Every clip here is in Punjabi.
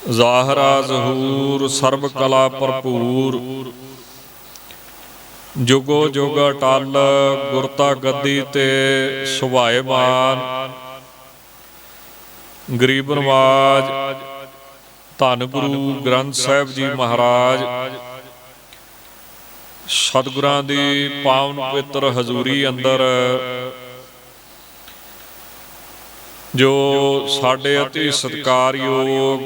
ਜ਼ਾਹਰਾ ਜ਼ਹੂਰ ਸਰਬ ਕਲਾ ਭਰਪੂਰ। ਜੁਗੋ ਜੁਗ ਅਟਲ ਗੁਰਤਾ ਗੱਦੀ ਤੇ ਸੁਭਾਏਮਾਨ। ਗਰੀਬ ਨਵਾਜ ਧੰਨ ਗੁਰੂ ਗ੍ਰੰਥ ਸਾਹਿਬ ਜੀ ਮਹਾਰਾਜ, ਸਤਿਗੁਰਾਂ ਦੀ ਪਾਵਨ ਪਵਿੱਤਰ ਹਜ਼ੂਰੀ ਅੰਦਰ ਜੋ ਸਾਡੇ ਅਤੀ ਸਤਿਕਾਰਯੋਗ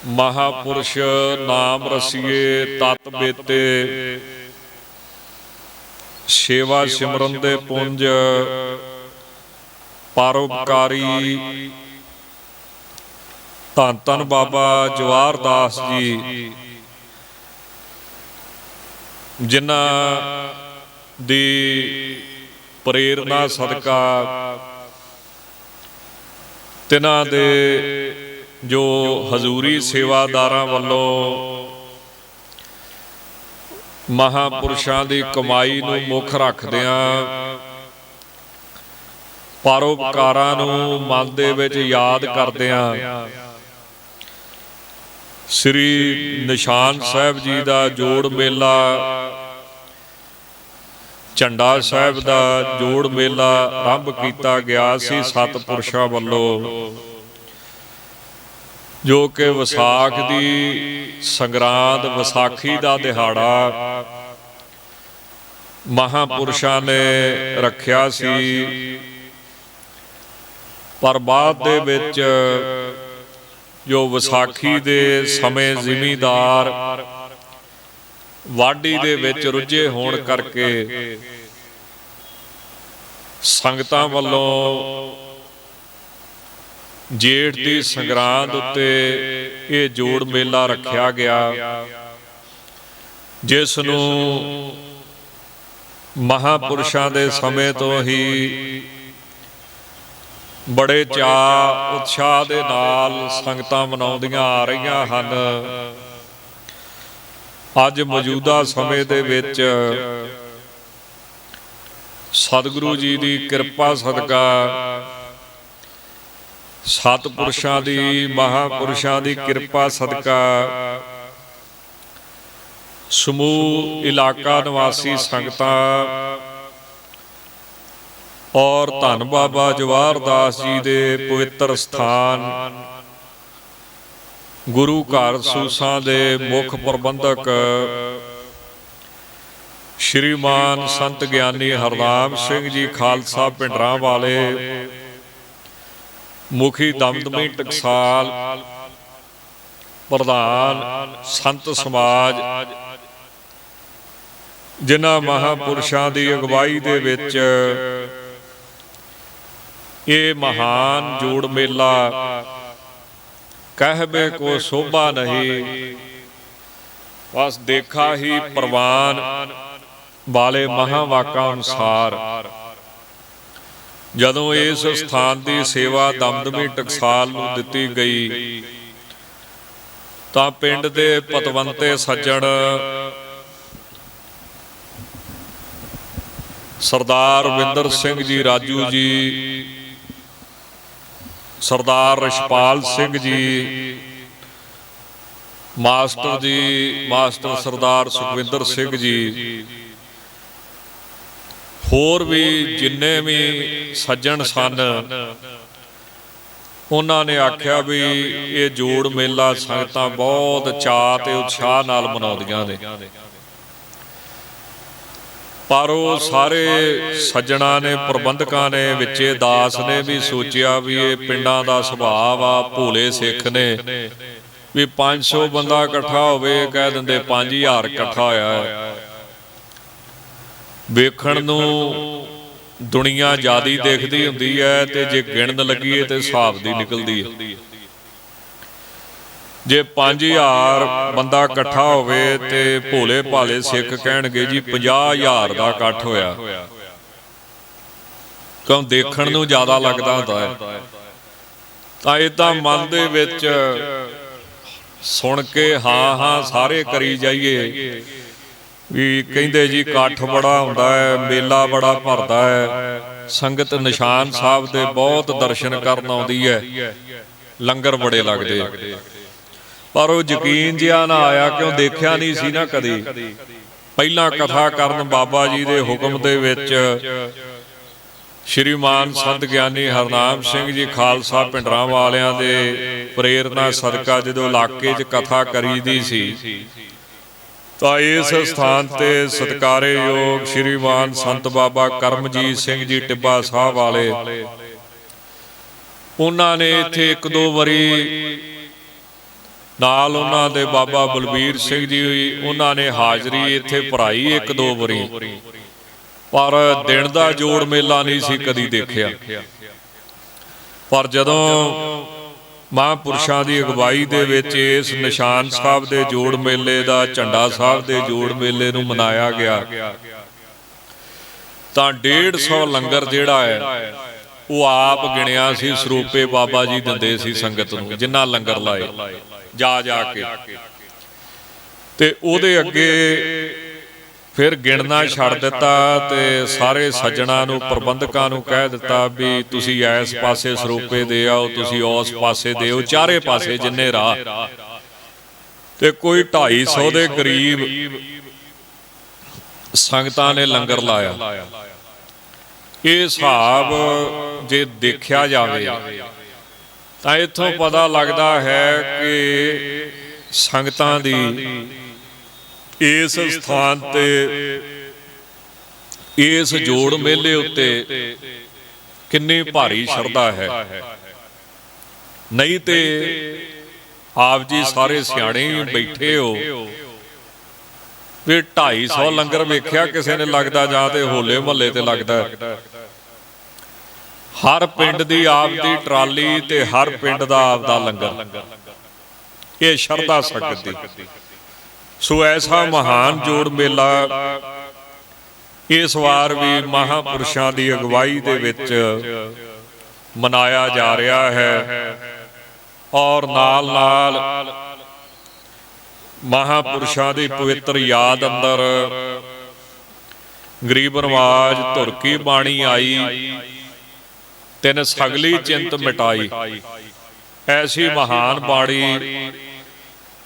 ਮਹਾਪੁਰਸ਼ ਨਾਮ ਰਸੀਏ ਤਤ ਬੇਤੇ ਸੇਵਾ ਸਿਮਰਨ ਦੇ ਪੁੰਜ ਪਰਉਪਕਾਰੀ ਧੰਨ ਧੰਨ ਬਾਬਾ ਜਵਾਹਰ ਦਾਸ ਜੀ, ਜਿਨ੍ਹਾਂ ਦੀ ਪ੍ਰੇਰਨਾ ਸਦਕਾ ਤਿਨਾਂ ਦੇ ਜੋ ਹਜ਼ੂਰੀ ਸੇਵਾਦਾਰਾਂ ਵੱਲੋਂ ਮਹਾਂਪੁਰਸ਼ਾਂ ਦੀ ਕਮਾਈ ਨੂੰ ਮੁੱਖ ਰੱਖਦਿਆਂ ਪਰਉਪਕਾਰਾਂ ਨੂੰ ਮਨ ਦੇ ਵਿੱਚ ਯਾਦ ਕਰਦਿਆਂ ਸ੍ਰੀ ਨਿਸ਼ਾਨ ਸਾਹਿਬ ਜੀ ਦਾ ਜੋੜ ਮੇਲਾ, ਝੰਡਾ ਸਾਹਿਬ ਦਾ ਜੋੜ ਮੇਲਾ ਆਰੰਭ ਕੀਤਾ ਗਿਆ ਸੀ ਸਤਿਪੁਰਸ਼ਾਂ ਵੱਲੋਂ, ਜੋ ਕਿ ਵਿਸਾਖ ਦੀ ਸੰਗਰਾਂਦ ਵਿਸਾਖੀ ਦਾ ਦਿਹਾੜਾ ਮਹਾਂਪੁਰਸ਼ਾਂ ਨੇ ਰੱਖਿਆ ਸੀ। ਪਰ ਬਾਅਦ ਦੇ ਵਿੱਚ ਜੋ ਵਿਸਾਖੀ ਦੇ ਸਮੇਂ ਜ਼ਿਮੀਂਦਾਰ ਵਾਢੀ ਦੇ ਵਿੱਚ ਰੁੱਝੇ ਹੋਣ ਕਰਕੇ ਸੰਗਤਾਂ ਵੱਲੋਂ ਜੇਠ ਦੀ ਸੰਗਰਾਂਦ ਉੱਤੇ ਇਹ ਜੋੜ ਮੇਲਾ ਰੱਖਿਆ ਗਿਆ, ਜਿਸ ਨੂੰ ਮਹਾਂਪੁਰਸ਼ਾਂ ਦੇ ਸਮੇਂ ਤੋਂ ਹੀ ਬੜੇ ਚਾਅ ਉਤਸ਼ਾਹ ਦੇ ਨਾਲ ਸੰਗਤਾਂ ਮਨਾਉਂਦੀਆਂ ਆ ਰਹੀਆਂ ਹਨ। ਅੱਜ ਮੌਜੂਦਾ ਸਮੇਂ ਦੇ ਵਿੱਚ ਸਤਿਗੁਰੂ ਜੀ ਦੀ ਕਿਰਪਾ ਸਦਕਾ, ਸਤਿਪੁਰਸ਼ਾਂ ਦੀ ਮਹਾਂਪੁਰਸ਼ਾਂ ਦੀ ਕਿਰਪਾ ਸਦਕਾ ਸਮੂਹ ਇਲਾਕਾ ਨਿਵਾਸੀ ਸੰਗਤਾਂ ਔਰ ਧੰਨ ਬਾਬਾ ਜਵਾਹਰ ਦਾਸ ਜੀ ਦੇ ਪਵਿੱਤਰ ਸਥਾਨ ਗੁਰੂ ਘਰ ਸੂਸਾਂ ਦੇ ਮੁੱਖ ਪ੍ਰਬੰਧਕ ਸ਼੍ਰੀਮਾਨ ਸੰਤ ਗਿਆਨੀ ਹਰਨਾਮ ਸਿੰਘ ਜੀ ਖਾਲਸਾ ਪਿੰਡਰਾਂ ਵਾਲੇ, ਮੁਖੀ ਦਮਦਮੀ ਟਕਸਾਲ, ਪ੍ਰਧਾਨ ਸੰਤ ਸਮਾਜ, ਜਿਨ੍ਹਾਂ ਮਹਾਂਪੁਰਸ਼ਾਂ ਦੀ ਅਗਵਾਈ ਦੇ ਵਿੱਚ ਇਹ ਮਹਾਨ ਜੋੜ ਮੇਲਾ ਕਹਿਬੇ ਕੋ ਸ਼ੋਭਾ ਨਹੀਂ, ਬਸ ਦੇਖਾ ਹੀ ਪ੍ਰਵਾਨ ਵਾਲੇ ਮਹਾਂਵਾਕਾਂ ਅਨੁਸਾਰ ਜਦੋਂ ਇਸ ਸਥਾਨ ਦੀ ਸੇਵਾ ਦਮਦਮੀ ਟਕਸਾਲ ਨੂੰ ਦਿੱਤੀ ਗਈ ਤਾਂ ਪਿੰਡ ਦੇ ਪਤਵੰਤੇ ਸੱਜਣ ਸਰਦਾਰ ਰਵਿੰਦਰ ਸਿੰਘ ਜੀ ਰਾਜੂ ਜੀ, ਸਰਦਾਰ ਰਛਪਾਲ ਸਿੰਘ ਜੀ, ਮਾਸਟਰ ਸਰਦਾਰ ਸੁਖਵਿੰਦਰ ਸਿੰਘ ਜੀ, ਹੋਰ ਵੀ ਜਿੰਨੇ ਵੀ ਸੱਜਣ ਸਨ, ਉਹਨਾਂ ਨੇ ਆਖਿਆ ਵੀ ਇਹ ਜੋੜ ਮੇਲਾ ਸੰਗਤਾਂ ਬਹੁਤ ਚਾਅ ਤੇ ਉਤਸ਼ਾਹ ਨਾਲ ਮਨਾਉਂਦੀਆਂ ਨੇ। ਪਰ ਉਹ ਸਾਰੇ ਸੱਜਣਾਂ ਨੇ, ਪ੍ਰਬੰਧਕਾਂ ਨੇ, ਵਿੱਚੇ ਦਾਸ ਨੇ ਵੀ ਸੋਚਿਆ ਵੀ ਇਹ ਪਿੰਡਾਂ ਦਾ ਸੁਭਾਅ ਆ, ਭੋਲੇ ਸਿੱਖ ਨੇ ਵੀ 500 ਬੰਦਾ ਇਕੱਠਾ ਹੋਵੇ, ਕਹਿ ਦਿੰਦੇ 5000 ਇਕੱਠਾ ਹੋਇਆ। ਵੇਖਣ ਨੂੰ ਦੁਨੀਆ ਜ਼ਿਆਦੀ ਦੇਖਦੀ ਹੁੰਦੀ ਹੈ ਤੇ ਜੇ ਗਿਣਨ ਲੱਗੀਏ ਤੇ ਹਿਸਾਬ ਦੀ ਨਿਕਲਦੀ ਹੈ। ਜੇ 5000 ਬੰਦਾ ਇਕੱਠਾ ਹੋਵੇ ਤੇ ਭੋਲੇ ਭਾਲੇ ਸਿੱਖ ਕਹਿਣਗੇ ਜੀ 50000 ਦਾ ਇਕੱਠ ਹੋਇਆ, ਕਿਉਂ ਦੇਖਣ ਨੂੰ ਜ਼ਿਆਦਾ ਲੱਗਦਾ ਹੁੰਦਾ ਹੈ। ਤਾਂ ਇਹ ਤਾਂ ਮਨ ਦੇ ਵਿੱਚ ਸੁਣ ਕੇ ਹਾਂ ਹਾਂ ਸਾਰੇ ਕਰੀ ਜਾਈਏ ਵੀ ਕਹਿੰਦੇ ਜੀ ਇਕੱਠ ਬੜਾ ਹੁੰਦਾ ਹੈ, ਮੇਲਾ ਬੜਾ ਭਰਦਾ ਹੈ, ਸੰਗਤ ਨਿਸ਼ਾਨ ਸਾਹਿਬ ਦੇ ਬਹੁਤ ਦਰਸ਼ਨ ਕਰਨ ਆਉਂਦੀ ਹੈ। ਲੰਗਰ ਬੜੇ ਲੱਗਦੇ, ਪਰ ਉਹ ਯਕੀਨ ਜਿਹਾ ਨਾ ਆਇਆ, ਕਿਉਂ ਦੇਖਿਆ ਨਹੀਂ ਸੀ ਨਾ ਕਦੀ। ਪਹਿਲਾਂ ਕਥਾ ਕਰਨ ਬਾਬਾ ਜੀ ਦੇ ਹੁਕਮ ਦੇ ਵਿੱਚ ਸ਼੍ਰੀਮਾਨ ਸੰਤ ਗਿਆਨੀ ਹਰਨਾਮ ਸਿੰਘ ਜੀ ਖਾਲਸਾ ਪਿੰਡਰਾਂ ਵਾਲਿਆਂ ਦੇ ਪ੍ਰੇਰਨਾ ਸਦਕਾ ਜਦੋਂ ਇਲਾਕੇ 'ਚ ਕਥਾ ਕਰੀਦੀ ਸੀ, ਤਾਂ ਇਸ ਸਥਾਨ ਤੇ ਸਤਿਕਾਰਯੋਗ ਸ਼੍ਰੀਮਾਨ ਸੰਤ ਬਾਬਾ ਕਰਮਜੀਤ ਸਿੰਘ ਜੀ ਟਿੱਬਾ ਸਾਹਿਬ ਵਾਲੇ, ਉਹਨਾਂ ਨੇ ਇੱਥੇ ਇੱਕ ਦੋ ਵਾਰੀ ਨਾਲ ਉਹਨਾਂ ਦੇ ਬਾਬਾ ਬਲਬੀਰ ਸਿੰਘ ਜੀ, ਉਹਨਾਂ ਨੇ ਹਾਜ਼ਰੀ ਇੱਥੇ ਭਰਾਈ ਇੱਕ ਦੋ ਵਾਰੀ, ਪਰ ਦਿਨ ਦਾ ਜੋੜ ਮੇਲਾ ਨਹੀਂ ਸੀ ਕਦੀ ਦੇਖਿਆ। ਪਰ ਜਦੋਂ ਮਹਾਂਪੁਰਸ਼ਾਂ ਦੀ ਅਗਵਾਈ ਦੇ ਵਿੱਚ ਇਸ ਨਿਸ਼ਾਨ ਸਾਹਿਬ ਦੇ ਜੋੜ ਮੇਲੇ ਦਾ, ਝੰਡਾ ਸਾਹਿਬ ਦੇ ਜੋੜ ਮੇਲੇ ਨੂੰ ਮਨਾਇਆ ਗਿਆ, ਤਾਂ 150 ਲੰਗਰ ਜਿਹੜਾ ਹੈ ਉਹ ਆਪ ਗਿਣਿਆ ਸੀ ਸਰੂਪੇ ਬਾਬਾ ਜੀ ਦਿੰਦੇ ਸੀ ਸੰਗਤ ਨੂੰ, ਜਿੰਨਾ ਲੰਗਰ ਲਾਏ ਜਾ ਜਾ ਕੇ। ਤੇ ਉਹਦੇ ਅੱਗੇ ਫਿਰ ਗਿਣਨਾ ਛੱਡ ਦਿੱਤਾ ਤੇ ਸਾਰੇ ਸੱਜਣਾ ਨੂੰ, ਪ੍ਰਬੰਧਕਾਂ ਨੂੰ ਕਹਿ ਦਿੱਤਾ ਵੀ ਤੁਸੀਂ ਇਸ ਪਾਸੇ ਸਰੂਪੇ ਦੇ ਆਓ, ਤੁਸੀਂ ਉਸ ਪਾਸੇ ਦਿਓ, ਚਾਰੇ ਪਾਸੇ ਜਿੰਨੇ ਰਾਹ। ਤੇ ਕੋਈ 250 ਦੇ ਕਰੀਬ ਸੰਗਤਾਂ ਨੇ ਲੰਗਰ ਲਾਇਆ। ਇਹ ਹਿਸਾਬ ਜੇ ਦੇਖਿਆ ਜਾਵੇ ਤਾਂ ਇੱਥੋਂ ਪਤਾ ਲੱਗਦਾ ਹੈ ਕਿ ਸੰਗਤਾਂ ਦੀ ਇਸ ਸਥਾਨ ਤੇ, ਇਸ ਜੋੜ ਮੇਲੇ ਉੱਤੇ ਕਿੰਨੀ ਭਾਰੀ ਸ਼ਰਧਾ ਹੈ। ਨਹੀਂ ਤੇ ਆਪ ਜੀ ਸਾਰੇ ਸਿਆਣੇ ਹੀ ਬੈਠੇ ਹੋ ਵੀ 250 ਲੰਗਰ ਵੇਖਿਆ ਕਿਸੇ ਨੇ ਲੱਗਦਾ, ਜਾਂ ਤੇ ਹੋਲੇ ਮਹੱਲੇ ਤੇ ਲੱਗਦਾ। ਹਰ ਪਿੰਡ ਦੀ ਆਪ ਦੀ ਟਰਾਲੀ ਤੇ ਹਰ ਪਿੰਡ ਦਾ ਆਪ ਦਾ ਲੰਗਰ, ਇਹ ਸ਼ਰਧਾ ਸੰਗਤ ਦੀ। ਸੋ ਐਸਾ ਮਹਾਨ ਜੋੜ ਮੇਲਾ ਇਸ ਵਾਰ ਵੀ ਮਹਾਂਪੁਰਸ਼ਾਂ ਦੀ ਅਗਵਾਈ ਦੇ ਵਿੱਚ ਮਨਾਇਆ ਜਾ ਰਿਹਾ ਹੈ, ਔਰ ਨਾਲ ਨਾਲ ਮਹਾਂਪੁਰਸ਼ਾਂ ਦੀ ਪਵਿੱਤਰ ਯਾਦ ਅੰਦਰ ਗਰੀਬ ਨਵਾਜ ਧੁਰ ਕੀ ਬਾਣੀ ਆਈ, ਤਿਨ ਸਗਲੀ ਚਿੰਤ ਮਿਟਾਈ। ਐਸੀ ਮਹਾਨ ਬਾਣੀ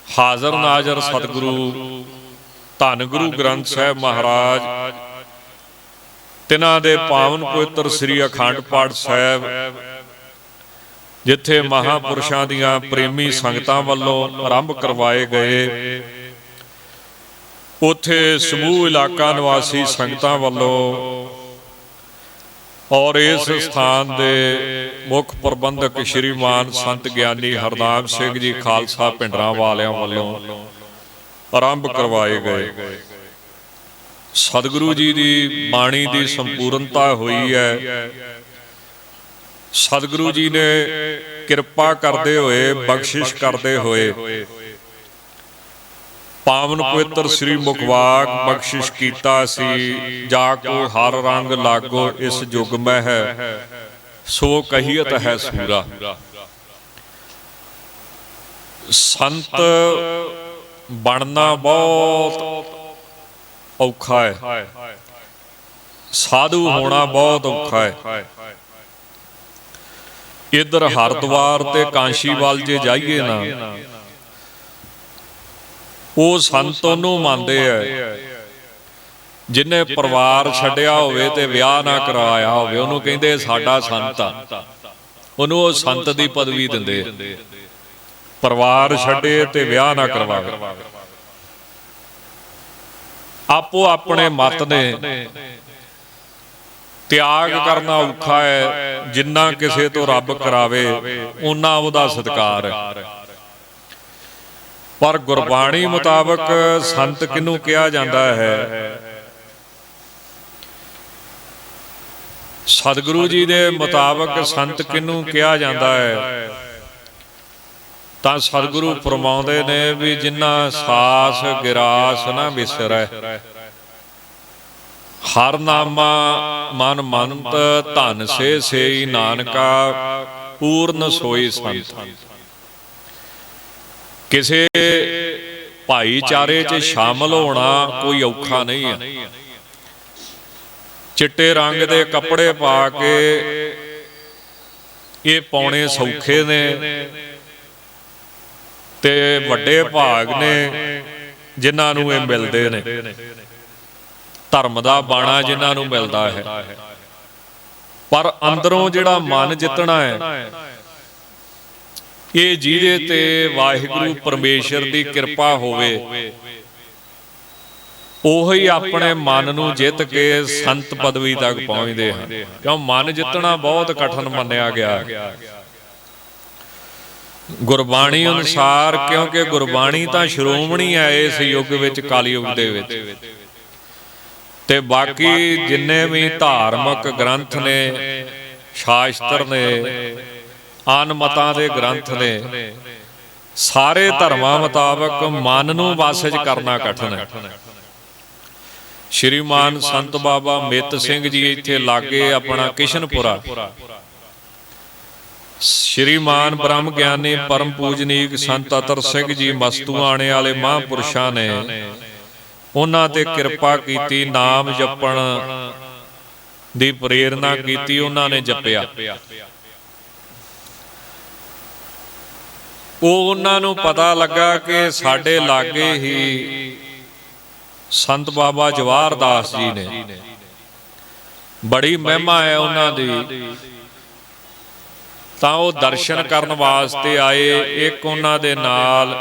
ਹਾਜ਼ਰ ਨਾਜ਼ਰ ਸਤਿਗੁਰੂ ਧੰਨ ਗੁਰੂ ਗ੍ਰੰਥ ਸਾਹਿਬ ਮਹਾਰਾਜ, ਤਿਨਾਂ ਦੇ ਪਾਵਨ ਪਵਿੱਤਰ ਸ੍ਰੀ ਅਖੰਡ ਪਾਠ ਸਾਹਿਬ, ਜਿੱਥੇ ਮਹਾਂਪੁਰਸ਼ਾਂ ਦੀਆਂ ਪ੍ਰੇਮੀ ਸੰਗਤਾਂ ਵੱਲੋਂ ਆਰੰਭ ਕਰਵਾਏ ਗਏ, ਉੱਥੇ ਸਮੂਹ ਇਲਾਕਾ ਨਿਵਾਸੀ ਸੰਗਤਾਂ ਵੱਲੋਂ ਔਰ ਇਸ ਸਥਾਨ ਦੇ ਮੁੱਖ ਪ੍ਰਬੰਧਕ ਸ਼੍ਰੀਮਾਨ ਸੰਤ ਗਿਆਨੀ ਹਰਨਾਮ ਸਿੰਘ ਜੀ ਖਾਲਸਾ ਪਿੰਡਰਾਂ ਵਾਲਿਆਂ ਵੱਲੋਂ ਆਰੰਭ ਕਰਵਾਏ ਗਏ। ਸਤਿਗੁਰੂ ਜੀ ਦੀ ਬਾਣੀ ਦੀ ਸੰਪੂਰਨਤਾ ਹੋਈ ਹੈ। ਸਤਿਗੁਰੂ ਜੀ ਨੇ ਕਿਰਪਾ ਕਰਦੇ ਹੋਏ, ਬਖਸ਼ਿਸ਼ ਕਰਦੇ ਹੋਏ ਪਾਵਨ ਪਵਿੱਤਰ ਸ੍ਰੀ ਮੁਖਵਾਕ ਬਖਸ਼ਿਸ਼ ਕੀਤਾ ਸੀ। ਜਾ ਕੋ ਹਰ ਰੰਗ ਲਾਗੋ ਇਸ ਜੁਗ ਮਹਿ ਹੈ, ਸੋ ਕਹੀਅਤ ਹੈ ਸੂਰਾ। ਸੰਤ ਬਣਨਾ ਬਹੁਤ ਔਖਾ ਹੈ, ਸਾਧੂ ਹੋਣਾ ਬਹੁਤ ਔਖਾ ਹੈ। ਇੱਧਰ ਹਰਿਦੁਆਰ ਤੇ ਕਾਂਸ਼ੀਵਾਲ ਜੇ ਜਾਈਏ ਨਾ, ਉਹ ਸੰਤ ਉਹਨੂੰ ਮੰਨਦੇ ਆ ਜਿਹਨੇ ਪਰਿਵਾਰ ਛੱਡਿਆ ਹੋਵੇ ਤੇ ਵਿਆਹ ਨਾ ਕਰਾਇਆ ਹੋਵੇ, ਉਹਨੂੰ ਕਹਿੰਦੇ ਸਾਡਾ ਸੰਤ ਆ। ਉਹਨੂੰ ਉਹ ਸੰਤ ਦੀ ਪਦਵੀ ਦਿੰਦੇ। ਪਰਿਵਾਰ ਛੱਡੇ ਤੇ ਵਿਆਹ ਨਾ ਕਰਵਾਵੇ। ਆਪੋ ਆਪਣੇ ਮਤ ਨੇ। ਤਿਆਗ ਕਰਨਾ ਔਖਾ ਹੈ, ਜਿੰਨਾ ਕਿਸੇ ਤੋਂ ਰੱਬ ਕਰਾਵੇ ਉਨਾ ਉਹਦਾ ਸਤਿਕਾਰ ਹੈ। ਪਰ ਗੁਰਬਾਣੀ ਮੁਤਾਬਕ ਸੰਤ ਕਿਹਨੂੰ ਕਿਹਾ ਜਾਂਦਾ ਹੈ? ਸਤਿਗੁਰੂ ਜੀ ਦੇ ਮੁਤਾਬਕ ਸੰਤ ਕਿਹਨੂੰ ਕਿਹਾ ਜਾਂਦਾ ਹੈ? ਤਾਂ ਸਤਿਗੁਰੂ ਫਰਮਾਉਂਦੇ ਨੇ ਵੀ ਜਿਨ੍ਹਾਂ ਸਾਸ ਗਿਰਾਸ ਨਾ ਵਿਸਰੈ, ਹਰ ਨਾਮਾ ਮਨ ਮੰਤ, ਧਨ ਸੇ ਸੇਈ ਨਾਨਕਾ ਪੂਰਨ ਸੋਈ ਸੰਤ। ਕਿਸੇ ਭਾਈਚਾਰੇ 'ਚ ਸ਼ਾਮਲ ਹੋਣਾ ਕੋਈ ਔਖਾ ਨਹੀਂ ਹੈ। ਚਿੱਟੇ ਰੰਗ ਦੇ ਕੱਪੜੇ ਪਾ ਕੇ ਇਹ ਪਾਉਣੇ ਸੌਖੇ ਨੇ ਤੇ ਵੱਡੇ ਭਾਗ ਨੇ ਜਿਨ੍ਹਾਂ ਨੂੰ ਇਹ ਮਿਲਦੇ ਨੇ। ਧਰਮ ਦਾ ਬਾਣਾ ਜਿਨ੍ਹਾਂ ਨੂੰ ਮਿਲਦਾ ਹੈ, ਪਰ ਅੰਦਰੋਂ ਜਿਹੜਾ ਮਨ ਜਿੱਤਣਾ ਹੈ, ਇਹ ਜਿਹਦੇ ਤੇ ਵਾਹਿਗੁਰੂ ਪਰਮੇਸ਼ਰ ਦੀ ਕਿਰਪਾ ਹੋਵੇ, ਉਹੀ ਆਪਣੇ ਮਨ ਨੂੰ ਜਿੱਤ ਕੇ ਸੰਤ ਪਦਵੀ ਤੱਕ ਪਹੁੰਚਦੇ ਹਨ। ਕਿਉਂ ਮਨ ਜਿੱਤਣਾ ਬਹੁਤ ਕਠਿਨ ਮੰਨਿਆ ਗਿਆ ਗੁਰਬਾਣੀ ਅਨੁਸਾਰ, ਕਿਉਂਕਿ ਗੁਰਬਾਣੀ ਤਾਂ ਸ਼੍ਰੋਮਣੀ ਹੈ ਇਸ ਯੁੱਗ ਵਿੱਚ, ਕਲਯੁੱਗ ਦੇ ਵਿੱਚ। ਤੇ ਬਾਕੀ ਜਿੰਨੇ ਵੀ ਧਾਰਮਿਕ ਗ੍ਰੰਥ ਨੇ, ਸ਼ਾਸਤਰ ਨੇ, ਆਨ ਮਤਾਂ ਦੇ ਗ੍ਰੰਥ ਨੇ, ਸਾਰੇ ਧਰਮਾਂ ਮੁਤਾਬਕ ਮਨ ਨੂੰ ਵਸ 'ਚ ਕਰਨਾ ਕਠਿਨ ਹੈ। ਸ਼੍ਰੀਮਾਨ ਸੰਤ ਬਾਬਾ ਮਿੱਤ ਸਿੰਘ ਜੀ ਇੱਥੇ ਲਾਗੇ ਆਪਣਾ ਕਿਸ਼ਨਪੁਰਾ, ਸ਼੍ਰੀਮਾਨ ਬ੍ਰਹਮ ਗਿਆਨੀ ਪਰਮ ਪੂਜਨੀਕ ਸੰਤ ਅਤਰ ਸਿੰਘ ਜੀ ਮਸਤੂਆਣੇ ਵਾਲੇ ਮਹਾਂਪੁਰਸ਼ਾਂ ਨੇ ਉਹਨਾਂ ਤੇ ਕਿਰਪਾ ਕੀਤੀ, ਨਾਮ ਜਪਣ ਦੀ ਪ੍ਰੇਰਨਾ ਕੀਤੀ, ਉਹਨਾਂ ਨੇ ਜਪਿਆ। ਉਹਨਾਂ ਨੂੰ ਪਤਾ ਲੱਗਾ ਕਿ ਸਾਡੇ ਲਾਗੇ ਹੀ ਸੰਤ ਬਾਬਾ ਜਵਾਹਰ ਦਾਸ ਜੀ ਨੇ, ਬੜੀ ਮਹਿਮਾ ਹੈ ਉਹਨਾਂ ਦੀ। ਤਾਂ ਉਹ ਦਰਸ਼ਨ ਕਰਨ ਵਾਸਤੇ ਆਏ। ਇੱਕ ਉਹਨਾਂ ਦੇ ਨਾਲ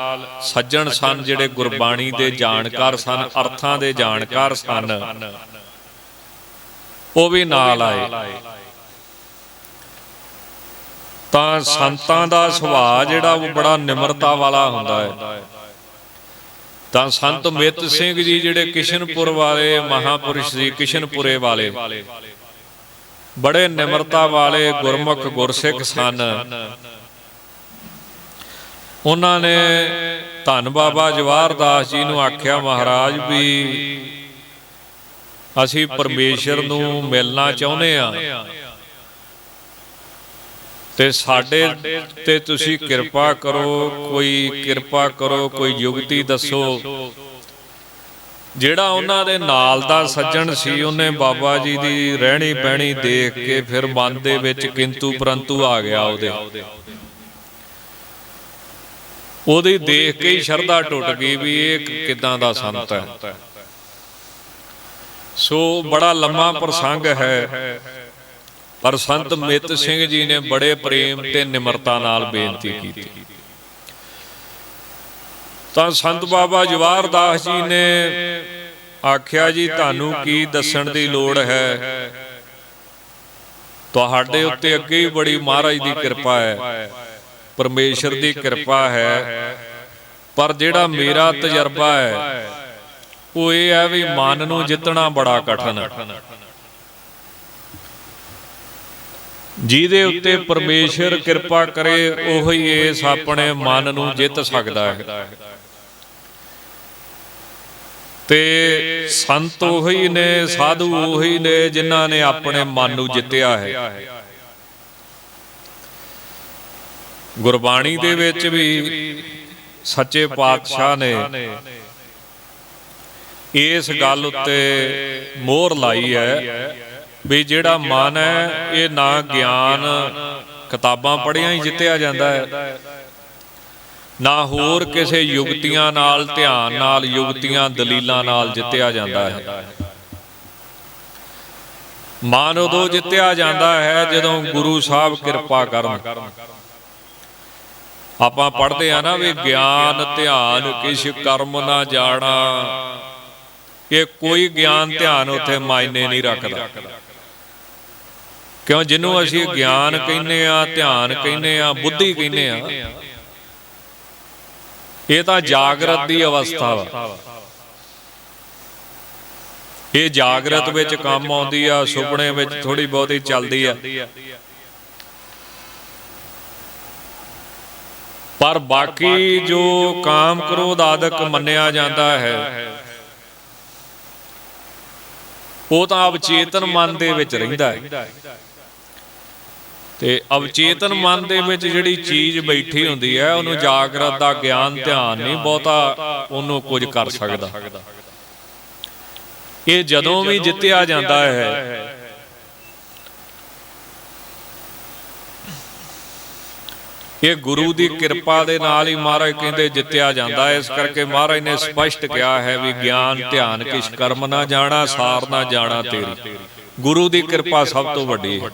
ਸੱਜਣ ਸਨ ਜਿਹੜੇ ਗੁਰਬਾਣੀ ਦੇ ਜਾਣਕਾਰ ਸਨ, ਅਰਥਾਂ ਦੇ ਜਾਣਕਾਰ ਸਨ, ਉਹ ਵੀ ਨਾਲ ਆਏ। ਤਾਂ ਸੰਤਾਂ ਦਾ ਸੁਭਾਅ ਜਿਹੜਾ ਉਹ ਬੜਾ ਨਿਮਰਤਾ ਵਾਲਾ ਹੁੰਦਾ ਹੈ। ਤਾਂ ਸੰਤ ਮਿੱਤ ਸਿੰਘ ਜੀ ਜਿਹੜੇ ਕਿਸ਼ਨਪੁਰ ਵਾਲੇ ਮਹਾਂਪੁਰਸ਼ ਸੀ, ਕਿਸ਼ਨਪੁਰੇ ਵਾਲੇ, ਬੜੇ ਨਿਮਰਤਾ ਵਾਲੇ ਗੁਰਮੁਖ ਗੁਰਸਿੱਖ ਸਨ। ਉਹਨਾਂ ਨੇ ਧੰਨ ਬਾਬਾ ਜਵਾਹਰ ਦਾਸ ਜੀ ਨੂੰ ਆਖਿਆ, ਮਹਾਰਾਜ ਵੀ ਅਸੀਂ ਪਰਮੇਸ਼ਰ ਨੂੰ ਮਿਲਣਾ ਚਾਹੁੰਦੇ ਹਾਂ ਤੇ ਸਾਡੇ ਤੇ ਤੁਸੀਂ ਕਿਰਪਾ ਕਰੋ, ਕੋਈ ਕਿਰਪਾ ਕਰੋ, ਕੋਈ ਯੁਗਤੀ ਦੱਸੋ। ਜਿਹੜਾ ਉਹਨਾਂ ਦੇ ਨਾਲ ਦਾ ਸੱਜਣ ਸੀ, ਉਹਨੇ ਬਾਬਾ ਜੀ ਦੀ ਰਹਿਣੀ ਬਹਿਣੀ ਦੇਖ ਕੇ ਫਿਰ ਮਨ ਦੇ ਵਿੱਚ ਕਿੰਤੂ ਪਰੰਤੂ ਆ ਗਿਆ। ਉਹਦੀ ਦੇਖ ਕੇ ਹੀ ਸ਼ਰਧਾ ਟੁੱਟ ਗਈ ਵੀ ਇਹ ਕਿੱਦਾਂ ਦਾ ਸੰਤ ਹੈ। ਸੋ ਬੜਾ ਲੰਮਾ ਪ੍ਰਸੰਗ ਹੈ, ਪਰ ਸੰਤ ਮਿੱਤ ਸਿੰਘ ਜੀ ਨੇ ਬੜੇ ਪ੍ਰੇਮ ਤੇ ਨਿਮਰਤਾ ਨਾਲ ਬੇਨਤੀ ਕੀਤੀ। ਤਾਂ ਸੰਤ ਬਾਬਾ ਜਵਾਹਰ ਦਾਸ ਜੀ ਨੇ ਆਖਿਆ, ਜੀ ਤੁਹਾਨੂੰ ਕੀ ਦੱਸਣ ਦੀ ਲੋੜ ਹੈ, ਤੁਹਾਡੇ ਉੱਤੇ ਅੱਗੇ ਹੀ ਬੜੀ ਮਹਾਰਾਜ ਦੀ ਕਿਰਪਾ ਹੈ, ਪਰਮੇਸ਼ਰ ਦੀ ਕਿਰਪਾ ਹੈ, ਪਰ ਜਿਹੜਾ ਮੇਰਾ ਤਜਰਬਾ ਹੈ ਉਹ ਇਹ ਹੈ ਵੀ ਮਨ ਨੂੰ ਜਿੱਤਣਾ ਬੜਾ ਕਠਿਨ ਹੈ। ਜਿਹਦੇ ਉੱਤੇ ਪਰਮੇਸ਼ਰ ਕਿਰਪਾ ਕਰੇ ਉਹੀ ਇਸ ਆਪਣੇ ਮਨ ਨੂੰ ਜਿੱਤ ਸਕਦਾ ਹੈ। ਤੇ ਸੰਤ ਉਹੀ ਨੇ, ਸਾਧੂ ਉਹੀ ਨੇ ਜਿਨ੍ਹਾਂ ਨੇ ਆਪਣੇ ਮਨ ਨੂੰ ਜਿੱਤਿਆ ਹੈ। ਗੁਰਬਾਣੀ ਦੇ ਵਿੱਚ ਵੀ ਸੱਚੇ ਪਾਤਸ਼ਾਹ ਨੇ ਇਸ ਗੱਲ ਉੱਤੇ ਮੋਹਰ ਲਾਈ ਹੈ ਵੀ ਜਿਹੜਾ ਮਨ ਹੈ ਇਹ ਨਾ ਗਿਆਨ ਕਿਤਾਬਾਂ ਪੜ੍ਹੀਆਂ ਹੀ ਜਿੱਤਿਆ ਜਾਂਦਾ ਹੈ, ਨਾ ਹੋਰ ਕਿਸੇ ਯੁਗਤੀਆਂ ਨਾਲ, ਧਿਆਨ ਨਾਲ, ਯੁਗਤੀਆਂ ਦਲੀਲਾਂ ਨਾਲ ਜਿੱਤਿਆ ਜਾਂਦਾ ਹੈ। ਮਨ ਉਦੋਂ ਜਿੱਤਿਆ ਜਾਂਦਾ ਹੈ ਜਦੋਂ ਗੁਰੂ ਸਾਹਿਬ ਕਿਰਪਾ ਕਰਨ। ਆਪਾਂ ਪੜ੍ਹਦੇ ਆ ਨਾ ਵੀ ਗਿਆਨ ਧਿਆਨ ਕਿਛ ਕਰਮ ਨਾ ਜਾਣਾ, ਇਹ ਕੋਈ ਗਿਆਨ ਧਿਆਨ ਉੱਥੇ ਮਾਇਨੇ ਨਹੀਂ ਰੱਖਦਾ। ਕਿਉਂ ਜਿਹਨੂੰ ਅਸੀਂ ਗਿਆਨ ਕਹਿੰਦੇ ਆ, ਧਿਆਨ ਕਹਿੰਦੇ ਆ, ਬੁੱਧੀ ਕਹਿੰਦੇ ਆ, ਇਹ ਤਾਂ ਜਾਗਰਤ ਦੀ ਅਵਸਥਾ ਵਾ। ਇਹ ਜਾਗਰਤ ਵਿੱਚ ਕੰਮ ਆਉਂਦੀ ਆ, ਸੁਪਨੇ ਵਿੱਚ ਥੋੜੀ ਬਹੁਤੀ ਚੱਲਦੀ ਆ, ਪਰ ਬਾਕੀ ਜੋ ਕਾਮ ਕ੍ਰੋਧ ਆਦਿਕ ਮੰਨਿਆ ਜਾਂਦਾ ਹੈ ਉਹ ਤਾਂ ਅਵਚੇਤਨ ਮਨ ਦੇ ਵਿੱਚ ਰਹਿੰਦਾ ਹੈ। ਤੇ ਅਵਚੇਤਨ ਮਨ ਦੇ ਵਿੱਚ ਜਿਹੜੀ ਚੀਜ਼ ਬੈਠੀ ਹੁੰਦੀ ਹੈ ਉਹਨੂੰ ਜਾਗਰਤ ਦਾ ਗਿਆਨ ਧਿਆਨ ਨਹੀਂ ਬਹੁਤਾ ਉਹਨੂੰ ਕੁਝ ਕਰ ਸਕਦਾ। ਇਹ ਜਦੋਂ ਵੀ ਜਿੱਤਿਆ ਜਾਂਦਾ ਹੈ ਇਹ ਗੁਰੂ ਦੀ ਕਿਰਪਾ ਦੇ ਨਾਲ ਹੀ ਮਹਾਰਾਜ ਕਹਿੰਦੇ ਜਿੱਤਿਆ ਜਾਂਦਾ। ਇਸ ਕਰਕੇ ਮਹਾਰਾਜ ਨੇ ਸਪਸ਼ਟ ਕਿਹਾ ਹੈ ਵੀ ਗਿਆਨ ਧਿਆਨ ਕਿਛ ਕਰਮ ਨਾ ਜਾਣਾ, ਸਾਰ ਨਾ ਜਾਣਾ ਤੇਰੀ। ਗੁਰੂ ਦੀ ਕਿਰਪਾ ਸਭ ਤੋਂ ਵੱਡੀ ਹੈ।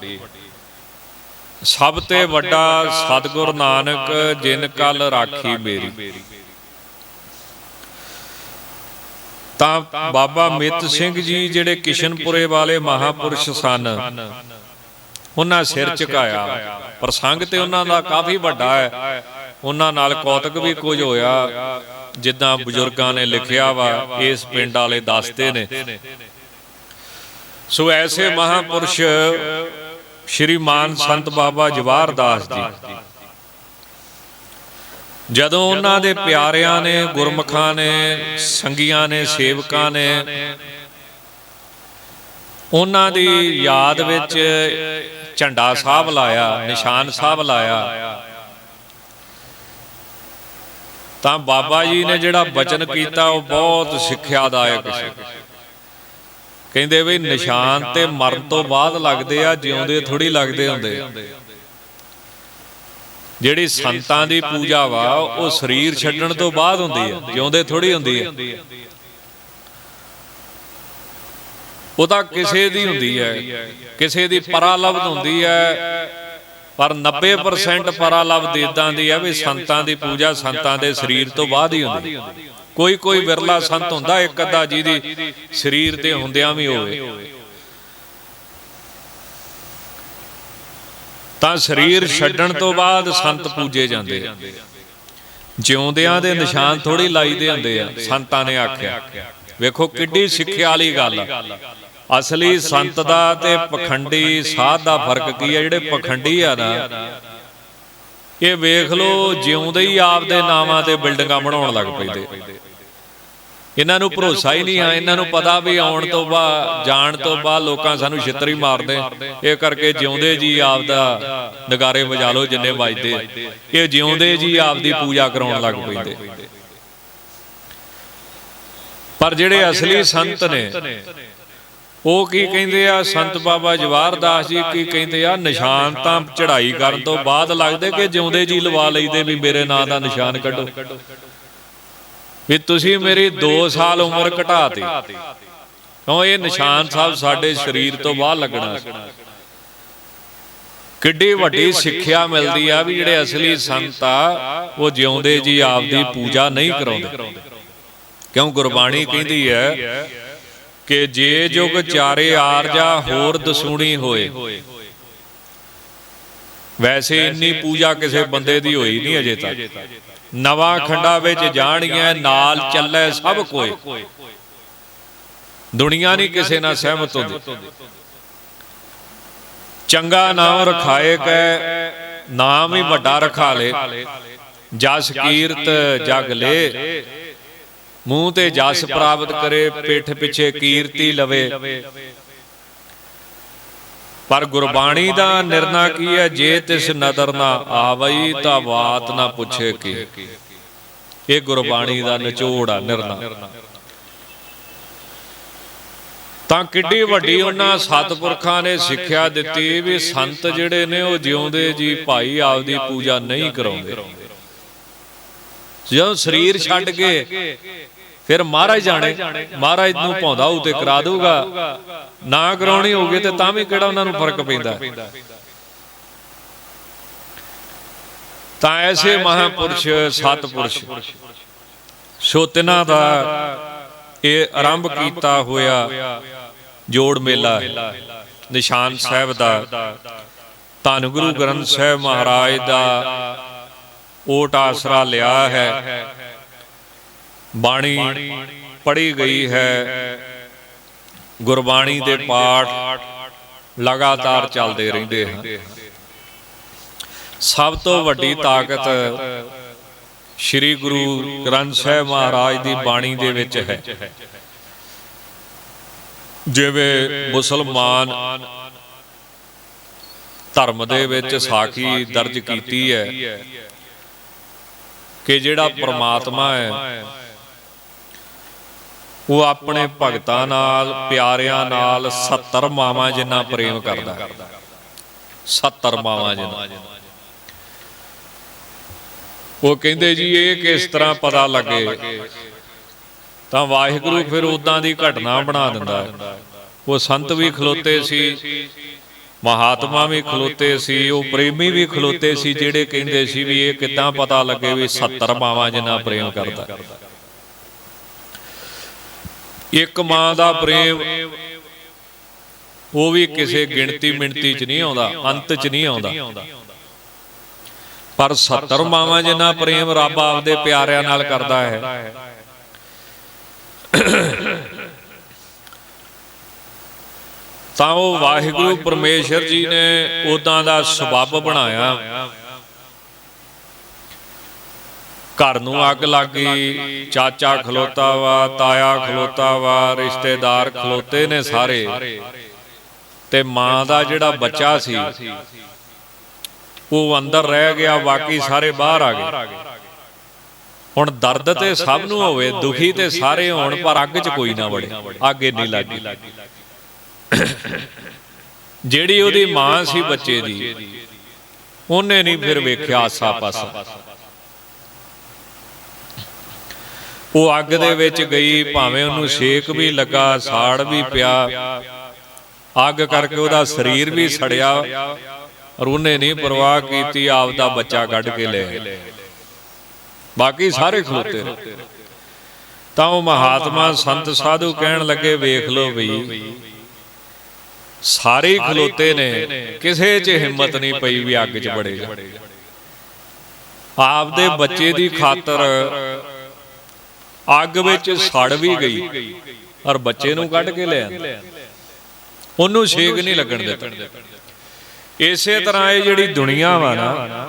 ਸਭ ਤੇ ਵੱਡਾ ਸਤਿਗੁਰ ਨਾਨਕ ਜਿਨ ਕਲ ਰਾਖੀ ਮੇਰੀ। ਤਾਂ ਬਾਬਾ ਮਿੱਤ ਸਿੰਘ ਜੀ ਜਿਹੜੇ ਕਿਸ਼ਨਪੁਰੇ ਵਾਲੇ ਮਹਾਪੁਰਸ਼ ਸਨ, ਉਹਨਾਂ ਸਿਰ ਝੁਕਾਇਆ। ਪ੍ਰਸੰਗ ਤੇ ਉਹਨਾਂ ਦਾ ਕਾਫੀ ਵੱਡਾ ਹੈ, ਉਹਨਾਂ ਨਾਲ ਕੌਤਕ ਵੀ ਕੁਝ ਹੋਇਆ, ਜਿੱਦਾਂ ਬਜ਼ੁਰਗਾਂ ਨੇ ਲਿਖਿਆ ਵਾ, ਇਸ ਪਿੰਡ ਵਾਲੇ ਦੱਸਦੇ ਨੇ। ਸੋ ਐਸੇ ਮਹਾਪੁਰਸ਼ ਸ਼੍ਰੀਮਾਨ ਸੰਤ ਬਾਬਾ ਜਵਾਹਰ ਦਾਸ ਜੀ, ਜਦੋਂ ਉਹਨਾਂ ਦੇ ਪਿਆਰਿਆਂ ਨੇ, ਗੁਰਮੁਖਾਂ ਨੇ, ਸੰਗੀਆਂ ਨੇ, ਸੇਵਕਾਂ ਨੇ ਉਹਨਾਂ ਦੀ ਯਾਦ ਵਿੱਚ ਝੰਡਾ ਸਾਹਿਬ ਲਾਇਆ, ਨਿਸ਼ਾਨ ਸਾਹਿਬ ਲਾਇਆ, ਤਾਂ ਬਾਬਾ ਜੀ ਨੇ ਜਿਹੜਾ ਬਚਨ ਕੀਤਾ ਉਹ ਬਹੁਤ ਸਿੱਖਿਆਦਾਇਕ ਸੀ। ਕਹਿੰਦੇ ਵੀ ਨਿਸ਼ਾਨ ਤੇ ਮਰਨ ਤੋਂ ਬਾਅਦ ਲੱਗਦੇ ਆ, ਜਿਉਂਦੇ ਥੋੜੀ ਲੱਗਦੇ ਹੁੰਦੇ। ਜਿਹੜੀ ਸੰਤਾਂ ਦੀ ਪੂਜਾ ਵਾ ਉਹ ਸਰੀਰ ਛੱਡਣ ਤੋਂ ਬਾਅਦ ਹੁੰਦੀ ਹੈ, ਜਿਉਂਦੇ ਥੋੜੀ ਹੁੰਦੀ ਹੈ। ਉਹ ਤਾਂ ਕਿਸੇ ਦੀ ਹੁੰਦੀ ਹੈ, ਕਿਸੇ ਦੀ ਪਰਾਲਬਧ ਹੁੰਦੀ ਹੈ, ਪਰ 90% ਪਰਾਲਬਧ ਇਦਾਂ ਦੀ ਹੈ ਵੀ ਸੰਤਾਂ ਦੀ ਪੂਜਾ ਸੰਤਾਂ ਦੇ ਸਰੀਰ ਤੋਂ ਬਾਅਦ ਹੀ ਹੁੰਦੀ। ਕੋਈ ਵਿਰਲਾ ਸੰਤ ਹੁੰਦਾ, ਇੱਕ ਅੱਧਾ ਜਿਹਦੀ ਸਰੀਰ ਤੇ ਹੁੰਦਿਆਂ ਵੀ ਹੋਵੇ। ਤਾਂ ਸਰੀਰ ਛੱਡਣ ਤੋਂ ਬਾਅਦ ਸੰਤ ਪੂਜੇ ਜਾਂਦੇ ਆ, ਜਿਉਂਦਿਆਂ ਦੇ ਨਿਸ਼ਾਨ ਥੋੜੀ ਲਾਈਦੇ ਹੁੰਦੇ ਆ, ਸੰਤਾਂ ਨੇ ਆਖਿਆ। ਵੇਖੋ ਕਿੱਡੀ ਸਿੱਖਿਆ ਵਾਲੀ ਗੱਲ। ਅਸਲੀ ਸੰਤ ਦਾ ਤੇ ਪਖੰਡੀ ਸਾਧ ਦਾ ਫਰਕ ਕੀ ਹੈ? ਜਿਹੜੇ ਪਖੰਡੀ ਆ ਨਾ, ਇਹ ਵੇਖ ਲੋ ਜਿਉਂਦੇ ਹੀ ਆਪਦੇ ਨਾਵਾਂ ਤੇ ਬਿਲਡਿੰਗਾਂ ਬਣਾਉਣ ਲੱਗ ਪੈਂਦੇ। ਇਹਨਾਂ ਨੂੰ ਭਰੋਸਾ ਹੀ ਨਹੀਂ ਆ। ਇਹਨਾਂ ਨੂੰ ਪਤਾ ਵੀ ਆਉਣ ਤੋਂ ਬਾਅਦ, ਜਾਣ ਤੋਂ ਬਾਅਦ ਲੋਕਾਂ ਸਾਨੂੰ ਛਿੱਤਰ ਹੀ ਮਾਰਦੇ। ਇਹ ਕਰਕੇ ਜਿਉਂਦੇ ਜੀ ਆਪਦਾ ਨਗਾਰੇ ਵਜਾ ਲਓ ਜਿੰਨੇ ਵੱਜਦੇ, ਇਹ ਜਿਉਂਦੇ ਜੀ ਆਪਦੀ ਪੂਜਾ ਕਰਾਉਣ ਲੱਗ ਪੈਂਦੇ। ਪਰ ਜਿਹੜੇ ਅਸਲੀ ਸੰਤ ਨੇ ਉਹ ਕੀ ਕਹਿੰਦੇ ਆ? ਸੰਤ ਬਾਬਾ ਜਵਾਹਰ ਦਾਸ ਜੀ ਕੀ ਕਹਿੰਦੇ ਆ? ਨਿਸ਼ਾਨ ਤਾਂ ਚੜ੍ਹਾਈ ਕਰਨ ਤੋਂ ਬਾਅਦ ਲੱਗਦੇ ਕਿ ਜਿਉਂਦੇ ਜੀ ਲਵਾ ਲਈਦੇ ਵੀ ਮੇਰੇ ਨਾਂ ਦਾ ਨਿਸ਼ਾਨ ਕੱਢੋ, ਵੀ ਤੁਸੀਂ ਮੇਰੀ 2 ਸਾਲ ਉਮਰ ਘਟਾਤੀ, ਕਿਉਂ? ਇਹ ਨਿਸ਼ਾਨ ਸਾਹਿਬ ਸਾਡੇ ਸਰੀਰ ਤੋਂ ਬਾਹਰ ਲੱਗਣਾ। ਕਿੱਡੀ ਵੱਡੀ ਸਿੱਖਿਆ ਮਿਲਦੀ ਆ ਵੀ ਜਿਹੜੇ ਅਸਲੀ ਸੰਤ ਆ ਉਹ ਜਿਉਂਦੇ ਜੀ ਆਪਦੀ ਪੂਜਾ ਨਹੀਂ ਕਰਾਉਂਦੇ। ਕਿਉਂ? ਗੁਰਬਾਣੀ ਕਹਿੰਦੀ ਹੈ ਕਿ ਜੇ ਜੁਗ ਚਾਰੇ ਆਰਜਾ ਹੋਰ ਦਸੂਣੀ ਹੋਏ। ਵੈਸੇ ਇੰਨੀ ਪੂਜਾ ਕਿਸੇ ਬੰਦੇ ਦੀ ਹੋਈ ਨਹੀਂ ਅਜੇ ਤੱਕ। ਨਵਾਂ ਖੰਡਾ ਵਿੱਚ ਜਾਣੀਆਂ ਨਾਲ ਚੱਲੇ ਸਭ ਕੋਈ, ਦੁਨੀਆ ਨਹੀਂ ਕਿਸੇ ਨਾਲ ਸਹਿਮਤ ਹੁੰਦੀ। ਚੰਗਾ ਨਾਮ ਰਖਾਏ ਕੈ, ਨਾਮ ਹੀ ਵੱਡਾ ਰਖਾ ਲੇ, ਜਸ ਕੀਰਤ ਜਗ ਲੇ, ਮੂੰਹ ਤੇ ਜਸ ਪ੍ਰਾਪਤ ਕਰੇ, ਪਿੱਠ ਪਿੱਛੇ ਕੀਰਤੀ ਲਵੇ। ਪਰ ਗੁਰਬਾਣੀ ਦਾ ਨਿਰਣਾ ਕੀ ਹੈ? ਜੇ ਤਿਸ ਨਦਰ ਨਾ ਆਵਈ ਤਾਂ ਬਾਤ ਨਾ ਪੁੱਛੇ ਕੀ। ਇਹ ਗੁਰਬਾਣੀ ਦਾ ਨਿਚੋੜ ਆ, ਨਿਰਣਾ। ਤਾਂ ਕਿੱਡੀ ਵੱਡੀ ਉਹਨਾਂ ਸਤਿਪੁਰਖਾਂ ਨੇ ਸਿੱਖਿਆ ਦਿੱਤੀ ਵੀ ਸੰਤ ਜਿਹੜੇ ਨੇ ਉਹ ਜਿਉਂਦੇ ਜੀ ਭਾਈ ਆਪਦੀ ਪੂਜਾ ਨਹੀਂ ਕਰਾਉਂਦੇ। ਜਦੋਂ ਸਰੀਰ ਛੱਡ ਕੇ ਫਿਰ ਮਹਾਰਾਜ ਜਾਣੇ, ਮਹਾਰਾਜ ਨੂੰ ਭਾਉਂਦਾ ਹੋਊ ਤੇ ਕਰਾ ਦਊਗਾ, ਨਾ ਕਰਾਉਣੀ ਹੋਊਗੀ ਤੇ ਤਾਂ ਵੀ ਕਿਹੜਾ ਉਹਨਾਂ ਨੂੰ ਫਰਕ ਪੈਂਦਾ। ਤਾਂ ਐਸੇ ਮਹਾਪੁਰਸ਼ ਸਤਿਪੁਰਸ਼, ਸੋ ਤਿਨਾਂ ਦਾ ਇਹ ਆਰੰਭ ਕੀਤਾ ਹੋਇਆ ਜੋੜ ਮੇਲਾ ਨਿਸ਼ਾਨ ਸਾਹਿਬ ਦਾ, ਧੰਨ ਗੁਰੂ ਗ੍ਰੰਥ ਸਾਹਿਬ ਮਹਾਰਾਜ ਦਾ ਓਟ ਆਸਰਾ ਲਿਆ ਹੈ। ਬਾਣੀ ਪੜ੍ਹੀ ਗਈ ਹੈ, ਗੁਰਬਾਣੀ ਦੇ ਪਾਠ ਲਗਾਤਾਰ ਚੱਲਦੇ ਰਹਿੰਦੇ ਹਨ। ਸਭ ਤੋਂ ਵੱਡੀ ਤਾਕਤ ਸ੍ਰੀ ਗੁਰੂ ਗ੍ਰੰਥ ਸਾਹਿਬ ਮਹਾਰਾਜ ਦੀ ਬਾਣੀ ਦੇ ਵਿੱਚ ਹੈ। ਜਿਵੇਂ ਮੁਸਲਮਾਨ ਧਰਮ ਦੇ ਵਿੱਚ ਸਾਖੀ ਦਰਜ ਕੀਤੀ ਹੈ ਕਿ ਜਿਹੜਾ ਪ੍ਰਮਾਤਮਾ ਹੈ ਉਹ ਆਪਣੇ ਭਗਤਾਂ ਨਾਲ, ਪਿਆਰਿਆਂ ਨਾਲ 70 ਮਾਵਾਂ ਜਿੰਨਾ ਪ੍ਰੇਮ ਕਰਦਾ। 70 ਮਾਵਾਂ ਜਿੰਨਾ। ਉਹ ਕਹਿੰਦੇ ਜੀ ਇਹ ਕਿਸ ਤਰ੍ਹਾਂ ਪਤਾ ਲੱਗੇ? ਤਾਂ ਵਾਹਿਗੁਰੂ ਫਿਰ ਉਦਾਂ ਦੀ ਘਟਨਾ ਬਣਾ ਦਿੰਦਾ। ਉਹ ਸੰਤ ਵੀ ਖਲੋਤੇ ਸੀ, ਮਹਾਤਮਾ ਵੀ ਖਲੋਤੇ ਸੀ, ਉਹ ਪ੍ਰੇਮੀ ਵੀ ਖਲੋਤੇ ਸੀ, ਜਿਹੜੇ ਕਹਿੰਦੇ ਸੀ ਵੀ ਇਹ ਕਿੱਦਾਂ ਪਤਾ ਲੱਗੇ ਵੀ 70 ਮਾਵਾਂ ਜਿੰਨਾ ਪ੍ਰੇਮ ਕਰਦਾ। ਇੱਕ ਮਾਂ ਦਾ ਪ੍ਰੇਮ ਉਹ ਵੀ ਕਿਸੇ ਗਿਣਤੀ ਮਿਣਤੀ ਚ ਨਹੀਂ ਆਉਂਦਾ, ਅੰਤ ਚ ਨਹੀਂ ਆਉਂਦਾ, ਪਰ 70 ਮਾਵਾਂ ਜਿੰਨਾ ਪ੍ਰੇਮ ਰੱਬ ਆਪਦੇ ਪਿਆਰਿਆਂ ਨਾਲ ਕਰਦਾ ਹੈ। ਤਾਂ ਉਹ ਵਾਹਿਗੁਰੂ ਪਰਮੇਸ਼ਰ ਜੀ ਨੇ ਉਦਾਂ ਦਾ ਸਬੱਬ ਬਣਾਇਆ। ਘਰ ਨੂੰ ਅੱਗ ਲੱਗ ਗਈ, ਚਾਚਾ ਖਲੋਤਾ ਵਾ, ਤਾਇਆ ਖਲੋਤਾ ਵਾ, ਰਿਸ਼ਤੇਦਾਰ ਖਲੋਤੇ ਨੇ ਸਾਰੇ, ਤੇ ਮਾਂ ਦਾ ਜਿਹੜਾ ਬੱਚਾ ਸੀ ਉਹ ਅੰਦਰ ਰਹਿ ਗਿਆ, ਬਾਕੀ ਸਾਰੇ ਬਾਹਰ ਆ ਗਏ। ਹੁਣ ਦਰਦ ਤੇ ਸਭ ਨੂੰ ਹੋਵੇ, ਦੁਖੀ ਤੇ ਸਾਰੇ ਹੋਣ, ਪਰ ਅੱਗ 'ਚ ਕੋਈ ਨਾ ਵੜੇ, ਅੱਗ ਇੰਨੀ ਲੱਗੀ। ਜਿਹੜੀ ਉਹਦੀ ਮਾਂ ਸੀ ਬੱਚੇ ਦੀ, ਉਹਨੇ ਨਹੀਂ ਫਿਰ ਵੇਖਿਆ ਆਸਾ ਪਾਸਾ। ਉਹ ਅੱਗ ਦੇ ਵਿੱਚ ਗਈ, ਭਾਵੇਂ ਉਹਨੂੰ ਛੇਕ ਵੀ ਲੱਗਾ, ਸਾੜ ਵੀ ਪਿਆ, ਅੱਗ ਕਰਕੇ ਉਹਦਾ ਸਰੀਰ ਵੀ ਸੜਿਆ, ਔਰ ਉਹਨੇ ਨਹੀਂ ਪਰਵਾਹ ਕੀਤੀ, ਆਪਦਾ ਬੱਚਾ ਕੱਢ ਕੇ ਲੈ ਆਏ। ਬਾਕੀ ਸਾਰੇ ਖਲੋਤੇ ਰਹੇ। ਤਾਂ ਉਹ ਮਹਾਤਮਾ ਸੰਤ ਸਾਧੂ ਕਹਿਣ ਲੱਗੇ, ਵੇਖ ਲਓ ਬਈ ਸਾਰੇ ਖਲੋਤੇ ਨੇ, ਕਿਸੇ 'ਚ ਹਿੰਮਤ ਨਹੀਂ ਪਈ ਵੀ ਅੱਗ 'ਚ ਵੜੇਗਾ। ਆਪਦੇ ਬੱਚੇ ਦੀ ਖਾਤਰ ਅੱਗ ਵਿੱਚ ਸੜ ਵੀ ਗਈ, ਔਰ ਬੱਚੇ ਨੂੰ ਕੱਢ ਕੇ ਲੈ ਆਂਦਾ, ਉਹਨੂੰ ਛੇਕ ਨਹੀਂ ਲੱਗਣ ਦਿੱਤਾ। ਇਸੇ ਤਰ੍ਹਾਂ ਇਹ ਜਿਹੜੀ ਦੁਨੀਆ ਵਾ ਨਾ,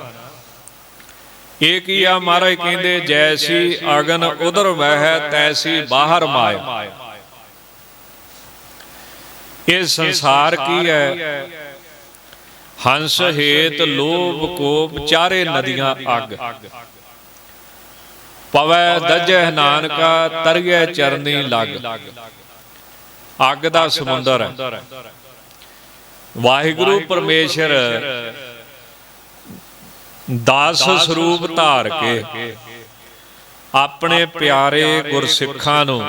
ਇਹ ਕੀ ਆ? ਮਹਾਰਾਜ ਕਹਿੰਦੇ ਜੈਸੀ ਅਗਨ ਉਧਰ ਵਹਿ ਤੈਸੀ ਬਾਹਰ ਮਾਇਆ। ਇਹ ਸੰਸਾਰ ਕੀ ਹੈ? ਹੰਸ ਹੇਤ ਲੋਭ ਕੋਪ ਚਾਰੇ ਨਦੀਆਂ ਅੱਗ, ਪਵੈ ਦਜੈ ਨਾਨਕਾ ਤਰਿਐ ਚਰਨੀ ਲੱਗ। ਅੱਗ ਦਾ ਸਮੁੰਦਰ ਹੈ। ਵਾਹਿਗੁਰੂ ਪਰਮੇਸ਼ਰ 10 ਸਰੂਪ ਧਾਰ ਕੇ ਆਪਣੇ ਪਿਆਰੇ ਗੁਰਸਿੱਖਾਂ ਨੂੰ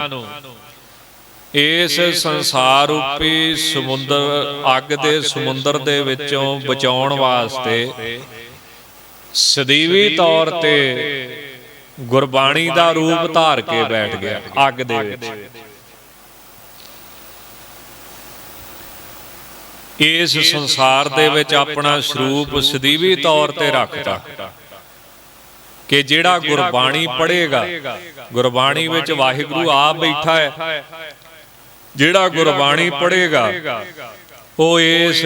ਇਸ ਸੰਸਾਰ ਰੂਪੀ ਸਮੁੰਦਰ, ਅੱਗ ਦੇ ਸਮੁੰਦਰ ਦੇ ਵਿੱਚੋਂ ਬਚਾਉਣ ਵਾਸਤੇ ਸਦੀਵੀ ਤੌਰ ਤੇ ਗੁਰਬਾਣੀ ਦਾ ਰੂਪ ਧਾਰ ਕੇ ਬੈਠ ਗਿਆ ਅੱਗ ਦੇ ਵਿੱਚ। ਇਸ ਸੰਸਾਰ ਦੇ ਵਿੱਚ ਆਪਣਾ ਸਰੂਪ ਸਦੀਵੀ ਤੌਰ ਤੇ ਰੱਖਤਾ ਕਿ ਜਿਹੜਾ ਗੁਰਬਾਣੀ ਪੜ੍ਹੇਗਾ, ਗੁਰਬਾਣੀ ਵਿੱਚ ਵਾਹਿਗੁਰੂ ਆਪ ਬੈਠਾ ਹੈ, ਜਿਹੜਾ ਗੁਰਬਾਣੀ ਪੜ੍ਹੇਗਾ ਉਹ ਇਸ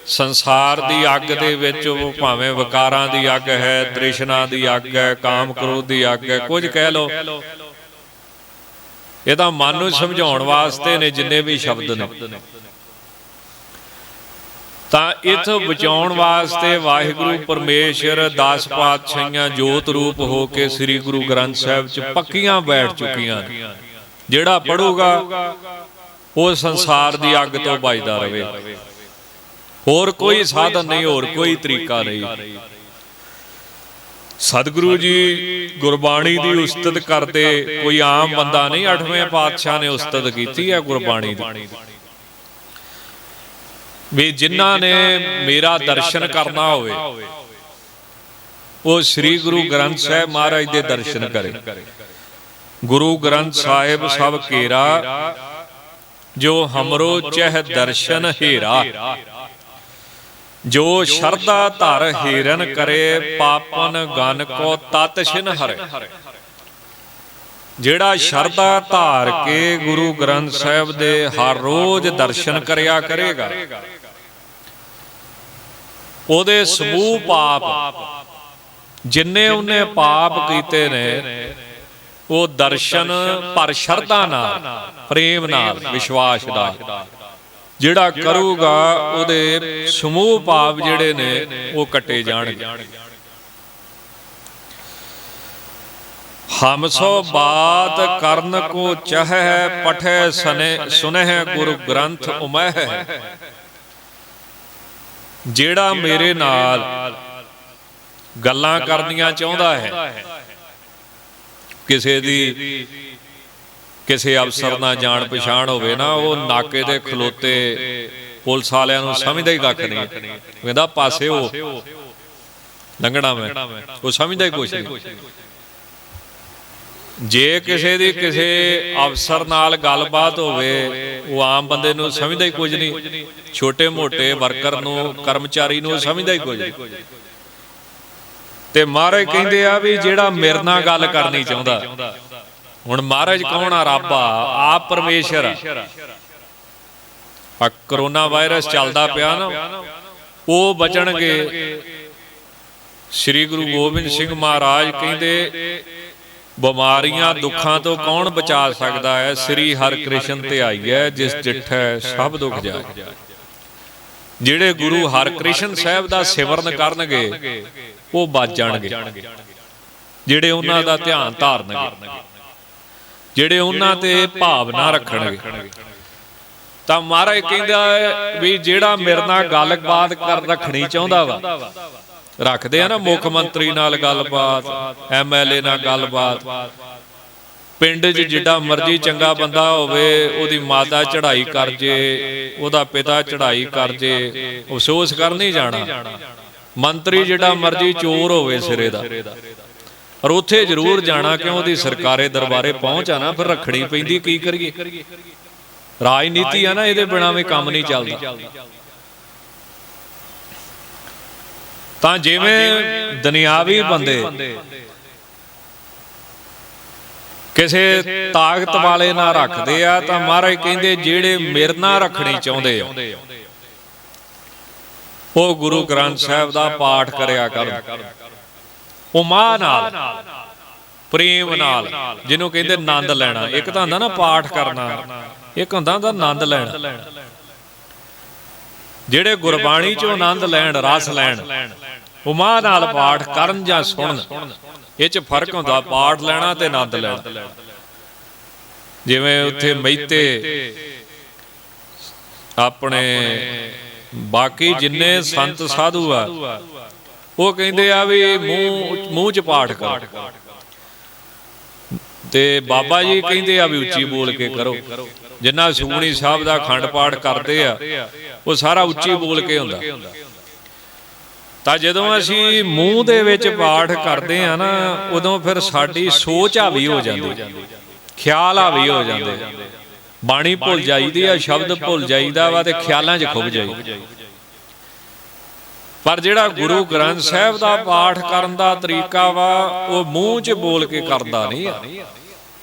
ਸੰਸਾਰ ਦੀ ਅੱਗ ਦੇ ਵਿੱਚ, ਉਹ ਭਾਵੇਂ ਵਿਕਾਰਾਂ ਦੀ ਅੱਗ ਹੈ, ਤ੍ਰਿਸ਼ਨਾ ਦੀ ਅੱਗ ਹੈ, ਕਾਮ ਕ੍ਰੋਧ ਦੀ ਅੱਗ ਹੈ, ਕੁਝ ਕਹਿ ਲਓ, ਇਹ ਤਾਂ ਮਨ ਨੂੰ ਸਮਝਾਉਣ ਵਾਸਤੇ ਨੇ ਜਿੰਨੇ ਵੀ ਸ਼ਬਦ ਨੇ। ਤਾਂ ਇੱਥੋਂ ਬਚਾਉਣ ਵਾਸਤੇ ਵਾਹਿਗੁਰੂ ਪਰਮੇਸ਼ਰ 10 ਪਾਤਸ਼ਾਹੀਆਂ ਜੋਤ ਰੂਪ ਹੋ ਕੇ ਸ੍ਰੀ ਗੁਰੂ ਗ੍ਰੰਥ ਸਾਹਿਬ 'ਚ ਪੱਕੀਆਂ ਬੈਠ ਚੁੱਕੀਆਂ ਨੇ। ਜਿਹੜਾ ਪੜੂਗਾ ਉਹ ਸੰਸਾਰ ਦੀ ਅੱਗ ਤੋਂ ਬਚਦਾ ਰਹੇ। ਹੋਰ ਕੋਈ ਸਾਧਨ ਨਹੀਂ, ਹੋਰ ਕੋਈ ਤਰੀਕਾ ਨਹੀਂ। ਸਤਿਗੁਰੂ ਜੀ ਗੁਰਬਾਣੀ ਦੀ ਉਸਤਤ ਕਰਦੇ, ਕੋਈ ਆਮ ਬੰਦਾ ਨਹੀਂ। 8ਵੇਂ ਪਾਤਸ਼ਾਹ ਨੇ ਉਸਤਤ ਕੀਤੀ ਹੈ ਗੁਰਬਾਣੀ ਦੀ, ਵੀ ਜਿਨ੍ਹਾਂ ਨੇ ਮੇਰਾ ਦਰਸ਼ਨ ਕਰਨਾ ਹੋਵੇ ਉਹ ਸ੍ਰੀ ਗੁਰੂ ਗ੍ਰੰਥ ਸਾਹਿਬ ਮਹਾਰਾਜ ਦੇ ਦਰਸ਼ਨ ਕਰੇ। ਗੁਰੂ ਗ੍ਰੰਥ ਸਾਹਿਬ ਸਭ ਕੇਰਾ, ਜੋ ਹਮਰੋ ਚਹਿ ਦਰਸ਼ਨ ਹੀਰਾ। ਜੋ ਸ਼ਰਧਾ ਧਰ ਹੀਰਨ ਕਰੇ, ਪਾਪਨ ਗਨ ਕੋ ਤਤ ਛਿਨ ਹਰੇ। ਜਿਹੜਾ ਸ਼ਰਧਾ ਧਾਰ ਕੇ ਗੁਰੂ ਗ੍ਰੰਥ ਸਾਹਿਬ ਦੇ ਹਰ ਰੋਜ਼ ਦਰਸ਼ਨ ਕਰਿਆ ਕਰੇਗਾ, ਉਹਦੇ ਸਮੂਹ ਪਾਪ ਜਿੰਨੇ ਉਹਨੇ ਪਾਪ ਕੀਤੇ ਨੇ, ਉਹ ਦਰਸ਼ਨ ਪਰ ਸ਼ਰਧਾ ਨਾਲ, ਪ੍ਰੇਮ ਨਾਲ, ਵਿਸ਼ਵਾਸ ਨਾਲ ਜਿਹੜਾ ਕਰੂਗਾ, ਉਹਦੇ ਸਮੂਹ ਪਾਪ ਜਿਹੜੇ ਨੇ ਉਹ ਕੱਟੇ ਜਾਣਗੇ। ਹਮ ਸੋ ਬਾਤ ਕਰਨ ਕੋ ਚਾਹੈ, ਪਠੈ ਸੁਨਹਿ ਗੁਰੂ ਗ੍ਰੰਥ ਉਮਹਿ। ਜਿਹੜਾ ਮੇਰੇ ਨਾਲ ਗੱਲਾਂ ਕਰਨੀਆਂ ਚਾਹੁੰਦਾ ਹੈ, ਕਿਸੇ ਅਫਸਰ ਨਾਲ ਜਾਣ ਪਛਾਣ ਹੋਵੇ ਨਾ, ਉਹ ਨਾਕੇ ਤੇ ਖਲੋਤੇ ਪੁਲਿਸ ਵਾਲਿਆਂ ਨੂੰ ਸਮਝਦਾ ਹੀ ਕੱਖ ਨਹੀਂ, ਕਹਿੰਦਾ ਪਾਸੇ ਹੋ ਲੰਘਣਾ ਮੈਂ, ਉਹ ਸਮਝਦਾ ਹੀ ਕੁਛ ਨਹੀਂ। ਜੇ ਕਿਸੇ ਅਫਸਰ ਨਾਲ ਗੱਲਬਾਤ ਹੋਵੇ, ਉਹ ਆਮ ਬੰਦੇ ਨੂੰ ਸਮਝਦਾ ਹੀ ਕੁਝ ਨਹੀਂ, ਛੋਟੇ ਮੋਟੇ ਵਰਕਰ ਨੂੰ, ਕਰਮਚਾਰੀ ਨੂੰ ਸਮਝਦਾ ਹੀ ਕੁਝ ਨਹੀਂ। ਤੇ ਮਹਾਰਾਜ ਕਹਿੰਦੇ ਆ ਵੀ ਜਿਹੜਾ ਮੇਰੇ ਨਾਲ ਗੱਲ ਕਰਨੀ ਚਾਹੁੰਦਾ, ਹੁਣ ਮਹਾਰਾਜ ਕੌਣ ਆ? ਰੱਬ ਆ, ਆਪ ਪਰਮੇਸ਼ਰ ਆ। ਕਰੋਨਾ ਵਾਇਰਸ ਚੱਲਦਾ ਪਿਆ ਨਾ, ਉਹ ਬਚਣਗੇ। ਸ੍ਰੀ ਗੁਰੂ ਗੋਬਿੰਦ ਸਿੰਘ ਮਹਾਰਾਜ ਕਹਿੰਦੇ ਬਿਮਾਰੀਆਂ ਦੁੱਖਾਂ ਤੋਂ ਕੌਣ ਬਚਾ ਸਕਦਾ ਹੈ? ਸ੍ਰੀ ਹਰਿਕ੍ਰਿਸ਼ਨ ਤੇ ਆਈ ਹੈ, ਜਿਸ ਡਿਠੈ ਸਭ ਦੁੱਖ ਜਾਏ। ਜਿਹੜੇ ਗੁਰੂ ਹਰਿਕ੍ਰਿਸ਼ਨ ਸਾਹਿਬ ਦਾ ਸਿਮਰਨ ਕਰਨਗੇ ਉਹ ਬਚ ਜਾਣਗੇ, ਜਿਹੜੇ ਉਹਨਾਂ ਦਾ ਧਿਆਨ ਧਾਰਨਗੇ, ਜਿਹੜੇ ਉਹਨਾਂ ਤੇ ਭਾਵਨਾ ਰੱਖਣਗੇ। ਤਾਂ ਮਹਾਰਾਜ ਕਹਿੰਦਾ ਵੀ ਜਿਹੜਾ ਮੇਰੇ ਨਾਲ ਗੱਲਬਾਤ ਰੱਖਣੀ ਚਾਹੁੰਦਾ ਵਾ, ਰੱਖਦੇ ਆ ਨਾ ਮੁੱਖ ਮੰਤਰੀ ਨਾਲ ਗੱਲਬਾਤ, MLA ਨਾਲ ਗੱਲਬਾਤ, ਪਿੰਡ 'ਚ ਜਿੱਡਾ ਮਰਜ਼ੀ ਚੰਗਾ ਬੰਦਾ ਹੋਵੇ, ਉਹਦੀ ਮਾਤਾ ਚੜ੍ਹਾਈ ਕਰ ਜੇ, ਉਹਦਾ ਪਿਤਾ ਚੜ੍ਹਾਈ ਕਰ ਜੇ, ਅਫਸੋਸ ਕਰ ਨਹੀਂ ਜਾਣਾ। ਮੰਤਰੀ ਜਿੱਡਾ ਮਰਜ਼ੀ ਚੋਰ ਹੋਵੇ ਸਿਰੇ ਦਾ, ਪਰ ਉੱਥੇ ਜ਼ਰੂਰ ਜਾਣਾ, ਕਿਉਂ ਉਹਦੀ ਸਰਕਾਰੇ ਦਰਬਾਰੇ ਪਹੁੰਚ ਆ ਨਾ, ਫਿਰ ਰੱਖਣੀ ਪੈਂਦੀ। ਕੀ ਕਰੀਏ, ਰਾਜਨੀਤੀ ਆ ਨਾ, ਇਹਦੇ ਬਿਨਾਂ ਵੀ ਕੰਮ ਨਹੀਂ ਚੱਲਦਾ। ਤਾਂ ਜਿਵੇਂ ਦੁਨਿਆਵੀ ਬੰਦੇ ਕਿਸੇ ਤਾਕਤ ਵਾਲੇ ਨਾਲ ਰੱਖਦੇ ਆ, ਤਾਂ ਮਹਾਰਾਜ ਕਹਿੰਦੇ ਜਿਹੜੇ ਮੇਰੇ ਨਾਲ ਰੱਖਣੀ ਚਾਹੁੰਦੇ ਆ, ਉਹ ਗੁਰੂ ਗ੍ਰੰਥ ਸਾਹਿਬ ਦਾ ਪਾਠ ਕਰਿਆ ਕਰਨ, ਉਮਾ ਨਾਲ, ਪ੍ਰੇਮ ਨਾਲ, ਜਿਹਨੂੰ ਕਹਿੰਦੇ ਆਨੰਦ ਲੈਣਾ। ਇੱਕ ਤਾਂ ਹੁੰਦਾ ਨਾ ਪਾਠ ਕਰਨਾ, ਇੱਕ ਹੁੰਦਾ ਆਨੰਦ ਲੈਣਾ। ਜਿਹੜੇ ਗੁਰਬਾਣੀ ਚੋਂ ਆਨੰਦ ਲੈਣ, ਰਸ ਲੈਣ, ਉਮਾ ਨਾਲ ਪਾਠ ਕਰਨ ਜਾਂ ਸੁਣਨ, ਇਹ 'ਚ ਫਰਕ ਹੁੰਦਾ, ਪਾਠ ਲੈਣਾ ਤੇ ਆਨੰਦ ਲੈਣਾ। ਜਿਵੇਂ ਉੱਥੇ ਮਹਿਤੇ ਆਪਣੇ ਬਾਕੀ ਜਿੰਨੇ ਸੰਤ ਸਾਧੂ ਆ, ਉਹ ਕਹਿੰਦੇ ਆ ਵੀ ਮੂੰਹ 'ਚ ਪਾਠ ਕਰੋ, ਤੇ ਬਾਬਾ ਜੀ ਕਹਿੰਦੇ ਆ ਵੀ ਉੱਚੀ ਬੋਲ ਕੇ ਕਰੋ। ਜਿੰਨਾ ਸੁਖਮਨੀ ਸਾਹਿਬ ਦਾ ਅਖੰਡ ਪਾਠ ਕਰਦੇ ਆ, ਉਹ ਸਾਰਾ ਉੱਚੀ ਬੋਲ ਕੇ ਹੁੰਦਾ। ਤਾਂ ਜਦੋਂ ਅਸੀਂ ਮੂੰਹ ਦੇ ਵਿੱਚ ਪਾਠ ਕਰਦੇ ਆ ਨਾ, ਉਦੋਂ ਫਿਰ ਸਾਡੀ ਸੋਚ ਹਾਵੀ ਹੋ ਜਾਂਦੀ, ਖਿਆਲ ਹਾਵੀ ਹੋ ਜਾਂਦੇ, ਬਾਣੀ ਭੁੱਲ ਜਾਈਦੀ ਆ, ਸ਼ਬਦ ਭੁੱਲ ਜਾਈਦਾ ਵਾ, ਤੇ ਖਿਆਲਾਂ 'ਚ ਖੁੱਭ ਜਾਈਦਾ। ਪਰ ਜਿਹੜਾ ਗੁਰੂ ਗ੍ਰੰਥ ਸਾਹਿਬ ਦਾ ਪਾਠ ਕਰਨ ਦਾ ਤਰੀਕਾ ਵਾ, ਉਹ ਮੂੰਹ 'ਚ ਬੋਲ ਕੇ ਕਰਦਾ ਨਹੀਂ ਆ,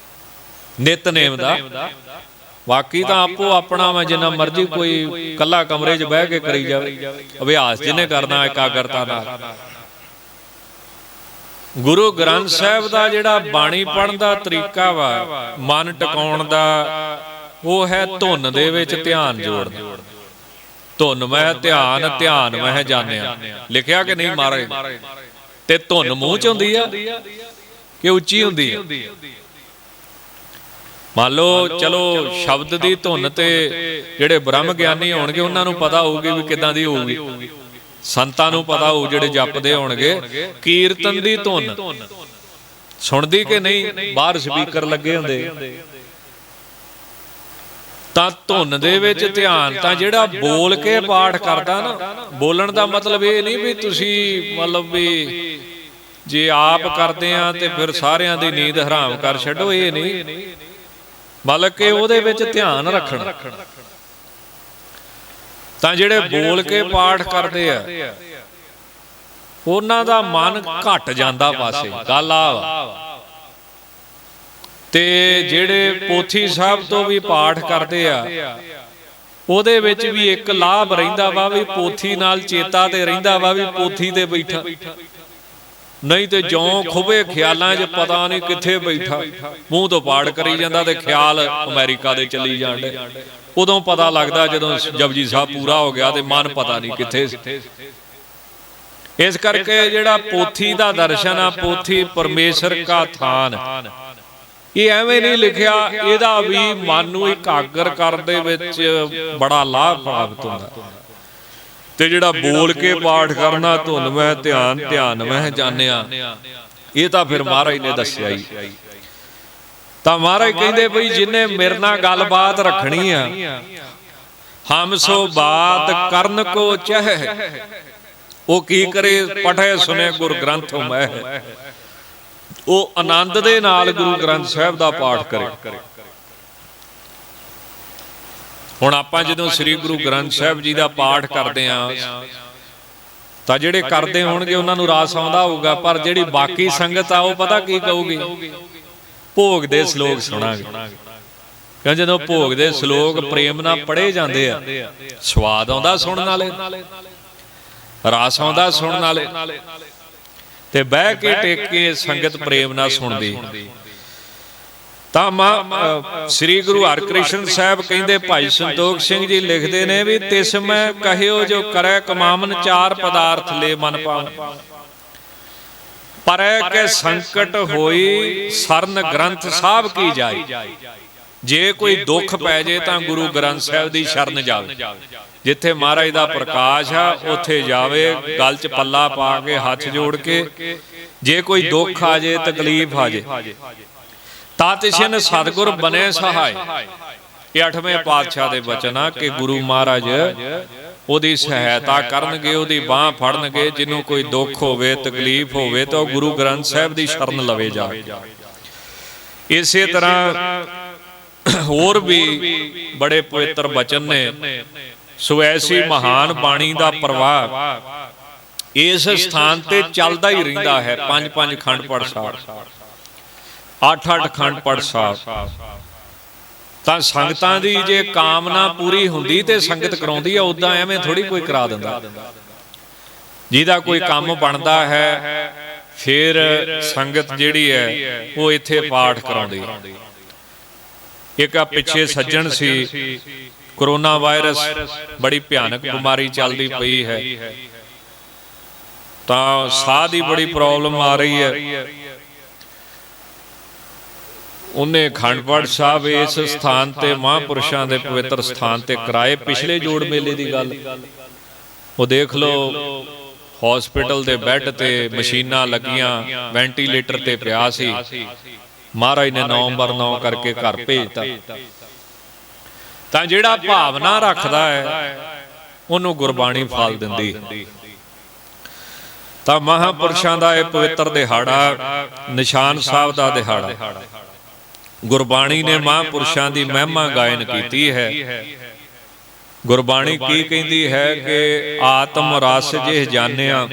ਨਿਤਨੇਮ ਦਾ। ਬਾਕੀ ਤਾਂ ਆਪੋ ਆਪਣਾ ਵਾ, ਜਿੰਨਾ ਮਰਜ਼ੀ ਕੋਈ ਕੱਲਾ ਕਮਰੇ 'ਚ ਬਹਿ ਕੇ ਕਰੀ ਜਾਵੇ, ਅਭਿਆਸ ਜਿਹਨੇ ਕਰਨਾ ਇਕਾਗਰਤਾ ਨਾਲ। ਗੁਰੂ ਗ੍ਰੰਥ ਸਾਹਿਬ ਦਾ ਜਿਹੜਾ ਬਾਣੀ ਪੜ੍ਹਨ ਦਾ ਤਰੀਕਾ ਵਾ, ਮਨ ਟਿਕਾਉਣ ਦਾ, ਉਹ ਹੈ ਧੁਨ ਦੇ ਵਿੱਚ ਧਿਆਨ ਜੋੜਨਾ। ਧੁਨ ਮਹਿ ਧਿਆਨ, ਧਿਆਨ ਮਹਿ ਜਾਣਿਆ, ਲਿਖਿਆ ਕਿ ਨਹੀਂ ਮਹਾਰਾਜ? ਤੇ ਧੁਨ ਮੂੰਹ 'ਚ ਹੁੰਦੀ ਆ ਕਿ ਉੱਚੀ ਹੁੰਦੀ ਆ? ਮੰਨ ਲਓ ਚਲੋ ਸ਼ਬਦ ਦੀ ਧੁਨ ਤੇ ਜਿਹੜੇ ਬ੍ਰਹਮ ਗਿਆਨੀ ਹੋਣਗੇ, ਉਹਨਾਂ ਨੂੰ ਪਤਾ ਹੋਊਗੀ ਵੀ ਕਿੱਦਾਂ ਦੀ ਹੋਊਗੀ, ਸੰਤਾਂ ਨੂੰ ਪਤਾ ਹੋਊ ਜਿਹੜੇ ਜਪਦੇ ਹੋਣਗੇ। ਕੀਰਤਨ ਦੀ ਧੁਨ ਸੁਣਦੀ ਕਿ ਨਹੀਂ? ਬਾਹਰ ਸਪੀਕਰ ਲੱਗੇ ਹੁੰਦੇ। ਤਾਂ ਧੁਨ ਦੇ ਵਿੱਚ ਧਿਆਨ, ਤਾਂ ਜਿਹੜਾ ਬੋਲ ਕੇ ਪਾਠ ਕਰਦਾ ਨਾ, ਬੋਲਣ ਦਾ ਮਤਲਬ ਇਹ ਨਹੀਂ ਵੀ ਤੁਸੀਂ ਮਤਲਬ ਵੀ ਜੇ ਆਪ ਕਰਦੇ ਆ ਤੇ ਫਿਰ ਸਾਰਿਆਂ ਦੀ ਨੀਂਦ ਹਰਾਮ ਕਰ ਛੱਡੋ, ਇਹ ਨਹੀਂ। ਬਲਕਿ ਉਹਦੇ ਵਿੱਚ ਧਿਆਨ ਰੱਖਣਾ। ਤਾਂ ਜਿਹੜੇ ਬੋਲ ਕੇ ਪਾਠ ਕਰਦੇ ਆ, ਉਹਨਾਂ ਦਾ ਮਨ ਘਟ ਜਾਂਦਾ ਪਾਸੇ, ਗੱਲ ਆ। ਤੇ ਜਿਹੜੇ ਪੋਥੀ ਸਾਹਿਬ ਤੋਂ ਵੀ ਪਾਠ ਕਰਦੇ ਆ, ਉਹਦੇ ਵਿੱਚ ਵੀ ਇੱਕ ਲਾਭ ਰਹਿੰਦਾ ਵਾ ਵੀ ਪੋਥੀ ਨਾਲ ਚੇਤਾ ਤੇ ਰਹਿੰਦਾ ਵਾ ਵੀ ਪੋਥੀ ਤੇ ਬੈਠਾ, ਨਹੀਂ ਤੇ ਜਿਉਂ ਖੁਬੇ ਖਿਆਲਾਂ 'ਚ ਪਤਾ ਨਹੀਂ ਕਿੱਥੇ ਬੈਠਾ, ਮੂੰਹ ਤੋਂ ਪਾਠ ਕਰੀ ਜਾਂਦਾ ਤੇ ਖਿਆਲ ਅਮਰੀਕਾ ਦੇ ਚੱਲੀ ਜਾਂਦੇ। ਉਦੋਂ ਪਤਾ ਲੱਗਦਾ ਜਦੋਂ ਜਪਜੀ ਸਾਹਿਬ ਪੂਰਾ ਹੋ ਗਿਆ ਤੇ ਮਨ ਪਤਾ ਨਹੀਂ ਕਿੱਥੇ ਸੀ। ਇਸ ਕਰਕੇ ਜਿਹੜਾ ਪੋਥੀ ਦਾ ਦਰਸ਼ਨ ਆ, ਪੋਥੀ ਪਰਮੇਸ਼ਰ ਕਾ ਥਾਨ, ਇਹ ਐਵੇਂ ਨਹੀਂ ਲਿਖਿਆ, ਇਹਦਾ ਵੀ ਮਨ ਨੂੰ ਇਕਾਗਰ ਕਰਨ ਦੇ ਵਿੱਚ ਬੜਾ ਲਾਭ ਪ੍ਰਾਪਤ ਹੁੰਦਾ। ਤੇ ਜਿਹੜਾ ਬੋਲ ਕੇ ਪਾਠ ਕਰਨਾ ਧੁਨ ਮੈਂ ਧਿਆਨ ਧਿਆਨ ਮੈਂ ਜਾਣਿਆ, ਇਹ ਤਾਂ ਫਿਰ ਮਹਾਰਾਜ ਨੇ ਦੱਸਿਆ ਹੀ। ਤਾਂ ਮਹਾਰਾਜ ਕਹਿੰਦੇ ਬਈ ਜਿਹਨੇ ਮੇਰੇ ਨਾਲ ਗੱਲਬਾਤ ਰੱਖਣੀ ਆ, ਹਮ ਸੋ ਬਾਤ ਕਰਨ ਕੋ ਚਾਹੇ, ਉਹ ਕੀ ਕਰੇ, ਪਠੇ ਸੁਨੇ ਗੁਰ ਗ੍ਰੰਥ ਮਹਿ, ਉਹ ਆਨੰਦ ਦੇ ਨਾਲ ਗੁਰੂ ਗ੍ਰੰਥ ਸਾਹਿਬ ਦਾ ਪਾਠ ਕਰੇ। ਹੁਣ ਆਪਾਂ ਜਦੋਂ ਸ੍ਰੀ ਗੁਰੂ ਗ੍ਰੰਥ ਸਾਹਿਬ ਜੀ ਦਾ ਪਾਠ ਕਰਦੇ ਆਂ ਤਾਂ ਜਿਹੜੇ ਕਰਦੇ ਹੋਣਗੇ ਉਹਨਾਂ ਨੂੰ ਰਾਸ ਆਉਂਦਾ ਹੋਊਗਾ, ਪਰ ਜਿਹੜੀ ਬਾਕੀ ਸੰਗਤ ਆ ਉਹ ਪਤਾ ਕੀ ਕਹੂਗੀ, ਭੋਗ ਦੇ ਸ਼ਲੋਕ ਸੁਣਾਂਗੇ। ਕਿਉਂ ਜਦੋਂ ਭੋਗ ਦੇ ਸ਼ਲੋਕ ਪ੍ਰੇਮ ਨਾਲ ਪੜ੍ਹੇ ਜਾਂਦੇ ਆ, ਸਵਾਦ ਆਉਂਦਾ ਸੁਣਨ ਵਾਲੇ, ਰਾਸ ਆਉਂਦਾ ਸੁਣਨ ਵਾਲੇ, ਤੇ ਬਹਿ ਕੇ ਟੇਕ ਕੇ ਸੰਗਤ ਪ੍ਰੇਮ ਨਾਲ ਸੁਣਦੀ। ਤਾਂ ਸ੍ਰੀ ਗੁਰੂ ਹਰਿਕ੍ਰਿਸ਼ਨ ਸਾਹਿਬ ਕਹਿੰਦੇ, ਭਾਈ ਸੰਤੋਖ ਸਿੰਘ ਜੀ ਲਿਖਦੇ ਨੇ ਵੀ ਤਿਸ ਮੈਂ ਕਹਿਓ ਜੋ ਕਰੈ ਕਮਾਵਨ, ਚਾਰ ਪਦਾਰਥ ਲੈ ਮਨ ਪਾਵਨ, ਪਰੈ ਕੇ ਸੰਕਟ ਹੋਈ ਸਰਨ ਗ੍ਰੰਥ ਸਾਹਿਬ ਕੀ ਜਾਈ। ਜੇ ਕੋਈ ਦੁੱਖ ਪੈ ਜੇ ਤਾਂ ਗੁਰੂ ਗ੍ਰੰਥ ਸਾਹਿਬ ਦੀ ਸ਼ਰਨ ਜਾਵੇ, ਜਿੱਥੇ ਮਹਾਰਾਜ ਦਾ ਪ੍ਰਕਾਸ਼ ਆ ਉੱਥੇ ਜਾਵੇ, ਗਲ 'ਚ ਪੱਲਾ ਪਾ ਕੇ ਹੱਥ ਜੋੜ ਕੇ। ਜੇ ਕੋਈ ਦੁੱਖ ਆ ਜੇ, ਤਕਲੀਫ ਆ ਜੇ, ਤਾਂ ਤਿਸਨ ਸਤਿਗੁਰ ਬਨੇ ਸਹਾਇ। ਇਹ 8ਵੇਂ ਪਾਤਸ਼ਾਹ ਦੇ ਬਚਨ ਆ ਕਿ ਗੁਰੂ ਮਹਾਰਾਜ ਉਹਦੀ ਸਹਾਇਤਾ ਕਰਨਗੇ, ਉਹਦੀ ਬਾਹ ਫੜਨਗੇ। ਜਿਹਨੂੰ ਕੋਈ ਦੁੱਖ ਹੋਵੇ, ਤਕਲੀਫ ਹੋਵੇ, ਤਾਂ ਉਹ ਗੁਰੂ ਗ੍ਰੰਥ ਸਾਹਿਬ ਦੀ ਸ਼ਰਨ ਲਵੇ ਜਾ। ਇਸੇ ਤਰ੍ਹਾਂ ਹੋਰ ਵੀ ਬੜੇ ਪਵਿੱਤਰ ਬਚਨ ਨੇ। ਸੋ ਐਸੀ ਮਹਾਨ ਬਾਣੀ ਦਾ ਪ੍ਰਵਾਹ ਇਸ ਸਥਾਨ ਤੇ ਚੱਲਦਾ ਹੀ ਰਹਿੰਦਾ ਹੈ। 5-5 ਖੰਡ ਪੜ ਸਾਹਿਬ, 8-8 ਖੰਡ ਪੜ ਸਾਹਿਬ। ਤਾਂ ਸੰਗਤਾਂ ਦੀ ਜੇ ਕਾਮਨਾ ਪੂਰੀ ਹੁੰਦੀ ਤੇ ਸੰਗਤ ਕਰਾਉਂਦੀ ਆ, ਉਦਾਂ ਐਵੇਂ ਥੋੜੀ ਕੋਈ ਕਰਾ ਦਿੰਦਾ। ਜਿਹਦਾ ਕੋਈ ਕੰਮ ਬਣਦਾ ਹੈ ਫਿਰ ਸੰਗਤ ਜਿਹੜੀ ਹੈ ਉਹ ਇੱਥੇ ਪਾਠ ਕਰਾਉਂਦੀ। ਇੱਕ ਆ ਪਿੱਛੇ ਸੱਜਣ ਸੀ, ਕਰੋਨਾ ਵਾਇਰਸ ਬੜੀ ਭਿਆਨਕ ਬਿਮਾਰੀ ਚੱਲਦੀ ਪਈ ਹੈ, ਤਾਂ ਸਾਹ ਦੀ ਬੜੀ ਪ੍ਰੋਬਲਮ ਆ ਰਹੀ ਹੈ। ਉਹਨੇ ਅਖੰਡ ਪਾਠ ਸਾਹਿਬ ਇਸ ਸਥਾਨ ਤੇ, ਮਹਾਂਪੁਰਸ਼ਾਂ ਦੇ ਪਵਿੱਤਰ ਸਥਾਨ ਤੇ ਕਰਾਏ। ਪਿਛਲੇ ਜੋੜ ਮੇਲੇ ਦੀ ਗੱਲ ਉਹ ਦੇਖ ਲਓ, ਹਸਪੀਟਲ ਦੇ ਬੈੱਡ ਤੇ ਮਸ਼ੀਨਾਂ ਲੱਗੀਆਂ, ਵੈਂਟੀਲੇਟਰ ਤੇ ਪਿਆ ਸੀ। ਮਹਾਰਾਜ ਨੇ 9/9 ਕਰਕੇ ਘਰ ਭੇਜਤਾ। ਤਾਂ ਜਿਹੜਾ ਭਾਵਨਾ ਰੱਖਦਾ ਹੈ ਉਹਨੂੰ ਗੁਰਬਾਣੀ ਫਲ ਦਿੰਦੀ। ਤਾਂ ਮਹਾਂਪੁਰਸ਼ਾਂ ਦਾ ਇਹ ਪਵਿੱਤਰ ਦਿਹਾੜਾ, ਨਿਸ਼ਾਨ ਸਾਹਿਬ ਦਾ ਦਿਹਾੜਾ, ਗੁਰਬਾਣੀ ਨੇ ਮਹਾਂਪੁਰਸ਼ਾਂ ਦੀ ਮਹਿਮਾ ਗਾਇਨ ਕੀਤੀ ਹੈ। ਗੁਰਬਾਣੀ ਕੀ ਕਹਿੰਦੀ ਹੈ ਕਿ ਆਤਮ ਰਸ ਜਿਹ ਜਾਣਿਆ,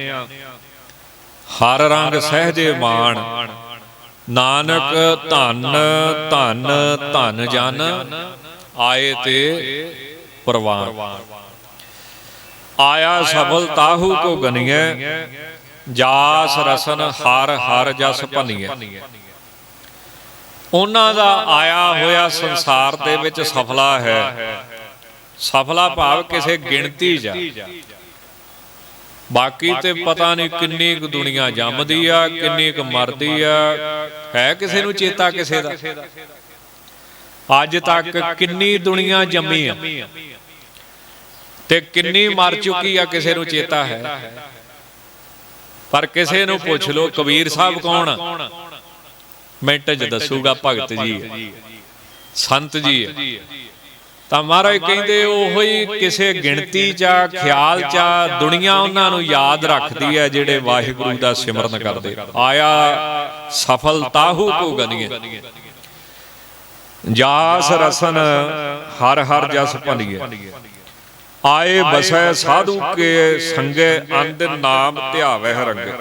ਹਰ ਰੰਗ ਸਹਿਜੇ ਮਾਣ, ਨਾਨਕ ਧੰਨ ਧੰਨ ਧੰਨ ਜਨ ਆਏ ਤੇ ਪ੍ਰਵਾਨ। ਆਇਆ ਸਫਲ ਤਾਹੂ ਕੋ ਗਨੀਐ, ਜਾਸ ਰਸਨ ਹਰ ਹਰ ਜਸ ਭਨੀਐ। ਉਹਨਾਂ ਦਾ ਆਇਆ ਹੋਇਆ ਸੰਸਾਰ ਦੇ ਵਿੱਚ ਸਫਲਾ ਹੈ। ਸਫਲਾ ਭਾਵ ਕਿਸੇ ਗਿਣਤੀ ਜਾ, ਬਾਕੀ ਤੇ ਪਤਾ ਨਹੀਂ ਕਿੰਨੀ ਕੁ ਦੁਨੀਆ ਜੰਮਦੀ ਆ, ਕਿੰਨੀ ਕੁ ਮਰਦੀ ਆ, ਹੈ ਕਿਸੇ ਨੂੰ ਚੇਤਾ ਕਿਸੇ ਦਾ? ਅੱਜ ਤੱਕ ਕਿੰਨੀ ਦੁਨੀਆ ਜੰਮੀ ਆ ਤੇ ਕਿੰਨੀ ਮਰ ਚੁੱਕੀ ਆ, ਕਿਸੇ ਨੂੰ ਚੇਤਾ ਹੈ? ਪਰ ਕਿਸੇ ਨੂੰ ਪੁੱਛ ਲੋ ਕਬੀਰ ਸਾਹਿਬ ਕੌਣ ਆ, ਮਿੰਟ 'ਚ ਦੱਸੂਗਾ ਭਗਤ ਜੀ, ਸੰਤ ਜੀ। ਤਾਂ ਮਹਾਰਾਜ ਕਹਿੰਦੇ ਉਹੋ ਹੀ ਕਿਸੇ ਗਿਣਤੀ 'ਚ, ਖਿਆਲ 'ਚ ਦੁਨੀਆ ਉਹਨਾਂ ਨੂੰ ਯਾਦ ਰੱਖਦੀ ਹੈ ਜਿਹੜੇ ਵਾਹਿਗੁਰੂ ਦਾ ਸਿਮਰਨ ਕਰਦੇ। ਆਇਆ ਸਫਲ ਤਾਹੂ ਕੋ ਗਨੀਏ, ਜਾਸ ਰਸਨ ਹਰ ਹਰ ਜਸ ਭਲੀਏ। ਆਏ ਬਸੈ ਸਾਧੂ ਕੇ ਸੰਗੇ, ਅੰਧ ਨਾਮ ਧਿਆਵੈ ਰੰਗੇ।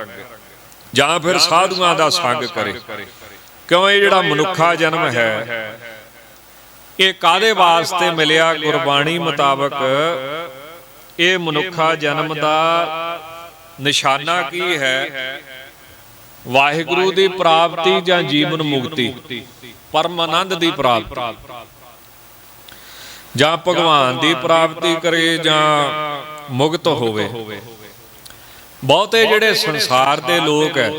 ਜਾਂ ਫਿਰ ਸਾਧੂਆਂ ਦਾ ਸੰਗ ਕਰੇ। ਕਿਉਂ ਇਹ ਜਿਹੜਾ ਮਨੁੱਖਾ ਜਨਮ ਹੈ ਇਹ ਕਾਹਦੇ ਵਾਸਤੇ ਮਿਲਿਆ? ਗੁਰਬਾਣੀ ਮੁਤਾਬਕ ਇਹ ਮਨੁੱਖਾ ਜਨਮ ਦਾ ਨਿਸ਼ਾਨਾ ਕੀ ਹੈ? ਵਾਹਿਗੁਰੂ ਦੀ ਪ੍ਰਾਪਤੀ ਜਾਂ ਜੀਵਨ ਮੁਕਤੀ, ਪਰਮ ਆਨੰਦ ਦੀ ਪ੍ਰਾਪਤੀ, ਜਾਂ ਭਗਵਾਨ ਦੀ ਪ੍ਰਾਪਤੀ ਕਰੇ ਜਾਂ ਮੁਕਤ ਹੋਵੇ। ਬਹੁਤੇ ਜਿਹੜੇ ਸੰਸਾਰ ਦੇ ਲੋਕ ਹੈ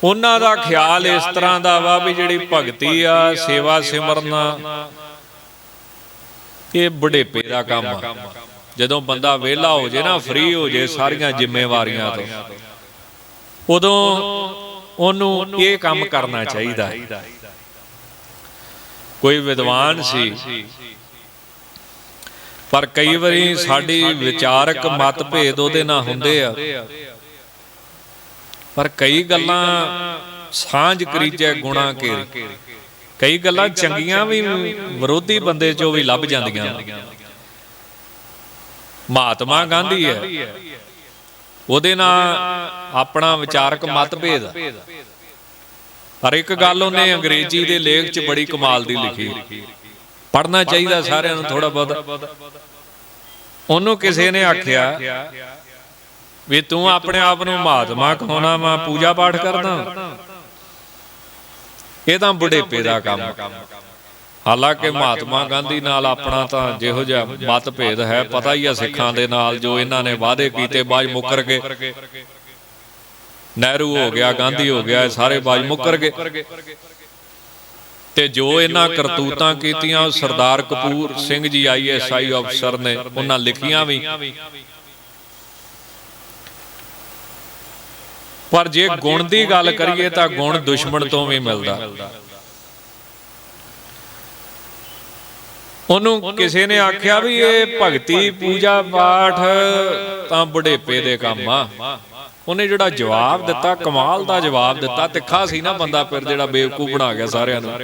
ਉਹਨਾਂ ਦਾ ਖਿਆਲ ਇਸ ਤਰ੍ਹਾਂ ਦਾ ਵਾ ਵੀ ਜਿਹੜੀ ਭਗਤੀ ਆ, ਸੇਵਾ ਸਿਮਰਨ, ਇਹ ਬੁਢੇਪੇ ਦਾ ਕੰਮ ਆ। ਜਦੋਂ ਬੰਦਾ ਵਿਹਲਾ ਹੋ ਜੇ ਨਾ, ਫ੍ਰੀ ਹੋ ਜੇ ਸਾਰੀਆਂ ਜ਼ਿੰਮੇਵਾਰੀਆਂ ਤੋਂ, ਉਦੋਂ ਉਹਨੂੰ ਇਹ ਕੰਮ ਕਰਨਾ ਚਾਹੀਦਾ। ਕੋਈ ਵਿਦਵਾਨ ਸੀ, ਪਰ ਕਈ ਵਾਰੀ ਸਾਡੀ ਵਿਚਾਰਕ ਮਤਭੇਦ ਉਹਦੇ ਨਾਲ ਹੁੰਦੇ ਆ, ਪਰ ਕਈ ਗੱਲਾਂ ਸਾਂਝ ਕਰੀਜੈ ਗੁਣਾ ਘੇਰੀ, ਕਈ ਗੱਲਾਂ ਚੰਗੀਆਂ ਵੀ ਵਿਰੋਧੀ ਬੰਦੇ ਚੋਂ ਵੀ ਲੱਭ ਜਾਂਦੀਆਂ। ਮਹਾਤਮਾ ਗਾਂਧੀ ਹੈ, ਉਹਦੇ ਨਾਲ ਆਪਣਾ ਵਿਚਾਰਕ ਮਤਭੇਦ, ਪਰ ਇੱਕ ਗੱਲ ਉਹਨੇ ਅੰਗਰੇਜ਼ੀ ਦੇ ਲੇਖ 'ਚ ਬੜੀ ਕਮਾਲ ਦੀ ਲਿਖੀ, ਪੜ੍ਹਨਾ ਚਾਹੀਦਾ ਸਾਰਿਆਂ ਨੂੰ ਥੋੜਾ ਬਹੁਤ। ਉਹਨੂੰ ਕਿਸੇ ਨੇ ਆਖਿਆ ਵੀ ਤੂੰ ਆਪਣੇ ਆਪ ਨੂੰ ਮਹਾਤਮਾ ਕਹਾਉਣਾ ਵਾ, ਪੂਜਾ ਪਾਠ ਕਰਦਾ, ਇਹ ਤਾਂ ਬੁਢੇਪੇ ਦਾ ਕੰਮ। ਹਾਲਾਂਕਿ ਮਹਾਤਮਾ ਗਾਂਧੀ ਨਾਲ ਆਪਣਾ ਤਾਂ ਜਿਹੋ ਜਿਹਾ ਮਤਭੇਦ ਹੈ, ਪਤਾ ਹੀ ਆ ਸਿੱਖਾਂ ਦੇ ਨਾਲ, ਜੋ ਇਹਨਾਂ ਨੇ ਵਾਅਦੇ ਕੀਤੇ ਬਾਅਦ ਮੁੱਕਰ ਗਏ। ਨਹਿਰੂ ਹੋ ਗਿਆ, ਗਾਂਧੀ ਹੋ ਗਿਆ, ਸਾਰੇ ਬਾਜ ਮੁੱਕਰ ਗਏ। ਤੇ ਜੋ ਇਹਨਾਂ ਕਰਤੂਤਾਂ ਕੀਤੀਆਂ, ਸਰਦਾਰ ਕਪੂਰ ਸਿੰਘ ਜੀ ISI ਅਫਸਰ ਨੇ, ਉਹਨਾਂ ਲਿਖੀਆਂ ਵੀ। ਪਰ ਜੇ ਗੁਣ ਦੀ ਗੱਲ ਕਰੀਏ ਤਾਂ ਗੁਣ ਦੁਸ਼ਮਣ ਤੋਂ ਵੀ ਮਿਲਦਾ। ਉਹਨੂੰ ਕਿਸੇ ਨੇ ਆਖਿਆ ਵੀ ਇਹ ਭਗਤੀ ਪੂਜਾ ਪਾਠ ਤਾਂ ਬੁਢੇਪੇ ਦੇ ਕੰਮ ਆ। ਉਹਨੇ ਜਿਹੜਾ ਜਵਾਬ ਦਿੱਤਾ, ਕਮਾਲ ਦਾ ਜਵਾਬ ਦਿੱਤਾ, ਤਿੱਖਾ ਸੀ ਨਾ ਬੰਦਾ, ਫਿਰ ਜਿਹੜਾ ਬੇਵਕੂਫ ਬਣਾ ਗਿਆ ਸਾਰਿਆਂ ਨੂੰ।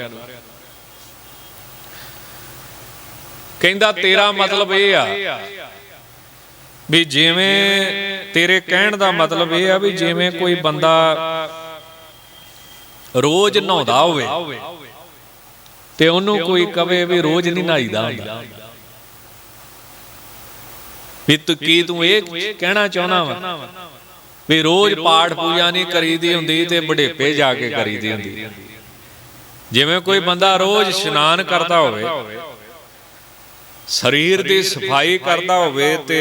ਕਹਿੰਦਾ ਤੇਰਾ ਮਤਲਬ ਇਹ ਆ ਵੀ ਜਿਵੇਂ, ਤੇਰੇ ਕਹਿਣ ਦਾ ਮਤਲਬ ਇਹ ਆ ਵੀ ਜਿਵੇਂ ਕੋਈ ਬੰਦਾ ਰੋਜ਼ ਨਹਾਉਂਦਾ ਹੋਵੇ ਤੇ ਉਹਨੂੰ ਕੋਈ ਕਵੇ ਵੀ ਰੋਜ਼ ਨਹੀਂ ਨਹਾਈਦਾ ਹੁੰਦਾ, ਵੀ ਤੂੰ ਇਹ ਕਹਿਣਾ ਚਾਹੁੰਦਾ ਵਾ ਵੀ ਰੋਜ਼ ਪਾਠ ਪੂਜਾ ਨਹੀਂ ਕਰੀਦੀ ਹੁੰਦੀ ਤੇ ਬੁਢੇਪੇ ਜਾ ਕੇ ਕਰੀਦੀ ਹੁੰਦੀ। ਜਿਵੇਂ ਕੋਈ ਬੰਦਾ ਰੋਜ਼ ਇਸ਼ਨਾਨ ਕਰਦਾ ਹੋਵੇ, ਸਰੀਰ ਦੀ ਸਫਾਈ ਕਰਦਾ ਹੋਵੇ, ਤੇ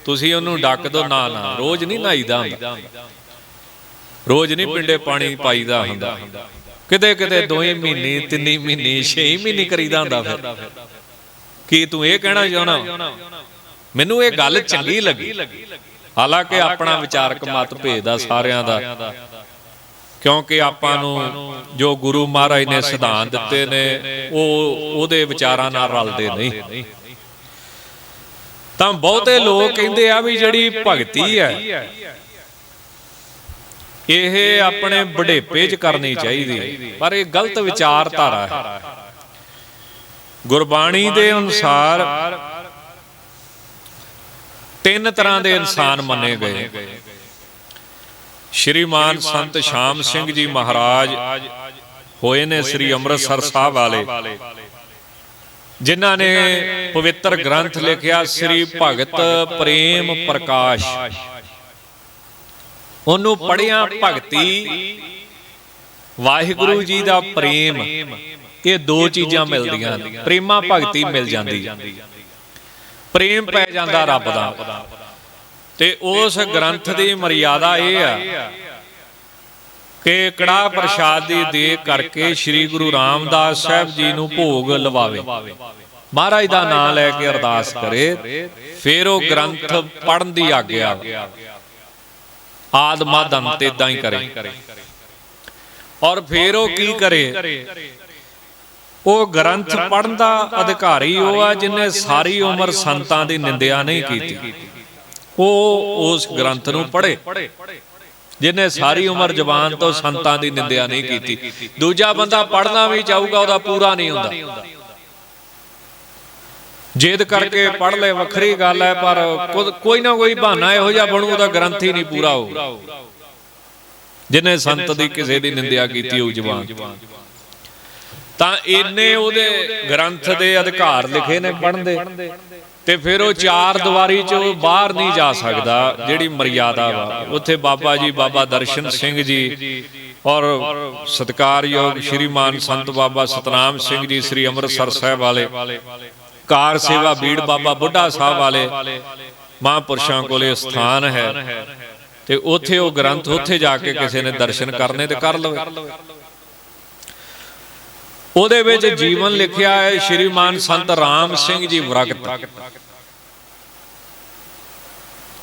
ਤੁਸੀਂ ਉਹਨੂੰ ਡੱਕ ਦੋ, ਨਾ ਨਾ ਰੋਜ਼ ਨਹੀਂ ਨਹਾਈਦਾ ਹੁੰਦਾ, ਰੋਜ਼ ਨਹੀਂ ਪਿੰਡੇ ਪਾਣੀ ਪਾਈਦਾ ਹੁੰਦਾ, ਕਿਤੇ ਕਿਤੇ 2 ਮਹੀਨੇ 3 ਮਹੀਨੇ 6 ਮਹੀਨੇ ਕਰੀਦਾ ਹੁੰਦਾ। ਫਿਰ ਕੀ ਤੂੰ ਇਹ ਕਹਿਣਾ ਚਾਹੁੰਦਾ? ਮੈਨੂੰ ਇਹ ਗੱਲ ਚੰਗੀ ਲੱਗੀ। ਹਾਲਾਂਕਿ ਆਪਣਾ ਵਿਚਾਰਕ ਮਤਭੇਦ ਆ ਸਾਰਿਆਂ ਦਾ, ਕਿਉਂਕਿ ਆਪਾਂ ਨੂੰ ਜੋ ਗੁਰੂ ਮਹਾਰਾਜ ਨੇ ਸਿਧਾਂਤ ਦਿੱਤੇ ਨੇ ਉਹ ਉਹਦੇ ਵਿਚਾਰਾਂ ਨਾਲ ਰਲਦੇ ਨਹੀਂ। ਤਾਂ ਬਹੁਤੇ ਲੋਕ ਕਹਿੰਦੇ ਆ ਵੀ ਜਿਹੜੀ ਭਗਤੀ ਹੈ ਇਹ ਆਪਣੇ ਬੁਢੇਪੇ 'ਚ ਕਰਨੀ ਚਾਹੀਦੀ, ਪਰ ਇਹ ਗਲਤ ਵਿਚਾਰਧਾਰਾ ਹੈ। ਗੁਰਬਾਣੀ ਦੇ ਅਨੁਸਾਰ 3 ਤਰ੍ਹਾਂ ਦੇ ਇਨਸਾਨ ਮੰਨੇ ਗਏ। ਸ਼੍ਰੀਮਾਨ ਸੰਤ ਸ਼ਾਮ ਸਿੰਘ ਜੀ ਮਹਾਰਾਜ ਹੋਏ ਨੇ ਸ੍ਰੀ ਅੰਮ੍ਰਿਤਸਰ ਸਾਹਿਬ ਵਾਲੇ, ਜਿਨ੍ਹਾਂ ਨੇ ਪਵਿੱਤਰ ਗ੍ਰੰਥ ਲਿਖਿਆ ਸ੍ਰੀ ਭਗਤ ਪ੍ਰੇਮ ਪ੍ਰਕਾਸ਼। ਉਹਨੂੰ ਪੜ੍ਹਿਆ, ਭਗਤੀ ਵਾਹਿਗੁਰੂ ਜੀ ਦਾ ਪ੍ਰੇਮ, ਇਹ 2 ਚੀਜ਼ਾਂ ਮਿਲਦੀਆਂ ਨੇ। ਪ੍ਰੇਮਾ ਭਗਤੀ ਮਿਲ ਜਾਂਦੀ, ਪ੍ਰੇਮ ਪੈ ਜਾਂਦਾ ਰੱਬ ਦਾ। ਤੇ ਉਸ ਗ੍ਰੰਥ ਦੀ ਮਰਿਆਦਾ ਇਹ ਆ ਕਿ ਕੜਾਹ ਪ੍ਰਸ਼ਾਦ ਦੀ ਦੇਗ ਕਰਕੇ ਸ੍ਰੀ ਗੁਰੂ ਰਾਮਦਾਸ ਸਾਹਿਬ ਜੀ ਨੂੰ ਭੋਗ ਲਵਾਵੇ, ਮਹਾਰਾਜ ਦਾ ਨਾਮ ਲੈ ਕੇ ਅਰਦਾਸ ਕਰੇ, ਫਿਰ ਉਹ ਗ੍ਰੰਥ ਪੜ੍ਹਨ ਦੀ ਆਗਿਆ। ਆਦ ਮੱਧ ਅੰਤ ਏਦਾਂ ਹੀ ਕਰੇ। ਔਰ ਫਿਰ ਉਹ ਕੀ ਕਰੇ? ਉਹ ਗ੍ਰੰਥ ਪੜ੍ਹਨ ਦਾ ਅਧਿਕਾਰੀ ਉਹ ਆ ਜਿਹਨੇ ਸਾਰੀ ਉਮਰ ਸੰਤਾਂ ਦੀ ਨਿੰਦਿਆ ਨਹੀਂ ਕੀਤੀ। ਉਹ ਉਸ ਗ੍ਰੰਥ ਨੂੰ ਪੜ੍ਹੇ ਜਿਹਨੇ ਸਾਰੀ ਉਮਰ ਜ਼ਬਾਨ ਤੋਂ ਸੰਤਾਂ ਦੀ ਨਿੰਦਿਆ ਨਹੀਂ ਕੀਤੀ। ਦੂਜਾ ਬੰਦਾ ਪੜ੍ਹਨਾ ਵੀ ਚਾਹੂਗਾ, ਉਹਦਾ ਪੂਰਾ ਨਹੀਂ ਹੁੰਦਾ। ਜਿੱਦ ਕਰਕੇ ਪੜ੍ਹ ਲੈ ਵੱਖਰੀ ਗੱਲ ਹੈ, ਪਰ ਕੋਈ ਨਾ ਕੋਈ ਬਹਾਨਾ ਇਹੋ ਜਿਹਾ ਬਣੂ, ਉਹਦਾ ਗ੍ਰੰਥ ਹੀ ਨਹੀਂ ਪੂਰਾ ਹੋਊ ਜਿਹਨੇ ਸੰਤ ਦੀ ਕਿਸੇ ਦੀ ਨਿੰਦਿਆ ਕੀਤੀ ਹੋਊ ਜ਼ਬਾਨ। ਤਾਂ ਇੰਨੇ ਉਹਦੇ ਗ੍ਰੰਥ ਦੇ ਅਧਿਕਾਰ ਲਿਖੇ ਨੇ ਪੜ੍ਹਨ ਦੇ, ਤੇ ਫਿਰ ਉਹ 4 ਦੀਵਾਰੀ ਚੋਂ ਬਾਹਰ ਨਹੀਂ ਜਾ ਸਕਦਾ। ਜਿਹੜੀ ਮਰਿਆਦਾ ਵਾ ਉੱਥੇ ਬਾਬਾ ਜੀ, ਬਾਬਾ ਦਰਸ਼ਨ ਸਿੰਘ ਜੀ ਔਰ ਸਤਿਕਾਰਯੋਗ ਸ਼੍ਰੀਮਾਨ ਸੰਤ ਬਾਬਾ ਸਤਨਾਮ ਸਿੰਘ ਜੀ ਸ੍ਰੀ ਅੰਮ੍ਰਿਤਸਰ ਸਾਹਿਬ ਵਾਲੇ, ਕਾਰ ਸੇਵਾ ਬੀੜ ਬਾਬਾ ਬੁੱਢਾ ਸਾਹਿਬ ਵਾਲੇ ਮਹਾਂਪੁਰਸ਼ਾਂ ਕੋਲੇ ਸਥਾਨ ਹੈ। ਤੇ ਉੱਥੇ ਉਹ ਗ੍ਰੰਥ, ਉੱਥੇ ਜਾ ਕੇ ਕਿਸੇ ਨੇ ਦਰਸ਼ਨ ਕਰਨੇ ਤੇ ਕਰ ਲਵੇ। ਉਹਦੇ ਵਿੱਚ ਜੀਵਨ ਲਿਖਿਆ ਹੈ ਸ਼੍ਰੀਮਾਨ ਸੰਤ ਰਾਮ ਸਿੰਘ ਜੀ ਵਰਗਤ।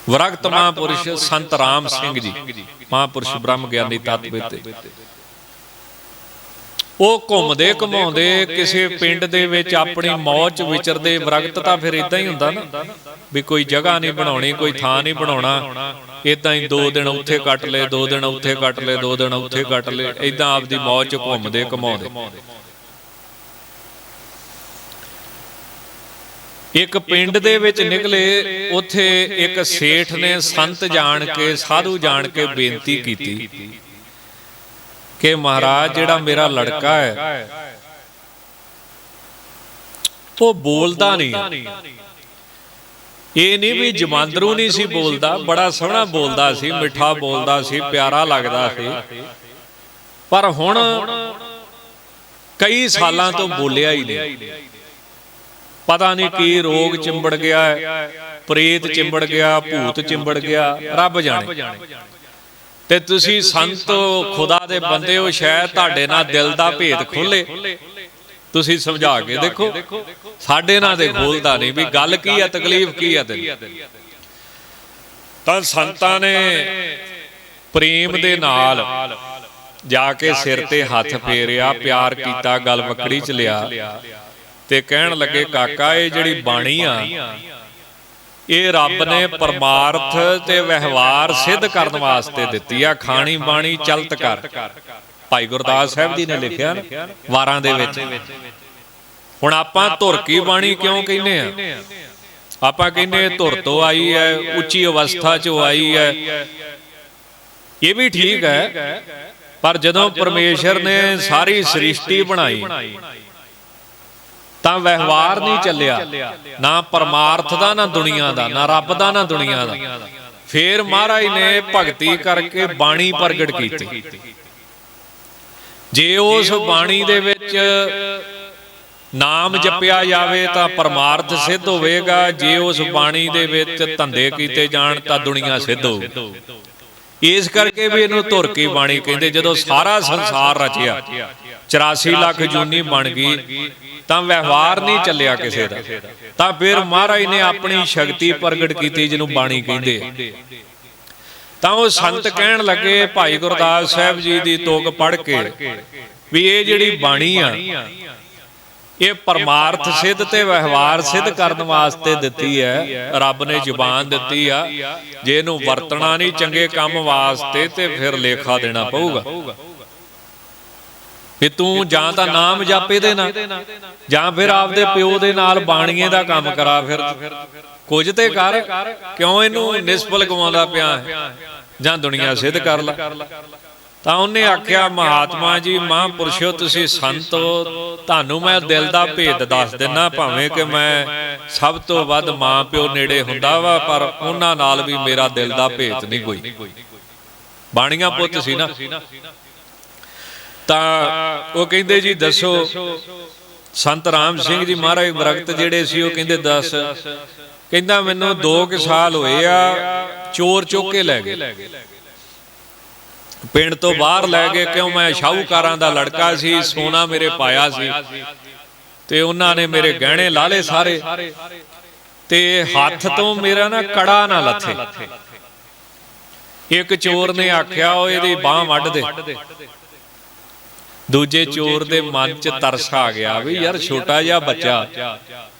ਵਿਰਗਤ ਮਹਾਂਪੁਰਸ਼ ਸੰਤ ਰਾਮ ਸਿੰਘ ਜੀ, ਮਹਾਂਪੁਰਸ਼ ਬ੍ਰਹਮ ਗਿਆਨੀ ਤਤਵੇਤੇ, ਉਹ ਘੁੰਮਦੇ ਘੁਮਾਉਂਦੇ ਕਿਸੇ ਪਿੰਡ ਦੇ ਵਿੱਚ ਆਪਣੀ ਮੌਜ ਵਿਚਰਦੇ। ਵਿਰਗਤ ਤਾਂ ਫਿਰ ਇਦਾਂ ਹੀ ਹੁੰਦਾ ਨਾ, ਵੀ ਕੋਈ ਜਗ੍ਹਾ ਨਹੀਂ ਬਣਾਉਣੀ, ਕੋਈ ਥਾਂ ਨਹੀਂ ਬਣਾਉਣਾ, ਇਦਾਂ ਹੀ 2 ਦਿਨ ਉੱਥੇ ਕੱਟ ਲਏ, 2 ਦਿਨ ਉੱਥੇ ਕੱਟ ਲਏ, 2 ਦਿਨ ਉੱਥੇ ਕੱਟ ਲਏ, ਇਦਾਂ ਆਪਦੀ ਮੌਜ 'ਚ ਘੁੰਮਦੇ ਘੁਮਾਉਂਦੇ। ਇੱਕ ਪਿੰਡ ਦੇ ਵਿੱਚ ਨਿਕਲੇ, ਉੱਥੇ ਇੱਕ ਸੇਠ ਨੇ ਸੰਤ ਜਾਣ ਕੇ, ਸਾਧੂ ਜਾਣ ਕੇ ਬੇਨਤੀ ਕੀਤੀ ਕਿ ਮਹਾਰਾਜ ਜਿਹੜਾ ਮੇਰਾ ਲੜਕਾ ਹੈ ਉਹ ਬੋਲਦਾ ਨਹੀਂ। ਇਹ ਨਹੀਂ ਵੀ ਜਮਾਂਦਰੂ ਨਹੀਂ ਸੀ ਬੋਲਦਾ, ਬੜਾ ਸੋਹਣਾ ਬੋਲਦਾ ਸੀ, ਮਿੱਠਾ ਬੋਲਦਾ ਸੀ, ਪਿਆਰਾ ਲੱਗਦਾ ਸੀ, ਪਰ ਹੁਣ ਕਈ ਸਾਲਾਂ ਤੋਂ ਬੋਲਿਆ ਹੀ ਨਹੀਂ। ਪਤਾ ਨਹੀਂ ਕੀ ਰੋਗ ਚਿੰਬੜ ਗਿਆ ਹੈ, ਪ੍ਰੇਤ ਚਿੰਬੜ ਗਿਆ, ਭੂਤ ਚਿੰਬੜ ਗਿਆ, ਰੱਬ ਜਾਣੇ। ਤੇ ਤੁਸੀਂ ਸੰਤ ਖੁਦਾ ਦੇ ਬੰਦੇ ਹੋ, ਸ਼ਾਇਦ ਤੁਹਾਡੇ ਨਾਲ ਦਿਲ ਦਾ ਭੇਦ ਖੋਲੇ, ਤੁਸੀਂ ਸਮਝਾ ਕੇ ਦੇਖੋ। ਸਾਡੇ ਨਾਲ ਤੇ ਖੋਲਦਾ ਨਹੀਂ ਵੀ ਗੱਲ ਕੀ ਹੈ, ਤਕਲੀਫ ਕੀ ਹੈ ਤੇਰੀ। ਤਾਂ ਸੰਤਾਂ ਨੇ ਪ੍ਰੇਮ ਦੇ ਨਾਲ ਜਾ ਕੇ ਸਿਰ ਤੇ ਹੱਥ ਫੇਰਿਆ, ਪਿਆਰ ਕੀਤਾ, ਗਲ ਵਕੜੀ ਚ ਲਿਆ ਤੇ ਕਹਿਣ ਲੱਗੇ, ਕਾਕਾ ਇਹ ਜਿਹੜੀ ਬਾਣੀ ਆ ਇਹ ਰੱਬ ਨੇ ਪਰਮਾਰਥ ਤੇ ਵਿਵਹਾਰ ਸਿੱਧ ਕਰਨ ਵਾਸਤੇ ਦਿੱਤੀ ਆ। ਖਾਣੀ ਬਾਣੀ ਚਲਤ ਕਰ, ਭਾਈ ਗੁਰਦਾਸ ਸਾਹਿਬ ਜੀ ਨੇ ਲਿਖਿਆ ਨਾ ਵਾਰਾਂ ਦੇ ਵਿੱਚ। ਹੁਣ ਆਪਾਂ ਧੁਰ ਕੀ ਬਾਣੀ ਕਿਉਂ ਕਹਿੰਦੇ ਆ? ਆਪਾਂ ਕਹਿੰਦੇ ਧੁਰ ਤੋਂ ਆਈ ਹੈ, ਉੱਚੀ ਅਵਸਥਾ ਚੋਂ ਆਈ ਹੈ, ਇਹ ਵੀ ਠੀਕ ਹੈ, ਪਰ ਜਦੋਂ ਪਰਮੇਸ਼ਰ ਨੇ ਸਾਰੀ ਸ੍ਰਿਸ਼ਟੀ ਬਣਾਈ ਤਾਂ ਵਿਵਹਾਰ ਨਹੀਂ ਚੱਲਿਆ, ਨਾ ਪਰਮਾਰਥ ਦਾ, ਨਾ ਦੁਨੀਆ ਦਾ, ਨਾ ਰੱਬ ਦਾ, ਨਾ ਦੁਨੀਆ ਦਾ। ਫੇਰ ਮਹਾਰਾਜ ਨੇ ਭਗਤੀ ਕਰਕੇ ਬਾਣੀ ਪ੍ਰਗਟ ਕੀਤੀ। ਜੇ ਉਸ ਬਾਣੀ ਦੇ ਵਿੱਚ ਨਾਮ ਜਪਿਆ ਜਾਵੇ ਤਾਂ ਪਰਮਾਰਥ ਸਿੱਧ ਹੋਵੇਗਾ, ਜੇ ਉਸ ਬਾਣੀ ਦੇ ਵਿੱਚ ਧੰਦੇ ਕੀਤੇ ਜਾਣ ਤਾਂ ਦੁਨੀਆ ਸਿੱਧ ਹੋਊ। ਇਸ ਕਰਕੇ ਵੀ ਇਹਨੂੰ ਧੁਰ ਕੀ ਬਾਣੀ ਕਹਿੰਦੇ। ਜਦੋਂ ਸਾਰਾ ਸੰਸਾਰ ਰਚਿਆ, 84 ਲੱਖ ਜੂਨੀ ਬਣ ਗਈ, ਤਾਂ ਵਿਵਹਾਰ ਨਹੀਂ ਚੱਲਿਆ ਕਿਸੇ ਦਾ, ਤਾਂ ਫਿਰ ਮਹਾਰਾਜ ਨੇ ਆਪਣੀ ਸ਼ਕਤੀ ਪ੍ਰਗਟ ਕੀਤੀ ਜਿਹਨੂੰ ਬਾਣੀ ਕਹਿੰਦੇ। ਤਾਂ ਉਹ ਸੰਤ ਕਹਿਣ ਲੱਗੇ ਭਾਈ ਗੁਰਦਾਸ ਸਾਹਿਬ ਜੀ ਦੀ ਤੁਕ ਪੜ੍ਹ ਕੇ ਵੀ ਇਹ ਜਿਹੜੀ ਬਾਣੀ ਆ ਇਹ ਪਰਮਾਰਥ ਸਿੱਧ ਤੇ ਵਿਵਹਾਰ ਸਿੱਧ ਕਰਨ ਵਾਸਤੇ ਦਿੱਤੀ ਹੈ। ਰੱਬ ਨੇ ਜ਼ੁਬਾਨ ਦਿੱਤੀ ਆ, ਜੇ ਇਹਨੂੰ ਵਰਤਣਾ ਨਹੀਂ ਚੰਗੇ ਕੰਮ ਵਾਸਤੇ ਤੇ ਫਿਰ ਲੇਖਾ ਦੇਣਾ ਪਊਗਾ ਕਿ ਤੂੰ ਜਾਂ ਤਾਂ ਨਾਮ ਜਾਪੇ ਦੇ ਨਾ, ਜਾਂ ਫਿਰ ਆਪਦੇ ਪਿਓ ਦੇ ਨਾਲ ਬਾਣੀਏ ਦਾ ਕੰਮ ਕਰਾ। ਫਿਰ ਕੁਝ ਤੇ ਕਰ, ਕਿਉਂ ਇਹਨੂੰ ਨਿਸਫਲ ਗਵਾਉਂਦਾ ਪਿਆ ਹੈ, ਜਾਂ ਦੁਨੀਆ ਸਿੱਧ ਕਰ ਲੈ। ਤਾਂ ਉਹਨੇ ਆਖਿਆ, ਮਹਾਤਮਾ ਜੀ, ਮਹਾਂਪੁਰਸ਼ੋ, ਤੁਸੀਂ ਸੰਤ ਹੋ, ਤੁਹਾਨੂੰ ਮੈਂ ਦਿਲ ਦਾ ਭੇਦ ਦੱਸ ਦਿੰਦਾ। ਭਾਵੇਂ ਕਿ ਮੈਂ ਸਭ ਤੋਂ ਵੱਧ ਮਾਂ ਪਿਓ ਨੇੜੇ ਹੁੰਦਾ ਵਾ, ਪਰ ਉਹਨਾਂ ਨਾਲ ਵੀ ਮੇਰਾ ਦਿਲ ਦਾ ਭੇਦ ਨਹੀਂ ਕੋਈ। ਬਾਣੀਆਂ ਪੁੱਤ ਸੀ ਨਾ। ਤਾਂ ਉਹ ਕਹਿੰਦੇ ਜੀ ਦੱਸੋ। ਸੰਤ ਰਾਮ ਸਿੰਘ ਜੀ ਮਹਾਰਾਜ ਵਿਰਗਤ ਜਿਹੜੇ ਸੀ, ਉਹ ਕਹਿੰਦੇ ਦੱਸ। ਕਹਿੰਦਾ ਮੈਨੂੰ 2 ਸਾਲ ਹੋਏ ਆ, ਚੋਰ ਚੁੱਕ ਕੇ ਲੈ ਗਏ, ਪਿੰਡ ਤੋਂ ਬਾਹਰ ਲੈ ਗਏ। ਕਿਉਂ? ਮੈਂ ਸ਼ਾਹੂਕਾਰਾਂ ਦਾ ਲੜਕਾ ਸੀ, ਸੋਨਾ ਮੇਰੇ ਪਾਇਆ ਸੀ, ਤੇ ਉਹਨਾਂ ਨੇ ਮੇਰੇ ਗਹਿਣੇ ਲਾ ਲਏ ਸਾਰੇ, ਤੇ ਹੱਥ ਤੋਂ ਮੇਰਾ ਨਾ ਕੜਾ ਨਾ ਲੱਥੇ। ਇੱਕ ਚੋਰ ਨੇ ਆਖਿਆ, ਉਹ ਇਹਦੀ ਬਾਂਹ ਵੱਢ ਦੇ। ਦੂਜੇ ਚੋਰ ਦੇ ਮਨ 'ਚ ਤਰਸ ਆ ਗਿਆ ਵੀ ਯਾਰ ਛੋਟਾ ਜਿਹਾ ਬੱਚਾ,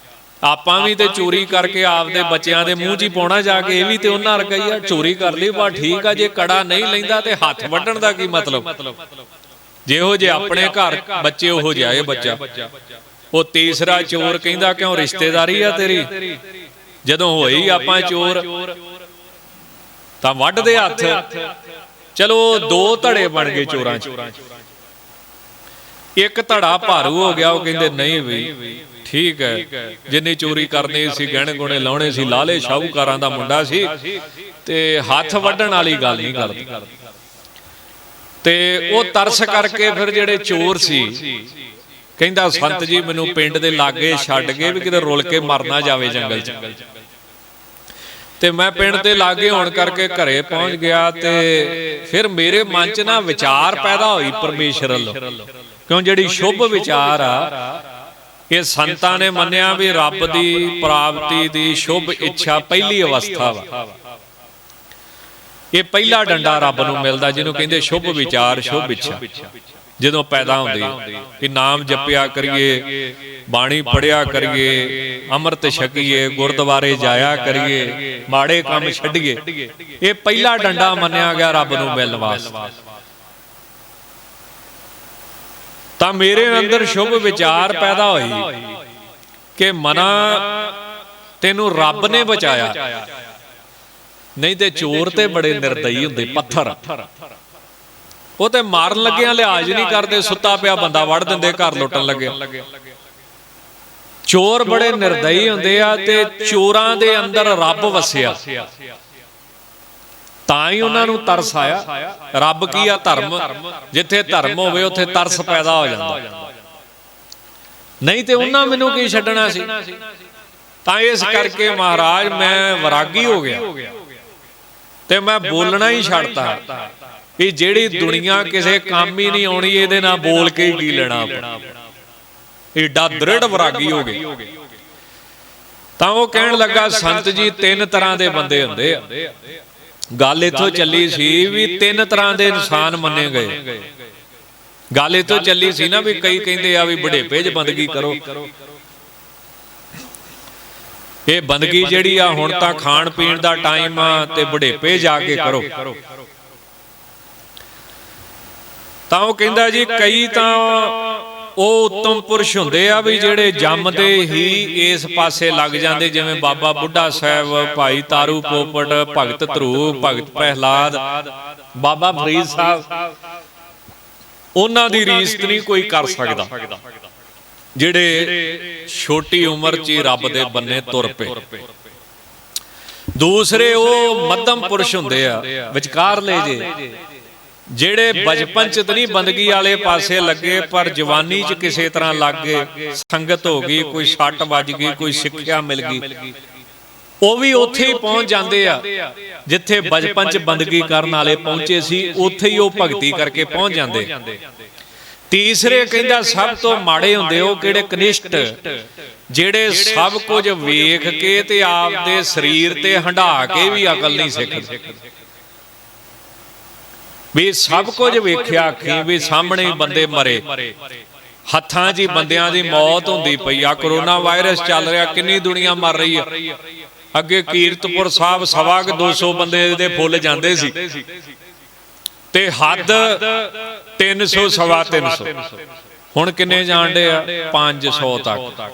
ਆਪਾਂ ਵੀ ਤੇ ਚੋਰੀ ਕਰਕੇ ਆਪਦੇ ਬੱਚਿਆਂ ਦੇ ਮੂੰਹ 'ਚ ਹੀ ਪਾਉਣਾ ਜਾ ਕੇ, ਇਹ ਵੀ ਤੇ ਉਹਨਾਂ ਵਰਗਾ ਹੀ ਆ, ਚੋਰੀ ਕਰ ਲਈ ਬਾ ਠੀਕ ਆ, ਜੇ ਕੜਾ ਨਹੀਂ ਲੈਂਦਾ ਤੇ ਹੱਥ ਵੱਢਣ ਦਾ ਕੀ ਮਤਲਬ? ਜਿਹੋ ਜੇ ਆਪਣੇ ਘਰ ਬੱਚੇ ਉਹੋ ਜਿਹਾ ਇਹ ਬੱਚਾ। ਉਹ ਤੀਸਰਾ ਚੋਰ ਕਹਿੰਦਾ, ਕਿਉਂ ਰਿਸ਼ਤੇਦਾਰੀ ਆ ਤੇਰੀ? ਜਦੋਂ ਹੋਈ ਆਪਾਂ ਚੋਰ ਤਾਂ ਵੱਢਦੇ ਹੱਥ। ਚਲੋ 2 ਧੜੇ ਬਣ ਗਏ ਚੋਰਾਂ 'ਚ। ਇੱਕ ਧੜਾ ਭਾਰੂ ਹੋ ਗਿਆ। ਉਹ ਕਹਿੰਦੇ ਨਹੀਂ ਬਈ ਠੀਕ ਹੈ, ਜਿੰਨੀ ਚੋਰੀ ਕਰਨੀ ਸੀ, ਗਹਿਣੇ ਗੁਣੇ ਲਾਉਣੇ ਸੀ, ਲਾਲੇ ਸ਼ਾਹੂਕਾਰਾਂ ਦਾ ਮੁੰਡਾ ਸੀ, ਤੇ ਹੱਥ ਵੱਢਣ ਵਾਲੀ ਗੱਲ ਨਹੀਂ ਕਰਦਾ। ਤੇ ਉਹ ਤਰਸ ਕਰਕੇ ਫਿਰ ਜਿਹੜੇ ਚੋਰ ਸੀ, ਕਹਿੰਦਾ ਸੰਤ ਜੀ ਮੈਨੂੰ ਪਿੰਡ ਦੇ ਲਾਗੇ ਛੱਡ ਕੇ ਵੀ ਕਿਤੇ ਰੁਲ ਕੇ ਮਰਨਾ ਜਾਵੇ ਜੰਗਲ 'ਚ। ਤੇ ਮੈਂ ਪਿੰਡ ਦੇ ਲਾਗੇ ਹੋਣ ਕਰਕੇ ਘਰੇ ਪਹੁੰਚ ਗਿਆ। ਤੇ ਫਿਰ ਮੇਰੇ ਮਨ 'ਚ ਨਾ ਵਿਚਾਰ ਪੈਦਾ ਹੋਈ ਪਰਮੇਸ਼ਰ ਵੱਲੋਂ, ਕਿਉਂ ਜਿਹੜੀ ਸ਼ੁਭ ਵਿਚਾਰ ਆ, ਇਹ ਸੰਤਾਂ ਨੇ ਮੰਨਿਆ ਵੀ ਰੱਬ ਦੀ ਪ੍ਰਾਪਤੀ ਦੀ ਸ਼ੁਭ ਇੱਛਾ ਪਹਿਲੀ ਅਵਸਥਾ ਵਾ। ਇਹ ਪਹਿਲਾ ਡੰਡਾ ਰੱਬ ਨੂੰ ਮਿਲਦਾ, ਜਿਹਨੂੰ ਕਹਿੰਦੇ ਸ਼ੁਭ ਵਿਚਾਰ ਸ਼ੁਭ ਇੱਛਾ। ਜਦੋਂ ਪੈਦਾ ਹੁੰਦੀ ਕਿ ਨਾਮ ਜਪਿਆ ਕਰੀਏ, ਬਾਣੀ ਪੜਿਆ ਕਰੀਏ, ਅੰਮ੍ਰਿਤ ਛਕੀਏ, ਗੁਰਦੁਆਰੇ ਜਾਇਆ ਕਰੀਏ, ਮਾੜੇ ਕੰਮ ਛੱਡੀਏ, ਇਹ ਪਹਿਲਾ ਡੰਡਾ ਮੰਨਿਆ ਗਿਆ ਰੱਬ ਨੂੰ ਮਿਲਣ ਵਾਸਤੇ। ਤਾਂ ਮੇਰੇ ਅੰਦਰ ਸ਼ੁਭ ਵਿਚਾਰ ਪੈਦਾ ਹੋਈ ਕਿ ਮਨਾ ਤੈਨੂੰ ਰੱਬ ਨੇ ਬਚਾਇਆ, ਨਹੀਂ ਤੇ ਚੋਰ ਤੇ ਬੜੇ ਨਿਰਦਈ ਹੁੰਦੇ, ਪੱਥਰ ਉਹ ਤੇ ਮਾਰਨ ਲੱਗਿਆਂ ਲਿਹਾਜ਼ ਨਹੀਂ ਕਰਦੇ, ਸੁੱਤਾ ਪਿਆ ਬੰਦਾ ਵੜ ਦਿੰਦੇ ਘਰ ਲੁੱਟਣ ਲੱਗੇ। ਚੋਰ ਬੜੇ ਨਿਰਦਈ ਹੁੰਦੇ ਆ, ਤੇ ਚੋਰਾਂ ਦੇ ਅੰਦਰ ਰੱਬ ਵਸਿਆ, ਤਾਂ ਹੀ ਉਹਨਾਂ ਨੂੰ ਤਰਸ ਆਇਆ। ਰੱਬ ਕੀ ਆ? ਧਰਮ। ਜਿੱਥੇ ਧਰਮ ਹੋਵੇ ਉੱਥੇ ਤਰਸ ਪੈਦਾ ਹੋ ਜਾਂਦਾ, ਨਹੀਂ ਤੇ ਉਹਨਾਂ ਮੈਨੂੰ ਕੀ ਛੱਡਣਾ ਸੀ। ਤਾਂ ਇਸ ਕਰਕੇ ਮਹਾਰਾਜ ਮੈਂ ਵੈਰਾਗੀ ਹੋ ਗਿਆ ਤੇ ਮੈਂ ਬੋਲਣਾ ਹੀ ਛੱਡਤਾ ਵੀ ਜਿਹੜੀ ਦੁਨੀਆ ਕਿਸੇ ਕੰਮ ਹੀ ਨਹੀਂ ਆਉਣੀ, ਇਹਦੇ ਨਾਲ ਬੋਲ ਕੇ ਹੀ ਕੀ ਲੈਣਾ ਆਪਣਾ। ਏਡਾ ਦ੍ਰਿੜ ਵੈਰਾਗੀ ਹੋ ਗਏ। ਤਾਂ ਉਹ ਕਹਿਣ ਲੱਗਾ, ਸੰਤ ਜੀ 3 ਤਰ੍ਹਾਂ ਦੇ ਬੰਦੇ ਹੁੰਦੇ ਆ। ਗੱਲ ਇੱਥੋਂ ਚੱਲੀ ਸੀ ਵੀ 3 ਤਰ੍ਹਾਂ ਦੇ ਇਨਸਾਨ ਮੰਨੇ ਗਏ। ਗੱਲ ਇੱਥੋਂ ਚੱਲੀ ਸੀ ਨਾ ਵੀ ਕਈ ਕਹਿੰਦੇ ਆ ਵੀ ਬੁਢੇਪੇ 'ਚ ਬੰਦਗੀ ਕਰੋ। ਇਹ ਬੰਦਗੀ ਜਿਹੜੀ ਆ ਹੁਣ ਤਾਂ ਖਾਣ ਪੀਣ ਦਾ ਟਾਈਮ ਆ, ਤੇ ਬੁਢੇਪੇ ਜਾ ਕੇ ਕਰੋ। ਤਾਂ ਉਹ ਕਹਿੰਦਾ ਜੀ ਕਈ ਤਾਂ ਉਹ ਉੱਤਮ ਪੁਰਸ਼ ਹੁੰਦੇ ਆ ਵੀ ਜਿਹੜੇ ਜੰਮਦੇ ਹੀ ਇਸ ਪਾਸੇ ਲੱਗ ਜਾਂਦੇ, ਜਿਵੇਂ ਬਾਬਾ ਬੁੱਢਾ ਸਾਹਿਬ, ਭਾਈ ਤਾਰੂ ਪੋਪਟ, ਭਗਤ ਧਰੂ, ਭਗਤ ਪ੍ਰਹਿਲਾਦ, ਬਾਬਾ ਫਰੀਦ ਸਾਹਿਬ। ਉਹਨਾਂ ਦੀ ਰੀਸ ਨਹੀਂ ਕੋਈ ਕਰ ਸਕਦਾ, ਜਿਹੜੇ ਛੋਟੀ ਉਮਰ 'ਚ ਹੀ ਰੱਬ ਦੇ ਬੰਨੇ ਤੁਰ ਪਏ। ਦੂਸਰੇ ਉਹ ਮੱਧਮ ਪੁਰਸ਼ ਹੁੰਦੇ ਆ, ਵਿਚਕਾਰਲੇ ਜੇ, ਜਿਹੜੇ ਬਚਪਨ 'ਚ ਤਾਂ ਨਹੀਂ ਬੰਦਗੀ ਵਾਲੇ ਪਾਸੇ ਲੱਗੇ, ਪਰ ਜਵਾਨੀ 'ਚ ਕਿਸੇ ਤਰ੍ਹਾਂ ਲੱਗ ਗਏ, ਸੰਗਤ ਹੋ ਗਈ, ਕੋਈ ਛੱਟ ਵੱਜ ਗਈ, ਕੋਈ ਸਿੱਖਿਆ ਮਿਲ ਗਈ, ਉਹ ਵੀ ਉੱਥੇ ਹੀ ਪਹੁੰਚ ਜਾਂਦੇ ਆ ਜਿੱਥੇ ਬਚਪਨ 'ਚ ਬੰਦਗੀ ਕਰਨ ਵਾਲੇ ਪਹੁੰਚੇ ਸੀ, ਉੱਥੇ ਹੀ ਉਹ ਭਗਤੀ ਕਰਕੇ ਪਹੁੰਚ ਜਾਂਦੇ। ਤੀਸਰੇ ਕਹਿੰਦਾ ਸਭ ਤੋਂ ਮਾੜੇ ਹੁੰਦੇ ਉਹ ਕਿਹੜੇ? ਕਨਿਸ਼ਟ, ਜਿਹੜੇ ਸਭ ਕੁਝ ਵੇਖ ਕੇ ਤੇ ਆਪਦੇ ਸਰੀਰ ਤੇ ਹੰਢਾ ਕੇ ਵੀ ਅਕਲ ਨਹੀਂ ਸਿੱਖਦੇ। ਵੀ ਸਭ ਕੁਝ ਵੇਖਿਆ ਅੱਖੀਂ ਵੀ ਸਾਹਮਣੇ ਬੰਦੇ ਮਰੇ, ਹੱਥਾਂ 'ਚ ਹੀ ਬੰਦਿਆਂ ਦੀ ਮੌਤ ਹੁੰਦੀ ਪਈ ਆ। ਕਰੋਨਾ ਵਾਇਰਸ ਚੱਲ ਰਿਹਾ, ਕਿੰਨੀ ਦੁਨੀਆ ਮਰ ਰਹੀ ਆ। ਅੱਗੇ ਕੀਰਤਪੁਰ ਸਾਹਿਬ 225 ਬੰਦੇ ਦੇ ਫੁੱਲ ਜਾਂਦੇ ਸੀ, ਤੇ ਹੱਦ 300 ਸਵਾ 300। ਹੁਣ ਕਿੰਨੇ ਜਾਣਦੇ ਆ? 500 ਤੱਕ।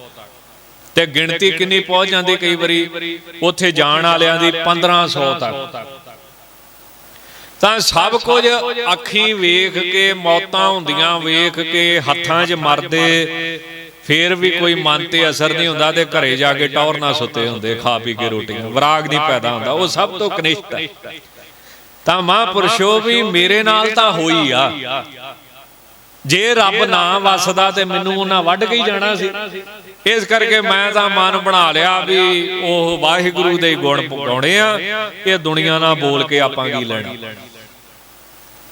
ਤੇ ਗਿਣਤੀ ਕਿੰਨੀ ਪਹੁੰਚ ਜਾਂਦੀ ਕਈ ਵਾਰੀ ਉੱਥੇ ਜਾਣ ਵਾਲਿਆਂ ਦੀ? 1500 ਤੱਕ। ਤਾਂ ਸਭ ਕੁਝ ਅੱਖੀਂ ਵੇਖ ਕੇ, ਮੌਤਾਂ ਹੁੰਦੀਆਂ ਵੇਖ ਕੇ, ਹੱਥਾਂ 'ਚ ਮਰਦੇ, ਫੇਰ ਵੀ ਕੋਈ ਮਨ ਤੇ ਅਸਰ ਨਹੀਂ ਹੁੰਦਾ, ਤੇ ਘਰੇ ਜਾ ਕੇ ਟੌਰ ਨਾਲ ਸੁੱਤੇ ਹੁੰਦੇ, ਖਾ ਪੀ ਕੇ ਰੋਟੀਆਂ। ਵਿਰਾਗ ਨਹੀਂ ਪੈਦਾ ਹੁੰਦਾ, ਉਹ ਸਭ ਤੋਂ ਕਨਿਸ਼ਟ ਹੈ। ਤਾਂ ਮਹਾਂਪੁਰਸ਼ੋ ਵੀ ਮੇਰੇ ਨਾਲ ਤਾਂ ਹੋਈ ਆ, ਜੇ ਰੱਬ ਨਾ ਵਸਦਾ ਤੇ ਮੈਨੂੰ ਉਹਨਾਂ ਵੱਢ ਕੇ ਹੀ ਜਾਣਾ ਸੀ। ਇਸ ਕਰਕੇ ਮੈਂ ਤਾਂ ਮਨ ਬਣਾ ਲਿਆ ਵੀ ਉਹ ਵਾਹਿਗੁਰੂ ਦੇ ਗੁਣ ਗਾਉਣੇ ਆ, ਇਹ ਦੁਨੀਆ ਨਾਲ ਬੋਲ ਕੇ ਆਪਾਂ ਕੀ ਲੈਣਾ।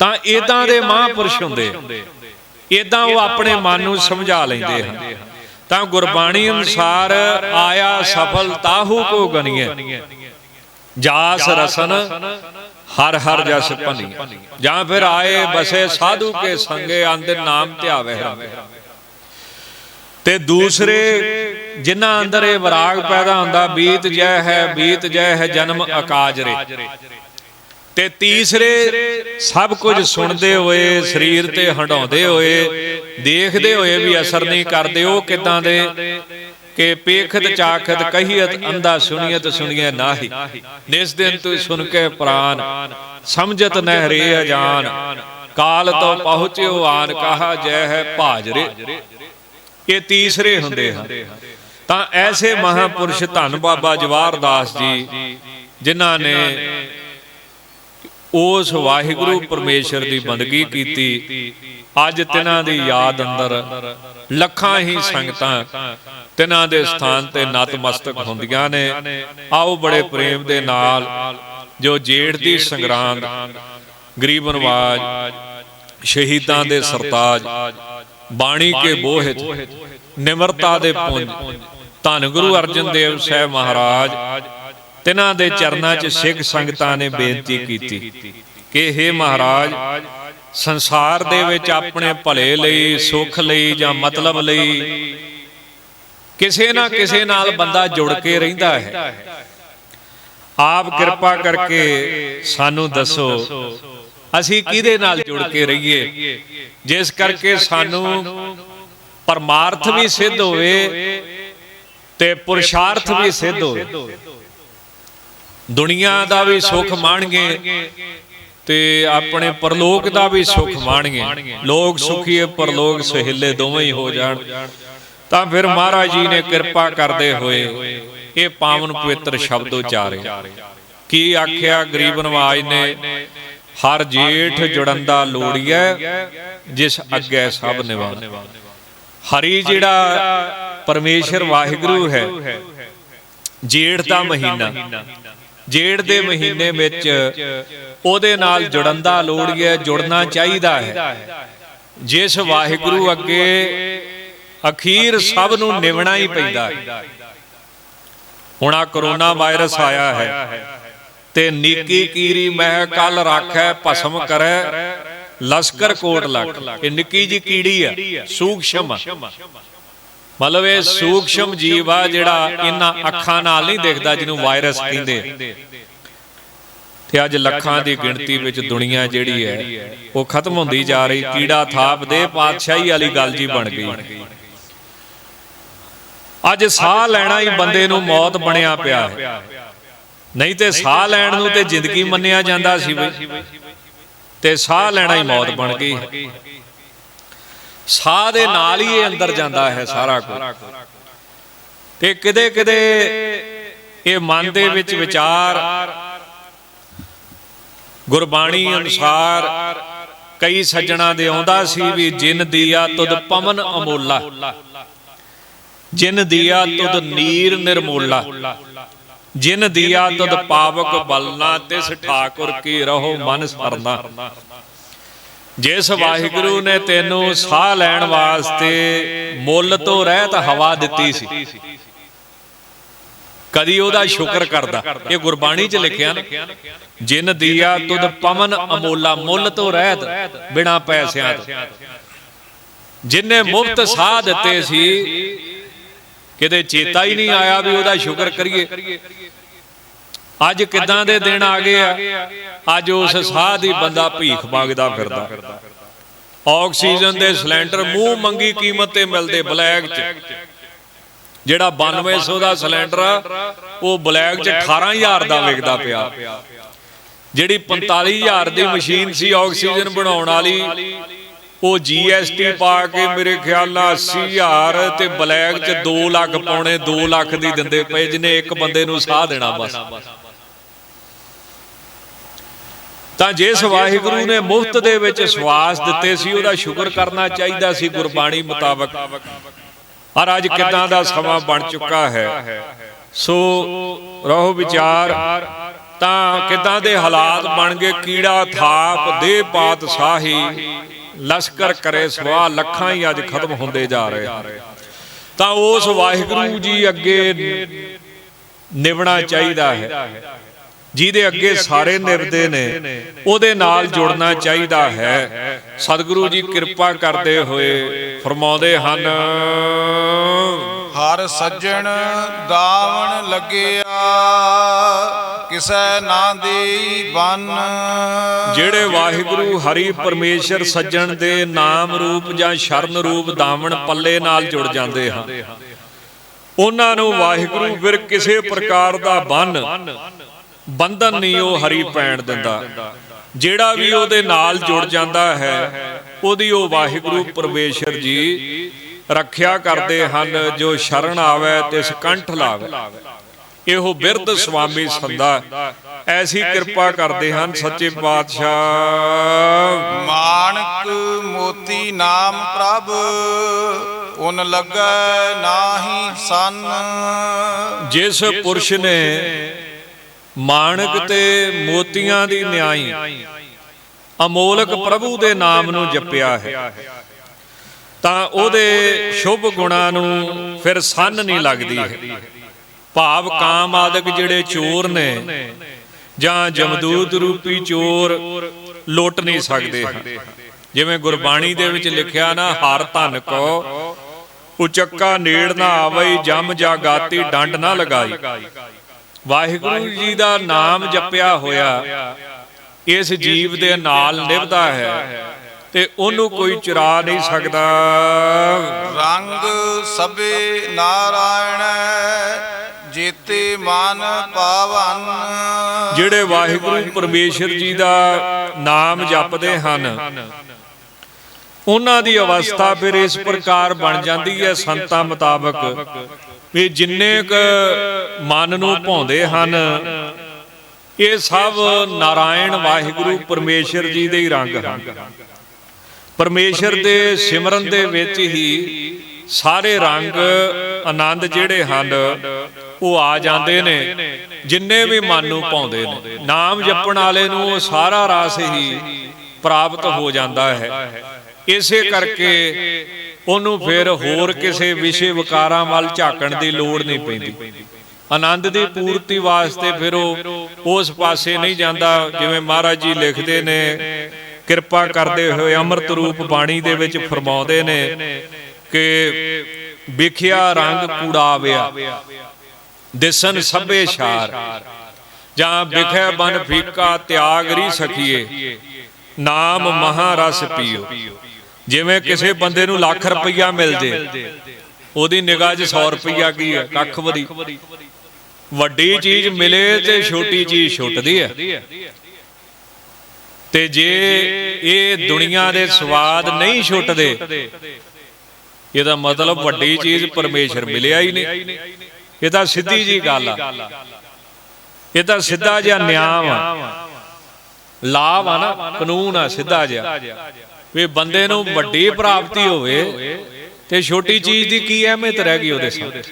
ਤਾਂ ਇਦਾਂ ਦੇ ਮਹਾਂਪੁਰਸ਼ ਹੁੰਦੇ, ਇਦਾਂ ਉਹ ਆਪਣੇ ਮਨ ਨੂੰ ਸਮਝਾ ਲੈਂਦੇ ਹਨ। ਤਾਂ ਗੁਰਬਾਣੀ ਅਨੁਸਾਰ ਆਇਆ ਸਫਲ ਤਾਹੂ ਕੋ ਗਨੀਏ, ਜਾਸ ਰਸਨ ਹਰ ਹਰ ਜਸ ਭਨੀ। ਜਾਂ ਫਿਰ ਆਏ ਬਸੇ ਸਾਧੂ ਕੇ ਸੰਗੇ, ਆਂਦੇ ਨਾਮ ਧਿਆਵੇ। ਤੇ ਦੂਸਰੇ ਜਿਨ੍ਹਾਂ ਅੰਦਰ ਇਹ ਵਿਰਾਗ ਪੈਦਾ ਹੁੰਦਾ, ਬੀਤ ਜੈ ਹੈ, ਬੀਤ ਜੈ ਹੈ ਜਨਮ ਅਕਾਜਰੇ। ਤੇ ਤੀਸਰੇ ਸਭ ਕੁਝ ਸੁਣਦੇ ਹੋਏ, ਸਰੀਰ ਤੇ ਹੰਡਾਉਂਦੇ ਹੋਏ, ਦੇਖਦੇ ਹੋਏ ਵੀ ਅਸਰ ਨਹੀਂ ਕਰਦੇ। ਉਹ ਕਿੱਦਾਂ ਦੇ ਕਿ ਪੇਖਤ ਚਾਖਤ ਕਹੀਅਤ, ਅੰਧਾ ਸੁਣੀਅਤ ਸੁਣੀਏ ਨਾਹੀ। ਨਿਸ ਦਿਨ ਤੂੰ ਸੁਣ ਕੇ ਪ੍ਰਾਨ, ਸਮਝਤ ਨਹਿਰੇ ਅਜਾਨ। ਕਾਲ ਤੋਂ ਪਹੁੰਚਿਓ ਆਨ, ਕਹਾ ਜੈ ਹੈ ਭਾਜਰੇ। ਇਹ ਤੀਸਰੇ ਹੁੰਦੇ ਹਨ। ਤਾਂ ਐਸੇ ਮਹਾਂਪੁਰਸ਼ ਧੰਨ ਬਾਬਾ ਜਵਾਹਰ ਦਾਸ ਜੀ, ਜਿਨ੍ਹਾਂ ਨੇ ਉਸ ਵਾਹਿਗੁਰੂ ਪਰਮੇਸ਼ਰ ਦੀ ਬੰਦਗੀ ਕੀਤੀ, ਅੱਜ ਤਿਨਾਂ ਦੀ ਯਾਦ ਅੰਦਰ ਲੱਖਾਂ ਹੀ ਸੰਗਤਾਂ ਤਿਨਾਂ ਦੇ ਸਥਾਨ ਤੇ ਨਤਮਸਤਕ ਹੁੰਦੀਆਂ ਨੇ। ਆਓ ਬੜੇ ਪ੍ਰੇਮ ਦੇ ਨਾਲ, ਜੋ ਜੇਠ ਦੀ ਸੰਗਰਾਂਦ, ਗਰੀਬ ਨਵਾਜ, ਸ਼ਹੀਦਾਂ ਦੇ ਸਰਤਾਜ, ਬਾਣੀ ਕੇ ਬੋਹਿਤ, ਨਿਮਰਤਾ ਦੇ ਪੁੰਜ, ਧੰਨ ਗੁਰੂ ਅਰਜਨ ਦੇਵ ਸਾਹਿਬ ਮਹਾਰਾਜ तिन्हां दे चरनां 'च सिख संगतां ने बेनती कीती कि हे महाराज, संसार दे विच अपने भले लई, सुख लई जां मतलब लई किसे ना किसे नाल बंदा जुड़ के रहिंदा है। आप कृपा करके सानू दसो असीं किहदे नाल जुड़ के रहिए, जिस करके सानू परमार्थ भी सिद्ध होवे ते पुरुषार्थ भी सिद्ध होवे, दुनिया दा भी सुख माणगे ते अपने परलोक दा भी सुख माणगे। लोग सुखीए परलोक सुहेले दोवें ही हो जाण। तां फिर महाराज जी ने कृपा करदे होए ये पावन पवित्र शब्द उचारे। की आख्या गरीब नवाज ने, हर जेठ जुड़ंदा लोड़िए जिस अगे सब निवान। हरि जिहड़ा परमेश्वर वाहिगुरू है, जेठ दा महीना, जेठ दे महीने विच ओहदे नाल जुड़ंदा लोड़िए, जुड़ना चाहिदा है। जिस वाहिगुरू अगे अखीर सब नूं निवना ही पैंदा है। हुण आ कोरोना वायरस आया है ते निकी कीरी मह कल राखै भस्म करै लश्कर कोट लख। ये निकी जी कीड़ी है, सूक्ष्म, मतलब ये सूक्ष्म जीव आ जिहड़ा इन्हां अखां नाल नहीं दिखदा, जिन्हों वायरस कहिंदे। ते अज लखां दी गिणती विच दुनिया जिहड़ी है वो खत्म हुंदी जा रही। कीड़ा थाप दे पातशाही वाली गल जी बन गई। अज साह लैना ही बंदे नूं मौत बनिया पिया है, नहीं ते साह लैण नूं ते जिंदगी मन्निया जांदा सी बई, ते साह लैना ही मौत बन गई। साह दे नाल ही अंदर जांदा है सारा कुछ। ते किदे किदे ये मन दे विच विचार गुरबाणी अनुसार कई सज्जणा दे आउंदा सी भी जिन दिया तुद पवन अमोला, जिन दिया तुद नीर निर्मोला, जिन दिया तुद पावक बलना, तिस ठाकुर की रहो मन सरना। जिस वाहिगुरू ने तेनों साह लैण वास्ते मुल तो रहत हवा दिती सी, कदी ओहदा शुक्र करदा। ये गुरबाणी च लिखिया ना, जिन दिया तुद पवन अमोला, मुल तो रहत बिना पैसिਆਂ ਤੋਂ, जिन्ने मुफ्त साह दिते सी किते चेता ही नहीं आया भी ओहदा शुक्र करिए। अज किदां दे दिन आ गए आ, अज उस साह दी बंदा भीख मंगदा फिरदा। ऑक्सीजन दे सिलेंडर मूंह मंगी कीमत ते मिलदे ब्लैक च। जिहड़ा 9200 दा सिलेंडर वो ब्लैक च 18000 दा विकदा पिया। जिहड़ी 45000 दी मशीन सी ऑक्सीजन बनाउण वाली, वो GST पा के मेरे ख्याल नाल 80000 ते ब्लैक च 2 लाख पौने 2 लाख दी दिंदे पए, जिन्हें एक बंदे नूं साह देना बस। तां जिस वाहिगुरू ने मुफ्त दे विच सवास दिते सी ओहदा शुक्र करना चाहिदा सी गुरबाणी मुताबक। और अज किदां दा समां बन चुका है। सो रहो विचार, तां किदां दे हालात बन गए। कीड़ा थाप दे पातशाही, लश्कर करे सवाह, लखां ही अज खत्म होंदे जा रहे। तां उस वाहिगुरू जी अगे निवना चाहिदा है, जिहदे अगे सारे निवदे ने, ओहदे नाल जुड़ना चाहिदा है। सतगुरु जी कृपा करदे होए फरमाउंदे हन, हर सज्जण गावण लगिया किसै ना देई बन। ਜਿਹੜੇ ਵਾਹਿਗੁਰੂ ਹਰੀ ਪਰਮੇਸ਼ਰ ਸੱਜਣ ਦੇ ਨਾਮ ਰੂਪ ਜਾਂ ਸ਼ਰਨ ਰੂਪ ਦਾਵਣ ਪੱਲੇ ਨਾਲ ਜੁੜ ਜਾਂਦੇ ਹਨ, ਉਹਨਾਂ ਨੂੰ ਵਾਹਿਗੁਰੂ ਫਿਰ ਕਿਸੇ ਪ੍ਰਕਾਰ ਦਾ ਬੰਧਨ ਨਹੀਂ ਉਹ ਹਰੀ ਪੈਣ ਦਿੰਦਾ। ਜਿਹੜਾ ਵੀ ਉਹਦੇ ਨਾਲ ਜੁੜ ਜਾਂਦਾ ਹੈ ਉਹਦੀ ਉਹ ਵਾਹਿਗੁਰੂ ਪਰਮੇਸ਼ਰ ਜੀ ਰੱਖਿਆ ਕਰਦੇ ਹਨ। ਜੋ ਸ਼ਰਨ ਆਵੇ ਤਿਸ ਕੰਠ ਲਾਵੇ, ਇਹੋ ਬਿਰਧ ਸੁਆਮੀ ਸੰਦਾ ਐਸੀ ਕਿਰਪਾ ਕਰਦੇ ਹਨ ਸੱਚੇ ਪਾਤਸ਼ਾਹ। ਮਾਨਕ ਮੋਤੀ ਨਾਮ ਪ੍ਰਭ ਉਨ ਲੱਗੈ ਨਾਹੀ ਸੰਨ। ਜਿਸ ਪੁਰਸ਼ ਨੇ ਮਾਣਕ ਤੇ ਮੋਤੀਆਂ ਦੀ ਨਿਆਈ ਅਮੋਲਕ ਪ੍ਰਭੂ ਦੇ ਨਾਮ ਨੂੰ ਜਪਿਆ ਹੈ ਤਾਂ ਉਹਦੇ ਸ਼ੁਭ ਗੁਣਾਂ ਨੂੰ ਫਿਰ ਸੰਨ ਨਹੀਂ ਲੱਗਦੀ ਹੈ। ਭਾਵ ਕਾਮ ਆਦਿਕ ਜਿਹੜੇ ਚੋਰ ਨੇ ਜਾਂ ਜਮਦੂਤ ਰੂਪੀ ਚੋਰ ਲੁੱਟ ਨਹੀਂ ਸਕਦੇ ਹਨ। ਜਿਵੇਂ ਗੁਰਬਾਣੀ ਦੇ ਵਿੱਚ ਲਿਖਿਆ ਨਾ, ਹਰ ਧਨ ਕੋ ਉਚੱਕਾ ਨੇੜ ਨਾ ਆਵਈ, ਜਮ ਜਾਗਾਤੀ ਡੰਡ ਨਾ ਲਗਾਈ। ਵਾਹਿਗੁਰੂ ਜੀ ਦਾ ਨਾਮ ਜਪਿਆ ਹੋਇਆ ਇਸ ਜੀਵ ਦੇ ਨਾਲ ਨਿਭਦਾ ਹੈ ਤੇ ਉਹਨੂੰ ਕੋਈ ਚੁਰਾ ਨਹੀਂ ਸਕਦਾ। ਰੰਗ ਸਭੇ ਨਾਰਾਇਣ ਜੀਤੇ ਮਨ ਪਾਵਨ। ਜਿਹੜੇ ਵਾਹਿਗੁਰੂ ਪਰਮੇਸ਼ਰ ਜੀ ਦਾ ਨਾਮ ਜਪਦੇ ਹਨ ਉਹਨਾਂ ਦੀ ਅਵਸਥਾ ਫਿਰ ਇਸ ਪ੍ਰਕਾਰ ਬਣ ਜਾਂਦੀ ਹੈ ਸੰਤਾਂ ਮੁਤਾਬਕ ਵੀ ਜਿੰਨੇ ਕੁ ਮਨ ਨੂੰ ਭਾਉਂਦੇ ਹਨ ਇਹ ਸਭ ਨਾਰਾਇਣ ਵਾਹਿਗੁਰੂ ਪਰਮੇਸ਼ਰ ਜੀ ਦੇ ਹੀ ਰੰਗ ਹਨ। ਪਰਮੇਸ਼ਰ ਦੇ ਸਿਮਰਨ ਦੇ ਵਿੱਚ ਹੀ ਸਾਰੇ ਰੰਗ ਆਨੰਦ ਜਿਹੜੇ ਹਨ ਉਹ ਆ ਜਾਂਦੇ ਨੇ ਜਿੰਨੇ ਵੀ ਮਨ ਨੂੰ ਭਾਉਂਦੇ ਨੇ। ਨਾਮ ਜਪਣ ਵਾਲੇ ਨੂੰ ਉਹ ਸਾਰਾ ਰਸ ਹੀ ਪ੍ਰਾਪਤ ਹੋ ਜਾਂਦਾ ਹੈ। ਇਸੇ ਕਰਕੇ ਉਹਨੂੰ ਫਿਰ ਹੋਰ ਕਿਸੇ ਵਿਸ਼ੇ ਵਿਕਾਰਾਂ ਵੱਲ ਝਾਕਣ ਦੀ ਲੋੜ ਨਹੀਂ ਪੈਂਦੀ। ਆਨੰਦ ਦੀ ਪੂਰਤੀ ਵਾਸਤੇ ਫਿਰ ਉਹ ਉਸ ਪਾਸੇ ਨਹੀਂ ਜਾਂਦਾ। ਜਿਵੇਂ ਮਹਾਰਾਜ ਜੀ ਲਿਖਦੇ ਨੇ, ਕਿਰਪਾ ਕਰਦੇ ਹੋਏ ਅੰਮ੍ਰਿਤ ਰੂਪ ਬਾਣੀ ਦੇ ਵਿੱਚ ਫਰਮਾਉਂਦੇ ਨੇ ਕਿ ਵਿਖਿਆ ਰੰਗ ਕੂੜਾਵਿਆ ਦਿਸਨ ਸਭੇ ਛਾਰ, ਜਾਂ ਵਿਖੇ ਬਨ ਫੀਕਾ ਤਿਆਗ ਰੀ ਸਖੀਏ, ਨਾਮ ਮਹਾ ਰਸ ਪੀਓ। ਜਿਵੇਂ ਕਿਸੇ ਬੰਦੇ ਨੂੰ ਲੱਖ ਰੁਪਈਆ ਮਿਲ ਜੇ, ਉਹਦੀ ਨਿਗਾਹ 'ਚ 100 ਰੁਪਈਆ ਕੀ ਹੈ, ਕੱਖ ਵੀ। ਵੱਡੀ ਚੀਜ਼ ਮਿਲੇ ਤੇ ਛੋਟੀ ਚੀਜ਼ ਛੁੱਟਦੀ ਹੈ। ਤੇ ਜੇ ਇਹ ਦੁਨੀਆ ਦੇ ਸਵਾਦ ਨਹੀਂ ਛੁੱਟਦੇ ਇਹਦਾ ਮਤਲਬ ਵੱਡੀ ਚੀਜ਼ ਪਰਮੇਸ਼ਰ ਮਿਲਿਆ ਹੀ ਨਹੀਂ। ਇਹ ਤਾਂ ਸਿੱਧੀ ਜੀ ਗੱਲ ਆ, ਇਹ ਤਾਂ ਸਿੱਧਾ ਜਿਹਾ ਨਿਯਮ ਆ, ਲਾਭ ਆ ਨਾ, ਕਾਨੂੰਨ ਆ ਸਿੱਧਾ ਜਿਹਾ ਵੀ ਬੰਦੇ ਨੂੰ ਵੱਡੀ ਪ੍ਰਾਪਤੀ ਹੋਵੇ ਤੇ ਛੋਟੀ ਚੀਜ਼ ਦੀ ਕੀ ਅਹਿਮੀਅਤ ਰਹਿ ਗਈ ਉਹਦੇ ਸਾਹਮਣੇ।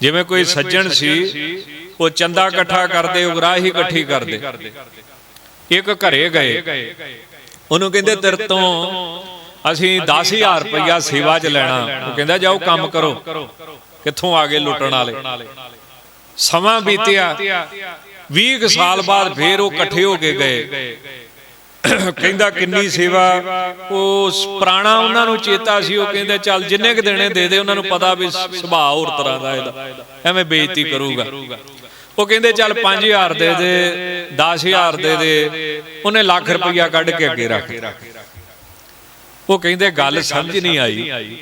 ਜਿਵੇਂ ਕੋਈ ਸੱਜਣ ਸੀ, ਉਹ ਚੰਦਾ ਇਕੱਠਾ ਕਰਦੇ, ਉਗਰਾਹੀ ਇਕੱਠੀ ਕਰਦੇ। ਇੱਕ ਘਰੇ ਗਏ, ਉਹਨੂੰ ਕਹਿੰਦੇ ਤੇਰੇ ਤੋਂ ਅਸੀਂ 10,000 ਰੁਪਇਆ ਸੇਵਾ 'ਚ ਲੈਣਾ। ਉਹ ਕਹਿੰਦਾ ਜਾਓ ਕੰਮ ਕਰੋ। ਕਿੱਥੋਂ ਆ ਗਏ ਲੁੱਟਣ ਵਾਲੇ। ਸਮਾਂ ਬੀਤਿਆ, 20 ਸਾਲ ਬਾਅਦ ਫੇਰ ਉਹ ਇਕੱਠੇ ਹੋ ਕੇ ਗਏ। ਕਹਿੰਦਾ ਕਿੰਨੀ ਸੇਵਾ। ਉਹ ਪੁਰਾਣਾ ਉਹਨਾਂ ਨੂੰ ਚੇਤਾ ਸੀ। ਉਹ ਕਹਿੰਦੇ ਚੱਲ ਜਿੰਨੇ ਕੁ ਦੇਣੇ ਦੇ ਦੇ, ਉਹਨਾਂ ਨੂੰ ਪਤਾ ਵੀ ਸੁਭਾਅ ਹੋਰ ਤਰ੍ਹਾਂ ਦਾ ਇਹਦਾ, ਐਵੇਂ ਬੇਇੱਜ਼ਤੀ ਕਰੂਗਾ। ਉਹ ਕਹਿੰਦੇ ਚੱਲ 5,000 ਦੇ ਦੇ, 10,000 ਦੇ ਦੇ। ਉਹਨੇ ਲੱਖ ਰੁਪਈਆ ਕੱਢ ਕੇ ਅੱਗੇ ਰੱਖ। ਉਹ ਕਹਿੰਦੇ ਗੱਲ ਸਮਝ ਨਹੀਂ ਆਈ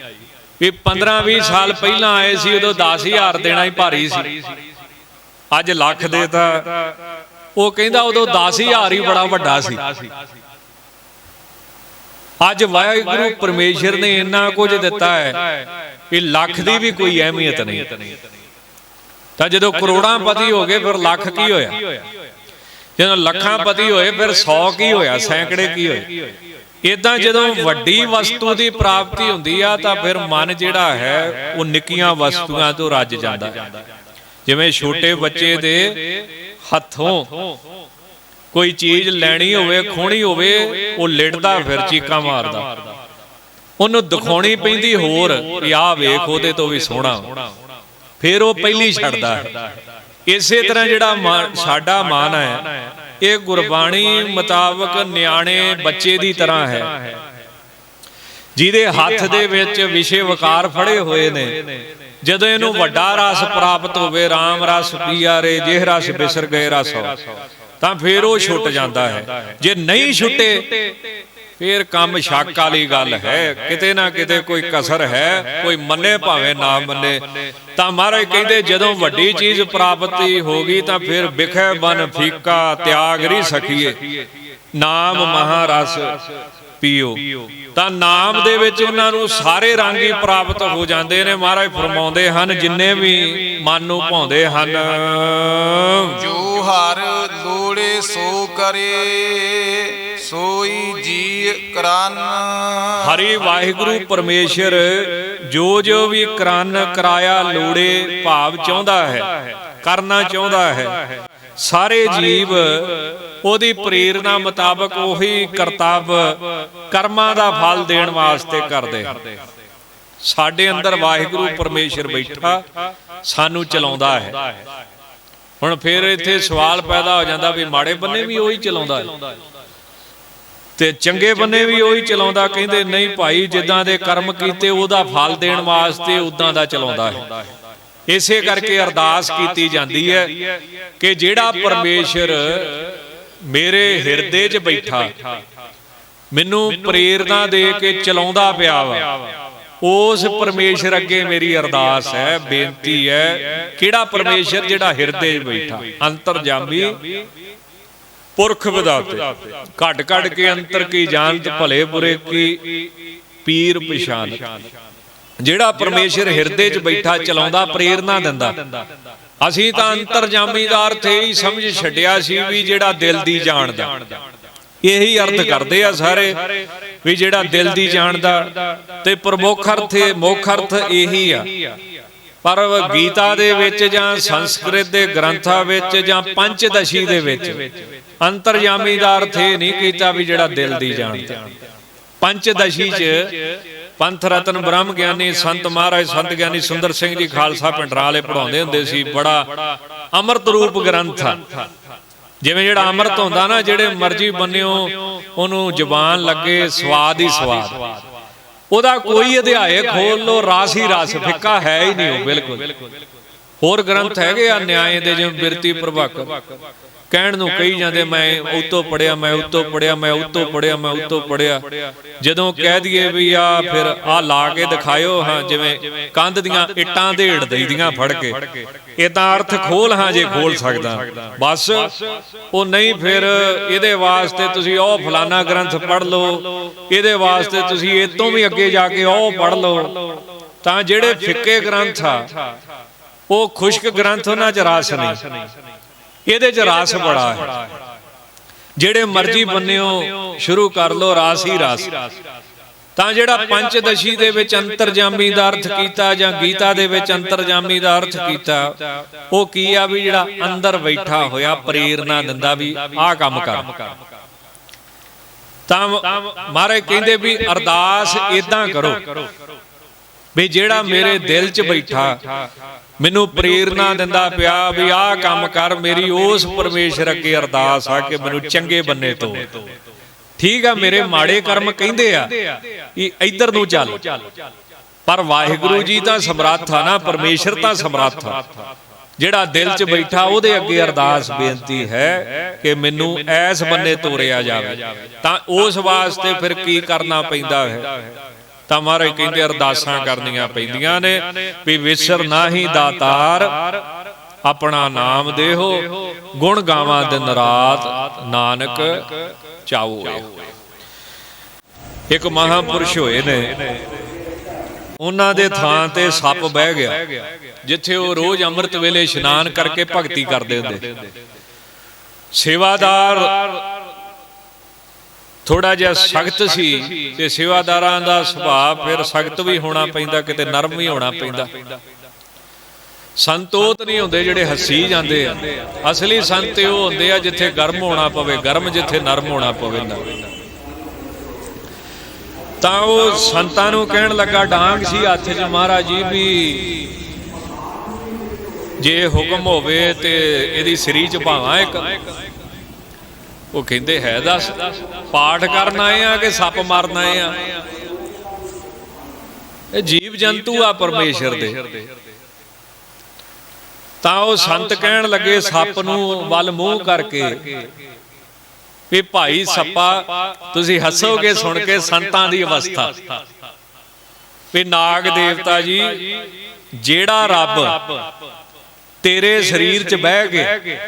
ਵੀ 15-20 ਸਾਲ ਪਹਿਲਾਂ ਆਏ ਸੀ ਉਦੋਂ 10,000 ਦੇਣਾ ਹੀ ਭਾਰੀ ਸੀ, ਅੱਜ ਲੱਖ ਦੇਤਾ। ਉਹ ਕਹਿੰਦਾ ਉਦੋਂ 10,000 ਹੀ ਬੜਾ ਵੱਡਾ ਸੀ, ਅੱਜ ਵਾਹਿਗੁਰੂ ਪਰਮੇਸ਼ਰ ਨੇ ਇੰਨਾ ਕੁਝ ਦਿੱਤਾ ਹੈ ਕਿ ਲੱਖ ਦੀ ਵੀ ਕੋਈ ਅਹਿਮੀਅਤ ਨਹੀਂ। ਤਾਂ ਜਦੋਂ ਕਰੋੜਾਂ ਪਤੀ ਹੋ ਗਏ ਫਿਰ ਲੱਖ ਕੀ ਹੋਇਆ, ਜਦੋਂ ਲੱਖਾਂ ਪਤੀ ਹੋਏ ਫਿਰ 100 ਕੀ ਹੋਇਆ, ਸੈਂਕੜੇ ਕੀ ਹੋਏ। ਇਦਾਂ ਜਦੋਂ ਵੱਡੀ ਵਸਤੂ ਦੀ ਪ੍ਰਾਪਤੀ ਹੁੰਦੀ ਆ ਤਾਂ ਫਿਰ ਮਨ ਜਿਹੜਾ ਹੈ ਉਹ ਨਿੱਕੀਆਂ ਵਸਤੂਆਂ ਤੋਂ ਰੱਜ ਜਾਂਦਾ। ਜਿਵੇਂ ਛੋਟੇ ਬੱਚੇ ਦੇ ਹੱਥੋਂ ਕੋਈ ਚੀਜ਼ ਲੈਣੀ ਹੋਵੇ, ਖੋਣੀ ਹੋਵੇ, ਉਹ ਲਿੜਦਾ ਫਿਰ ਚੀਕਾਂ ਮਾਰਦਾ। ਉਹਨੂੰ ਦਿਖਾਉਣੀ ਪੈਂਦੀ ਹੋਰ ਕਿ ਆਹ ਵੇਖ ਉਹਦੇ ਤੋਂ ਵੀ ਸੋਹਣਾ, ਫਿਰ ਉਹ ਪਹਿਲੀ ਛੱਡਦਾ ਹੈ। ਇਸੇ ਤਰ੍ਹਾਂ ਜਿਹੜਾ ਸਾਡਾ ਮਨ ਹੈ ਇਹ ਗੁਰਬਾਣੀ ਮੁਤਾਬਕ ਨਿਆਣੇ ਬੱਚੇ ਦੀ ਤਰ੍ਹਾਂ ਹੈ, ਜਿਹਦੇ ਹੱਥ ਦੇ ਵਿੱਚ ਵਿਸ਼ੇ ਵਿਕਾਰ ਫੜੇ ਹੋਏ ਨੇ। ਜਦੋਂ ਇਹਨੂੰ ਵੱਡਾ ਰਸ ਪ੍ਰਾਪਤ ਹੋਵੇ, ਰਾਮ ਰਸ ਪੀਆ ਰੇ ਜਿਹ ਰਸ ਬਿਸਰ ਗਏ ਰਸ, ਤਾਂ ਫਿਰ ਉਹ ਛੁੱਟ ਜਾਂਦਾ ਹੈ। ਜੇ ਨਹੀਂ ਛੁੱਟੇ ਫਿਰ ਕੰਮ ਸ਼ੱਕ ਵਾਲੀ ਗੱਲ ਹੈ, ਕਿਤੇ ਨਾ ਕਿਤੇ ਕੋਈ ਕਸਰ ਹੈ, ਕੋਈ ਮੰਨੇ ਭਾਵੇਂ ਨਾ ਮੰਨੇ। ਤਾਂ ਮਹਾਰਾਜ ਕਹਿੰਦੇ ਜਦੋਂ ਵੱਡੀ ਚੀਜ਼ ਪ੍ਰਾਪਤੀ ਹੋ ਗਈ ਤਾਂ ਫਿਰ ਵਿਖੇ ਬਨ ਫੀਕਾ ਤਿਆਗ ਰੀ ਸਖੀਏ, ਨਾਮ ਮਹਾ ਰਸ ਪੀਓ। ਤਾਂ ਨਾਮ ਦੇ ਵਿੱਚ ਉਹਨਾਂ ਨੂੰ ਸਾਰੇ ਰੰਗ ਹੀ ਪ੍ਰਾਪਤ ਹੋ ਜਾਂਦੇ ਨੇ। ਮਹਾਰਾਜ ਫਰਮਾਉਂਦੇ ਹਨ ਜਿੰਨੇ ਵੀ ਮਨ ਨੂੰ ਭਾਉਂਦੇ ਹਨ, ਜੋ ਹਰ ਲੋੜੇ ਸੋ ਕਰੇ ਸੋਈ ਜੀ ਕਰਨ। ਹਰੀ ਵਾਹਿਗੁਰੂ ਪਰਮੇਸ਼ਰ ਜੋ ਜੋ ਵੀ ਕਰਨ ਕਰਾਇਆ ਲੋੜੇ ਭਾਵ ਚਾਹੁੰਦਾ ਹੈ, ਕਰਨਾ ਚਾਹੁੰਦਾ ਹੈ, ਸਾਰੇ ਜੀਵ ਉਹਦੀ ਪ੍ਰੇਰਣਾ ਮੁਤਾਬਕ ਉਹੀ ਕਰਤੱਵ ਕਰਮਾਂ ਦਾ ਫਲ ਦੇਣ ਵਾਸਤੇ ਕਰਦੇ। ਸਾਡੇ ਅੰਦਰ ਵਾਹਿਗੁਰੂ ਪਰਮੇਸ਼ਰ ਬੈਠਾ ਸਾਨੂੰ ਚਲਾਉਂਦਾ ਹੈ। ਹੁਣ ਫਿਰ ਇੱਥੇ ਸਵਾਲ ਪੈਦਾ ਹੋ ਜਾਂਦਾ ਵੀ ਮਾੜੇ ਬੰਨੇ ਵੀ ਉਹੀ ਚਲਾਉਂਦਾ ਹੈ ਤੇ ਚੰਗੇ ਬੰਨੇ ਵੀ ਉਹੀ ਚਲਾਉਂਦਾ। ਕਹਿੰਦੇ ਨਹੀਂ ਭਾਈ, ਜਿੱਦਾਂ ਦੇ ਕਰਮ ਕੀਤੇ ਉਹਦਾ ਫਲ ਦੇਣ ਵਾਸਤੇ ਉਦਾਂ ਦਾ ਚਲਾਉਂਦਾ ਹੈ। ਇਸੇ ਕਰਕੇ ਅਰਦਾਸ ਕੀਤੀ ਜਾਂਦੀ ਹੈ ਕਿ ਜਿਹੜਾ ਪਰਮੇਸ਼ਰ ਮੇਰੇ ਹਿਰਦੇ 'ਚ ਬੈਠਾ ਮੈਨੂੰ ਪ੍ਰੇਰਨਾ ਦੇ ਕੇ ਚਲਾਉਂਦਾ ਪਿਆ ਵਾ, ਉਸ ਪਰਮੇਸ਼ਰ ਅੱਗੇ ਮੇਰੀ ਅਰਦਾਸ ਹੈ, ਬੇਨਤੀ ਹੈ। ਕਿਹੜਾ ਪਰਮੇਸ਼ਰ? ਜਿਹੜਾ ਹਿਰਦੇ 'ਚ ਬੈਠਾ, ਅੰਤਰਜਾਮੀ, ਪੁਰਖ ਵਿਦਾਤੇ, ਘਟ ਘਟ ਕੇ ਅੰਤਰ ਕੀ ਜਾਣਤ, ਭਲੇ ਬੁਰੇ ਕੀ ਪੀਰ ਪਛਾਨ। ਜਿਹੜਾ ਪਰਮੇਸ਼ਰ ਹਿਰਦੇ 'ਚ ਬੈਠਾ ਚਲਾਉਂਦਾ, ਪ੍ਰੇਰਨਾ ਦਿੰਦਾ। ਅਸੀਂ ਤਾਂ ਅੰਤਰਜਾਮੀ ਦਾ ਅਰਥ ਇਹੀ ਸਮਝ ਛੱਡਿਆ ਸੀ ਵੀ ਜਿਹੜਾ ਦਿਲ ਦੀ ਜਾਣਦਾ। ਇਹੀ ਅਰਥ ਕਰਦੇ ਆ ਸਾਰੇ ਵੀ ਜਿਹੜਾ ਦਿਲ ਦੀ ਜਾਣਦਾ, ਤੇ ਪ੍ਰਮੁੱਖ ਅਰਥ ਮੁੱਖ ਅਰਥ ਇਹੀ ਆ। ਪਰ ਗੀਤਾ ਦੇ ਵਿੱਚ ਜਾਂ ਸੰਸਕ੍ਰਿਤ ਦੇ ਗ੍ਰੰਥਾਂ ਵਿੱਚ ਜਾਂ ਪੰਚਦਸ਼ੀ ਦੇ ਵਿੱਚ ਅੰਤਰਜਾਮੀ ਦਾ ਅਰਥ ਇਹ ਨਹੀਂ ਕੀਤਾ ਵੀ ਜਿਹੜਾ ਦਿਲ ਦੀ ਜਾਣਦਾ। ਪੰਚਦਸ਼ੀ 'ਚ ਪੰਥ ਰਤਨ ਬ੍ਰਹਮ ਗਿਆਨੀ ਸੰਤ ਮਹਾਰਾਜ ਸੰਤ ਗਿਆਨੀ ਸੁੰਦਰ ਸਿੰਘ ਜੀ ਖਾਲਸਾ ਪਿੰਡਰਾਂ ਵਾਲੇ ਪੜਾਉਂਦੇ ਹੁੰਦੇ ਸੀ। ਬੜਾ ਅੰਮ੍ਰਿਤ ਰੂਪ ਗ੍ਰੰਥ ਆ। ਜਿਵੇਂ ਜਿਹੜਾ ਅੰਮ੍ਰਿਤ ਹੁੰਦਾ ਨਾ, ਜਿਹੜੇ ਮਰਜ਼ੀ ਬੰਨਿਓ ਉਹਨੂੰ ਜ਼ੁਬਾਨ ਲੱਗੇ, ਸਵਾਦ ਹੀ ਸਵਾਦ। ਉਹਦਾ ਕੋਈ ਅਧਿਆਏ ਖੋਲ ਲੋ, ਰਸ ਹੀ ਰਸ, ਫਿੱਕਾ ਹੈ ਹੀ ਨਹੀਂ ਉਹ ਬਿਲਕੁਲ। ਹੋਰ ਗ੍ਰੰਥ ਹੈਗੇ ਆ ਨਿਆਏ ਦੇ, ਜਿਵੇਂ ਬਿਰਤੀ ਪ੍ਰਭਾਕਰ, ਕਹਿਣ ਨੂੰ ਕਹੀ ਜਾਂਦੇ ਮੈਂ ਉਤੋਂ ਪੜਿਆ, ਮੈਂ ਉਤੋਂ ਪੜਿਆ, ਮੈਂ ਉਤੋਂ ਪੜਿਆ, ਮੈਂ ਉਤੋਂ ਪੜਿਆ। ਜਦੋਂ ਕਹਿ ਦਈਏ ਵੀ ਆ ਫਿਰ ਆ ਲਾ ਕੇ ਦਿਖਾਇਓ, ਹਾਂ ਜਿਵੇਂ ਕੰਧ ਦੀਆਂ ਇੱਟਾਂ ਢੇੜ ਦਈਦੀਆਂ ਫੜ ਕੇ, ਇਦਾਂ ਅਰਥ ਖੋਲ, ਹਾਂ ਜੇ ਖੋਲ ਸਕਦਾ ਬਸ। ਉਹ ਨਹੀਂ, ਫਿਰ ਇਹਦੇ ਵਾਸਤੇ ਤੁਸੀਂ ਉਹ ਫਲਾਨਾ ਗ੍ਰੰਥ ਪੜ੍ਹ ਲਓ, ਇਹਦੇ ਵਾਸਤੇ ਤੁਸੀਂ ਇਹ ਤੋਂ ਵੀ ਅੱਗੇ ਜਾ ਕੇ ਉਹ ਪੜ੍ਹ ਲਓ। ਤਾਂ ਜਿਹੜੇ ਫਿੱਕੇ ਗ੍ਰੰਥ ਆ, ਉਹ ਖੁਸ਼ਕ ਗ੍ਰੰਥ, ਉਹਨਾਂ 'ਚ ਰਸ ਨਹੀਂ, ਇਹਦੇ 'ਚ ਰਸ ਬੜਾ ਹੈ। ਜਿਹੜੇ ਮਰਜ਼ੀ ਬੰਨਿਓ ਸ਼ੁਰੂ ਕਰ ਲੋ, ਰਸ ਹੀ ਰਸ। ਤਾਂ ਜਿਹੜਾ ਪੰਚਦਸ਼ੀ ਦੇ ਵਿੱਚ ਅੰਤਰਜਾਮੀ ਦਾ ਅਰਥ ਕੀਤਾ ਜਾਂ ਗੀਤਾ ਦੇ ਵਿੱਚ ਅੰਤਰਜਾਮੀ ਦਾ ਅਰਥ ਕੀਤਾ, ਉਹ ਕੀ ਆ ਵੀ ਜਿਹੜਾ ਅੰਦਰ ਬੈਠਾ ਹੋਇਆ ਪ੍ਰੇਰਨਾ ਦਿੰਦਾ ਵੀ ਆਹ ਕੰਮ ਕਰ। ਤਾਂ ਮਹਾਰਾਜ ਕਹਿੰਦੇ ਵੀ ਅਰਦਾਸ ਇਦਾਂ ਕਰੋ ਵੀ ਜਿਹੜਾ ਮੇਰੇ ਦਿਲ 'ਚ ਬੈਠਾ ਮੈਨੂੰ ਪ੍ਰੇਰਨਾ ਦਿੰਦਾ ਪਿਆ ਵੀ ਆਹ ਕੰਮ ਕਰ, ਮੇਰੀ ਉਸ ਪਰਮੇਸ਼ਰ ਅੱਗੇ ਅਰਦਾਸ ਆ ਕਿ ਮੈਨੂੰ ਚੰਗੇ ਬੰਨੇ ਤੋਂ। ਠੀਕ ਆ, ਮੇਰੇ ਮਾੜੇ ਕਰਮ ਕਹਿੰਦੇ ਆ ਕਿ ਇੱਧਰ ਨੂੰ ਚੱਲ, ਪਰ ਵਾਹਿਗੁਰੂ ਜੀ ਤਾਂ ਸਮਰੱਥ ਆ ਨਾ, ਪਰਮੇਸ਼ਰ ਤਾਂ ਸਮਰੱਥ ਆ। ਜਿਹੜਾ ਦਿਲ 'ਚ ਬੈਠਾ ਉਹਦੇ ਅੱਗੇ ਅਰਦਾਸ ਬੇਨਤੀ ਹੈ ਕਿ ਮੈਨੂੰ ਐਸ ਬੰਨੇ ਤੋਰਿਆ ਜਾਵੇ। ਤਾਂ ਉਸ ਵਾਸਤੇ ਫਿਰ ਕੀ ਕਰਨਾ ਪੈਂਦਾ ਹੈ? ਤਾਂ ਮਹਾਰਾਜ ਕਹਿੰਦੇ ਅਰਦਾਸਾਂ ਕਰਨੀਆਂ ਪੈਂਦੀਆਂ ਨੇ ਵੀ ਵਿਸਰ ਨਾਹੀ ਦਾਤਾਰ ਆਪਣਾ ਨਾਮ ਦੇਹੋ, ਗੁਣ ਗਾਵਾਂ ਦਿਨ ਰਾਤ ਨਾਨਕ ਚਾਓ। ਇੱਕ ਮਹਾਂਪੁਰਸ਼ ਹੋਏ ਨੇ, ਉਹਨਾਂ ਦੇ ਥਾਂ ਤੇ ਸੱਪ ਬਹਿ ਗਿਆ, ਜਿੱਥੇ ਉਹ ਰੋਜ਼ ਅੰਮ੍ਰਿਤ ਵੇਲੇ ਇਸ਼ਨਾਨ ਕਰਕੇ ਭਗਤੀ ਕਰਦੇ ਹੁੰਦੇ। ਸੇਵਾਦਾਰ ਥੋੜਾ ਜਿਹਾ ਸਖਤ ਸੀ, ਤੇ ਸੇਵਾਦਾਰਾਂ ਦਾ ਸੁਭਾਅ ਫਿਰ ਸਖਤ ਵੀ ਹੋਣਾ ਪੈਂਦਾ, ਕਿਤੇ ਨਰਮ ਵੀ ਹੋਣਾ ਪੈਂਦਾ। ਸੰਤੋਤ ਨਹੀਂ ਹੁੰਦੇ ਜਿਹੜੇ ਹੱਸੀ ਜਾਂਦੇ ਆ। ਅਸਲੀ ਸੰਤ ਉਹ ਹੁੰਦੇ ਆ ਜਿੱਥੇ ਗਰਮ ਹੋਣਾ ਪਵੇ ਗਰਮ, ਜਿੱਥੇ ਨਰਮ ਹੋਣਾ ਪਵੇ ਨਰਮ। ਤਾਂ ਉਹ ਸੰਤਾਂ ਨੂੰ ਕਹਿਣ ਲੱਗਾ, ਡਾਂਗ ਸੀ ਹੱਥ 'ਚ, ਮਹਾਰਾਜ ਜੀ ਵੀ ਜੇ ਹੁਕਮ ਹੋਵੇ ਤੇ ਇਹਦੀ ਸਰੀ 'ਚ ਭਾਵਾਂ ਇੱਕ। ਉਹ ਕਹਿੰਦੇ ਹੈ ਦੱਸ, ਪਾਠ ਕਰਨ ਆਏ ਆ ਕਿ ਸੱਪ ਮਾਰਨ ਆਏ ਆ? ਇਹ ਜੀਵ ਜੰਤੂ ਆ ਪਰਮੇਸ਼ਰ ਦੇ। ਤਾਂ ਉਹ ਸੰਤ ਕਹਿਣ ਲੱਗੇ ਸੱਪ ਨੂੰ ਵੱਲ ਮੂੰਹ ਕਰਕੇ ਵੀ ਭਾਈ ਸੱਪਾ, ਤੁਸੀਂ ਹੱਸੋਗੇ ਸੁਣ ਕੇ ਸੰਤਾਂ ਦੀ ਅਵਸਥਾ। ਵੀ ਨਾਗ ਦੇਵਤਾ ਜੀ, ਜਿਹੜਾ ਰੱਬ ਤੇਰੇ ਸਰੀਰ 'ਚ ਬਹਿ ਕੇ,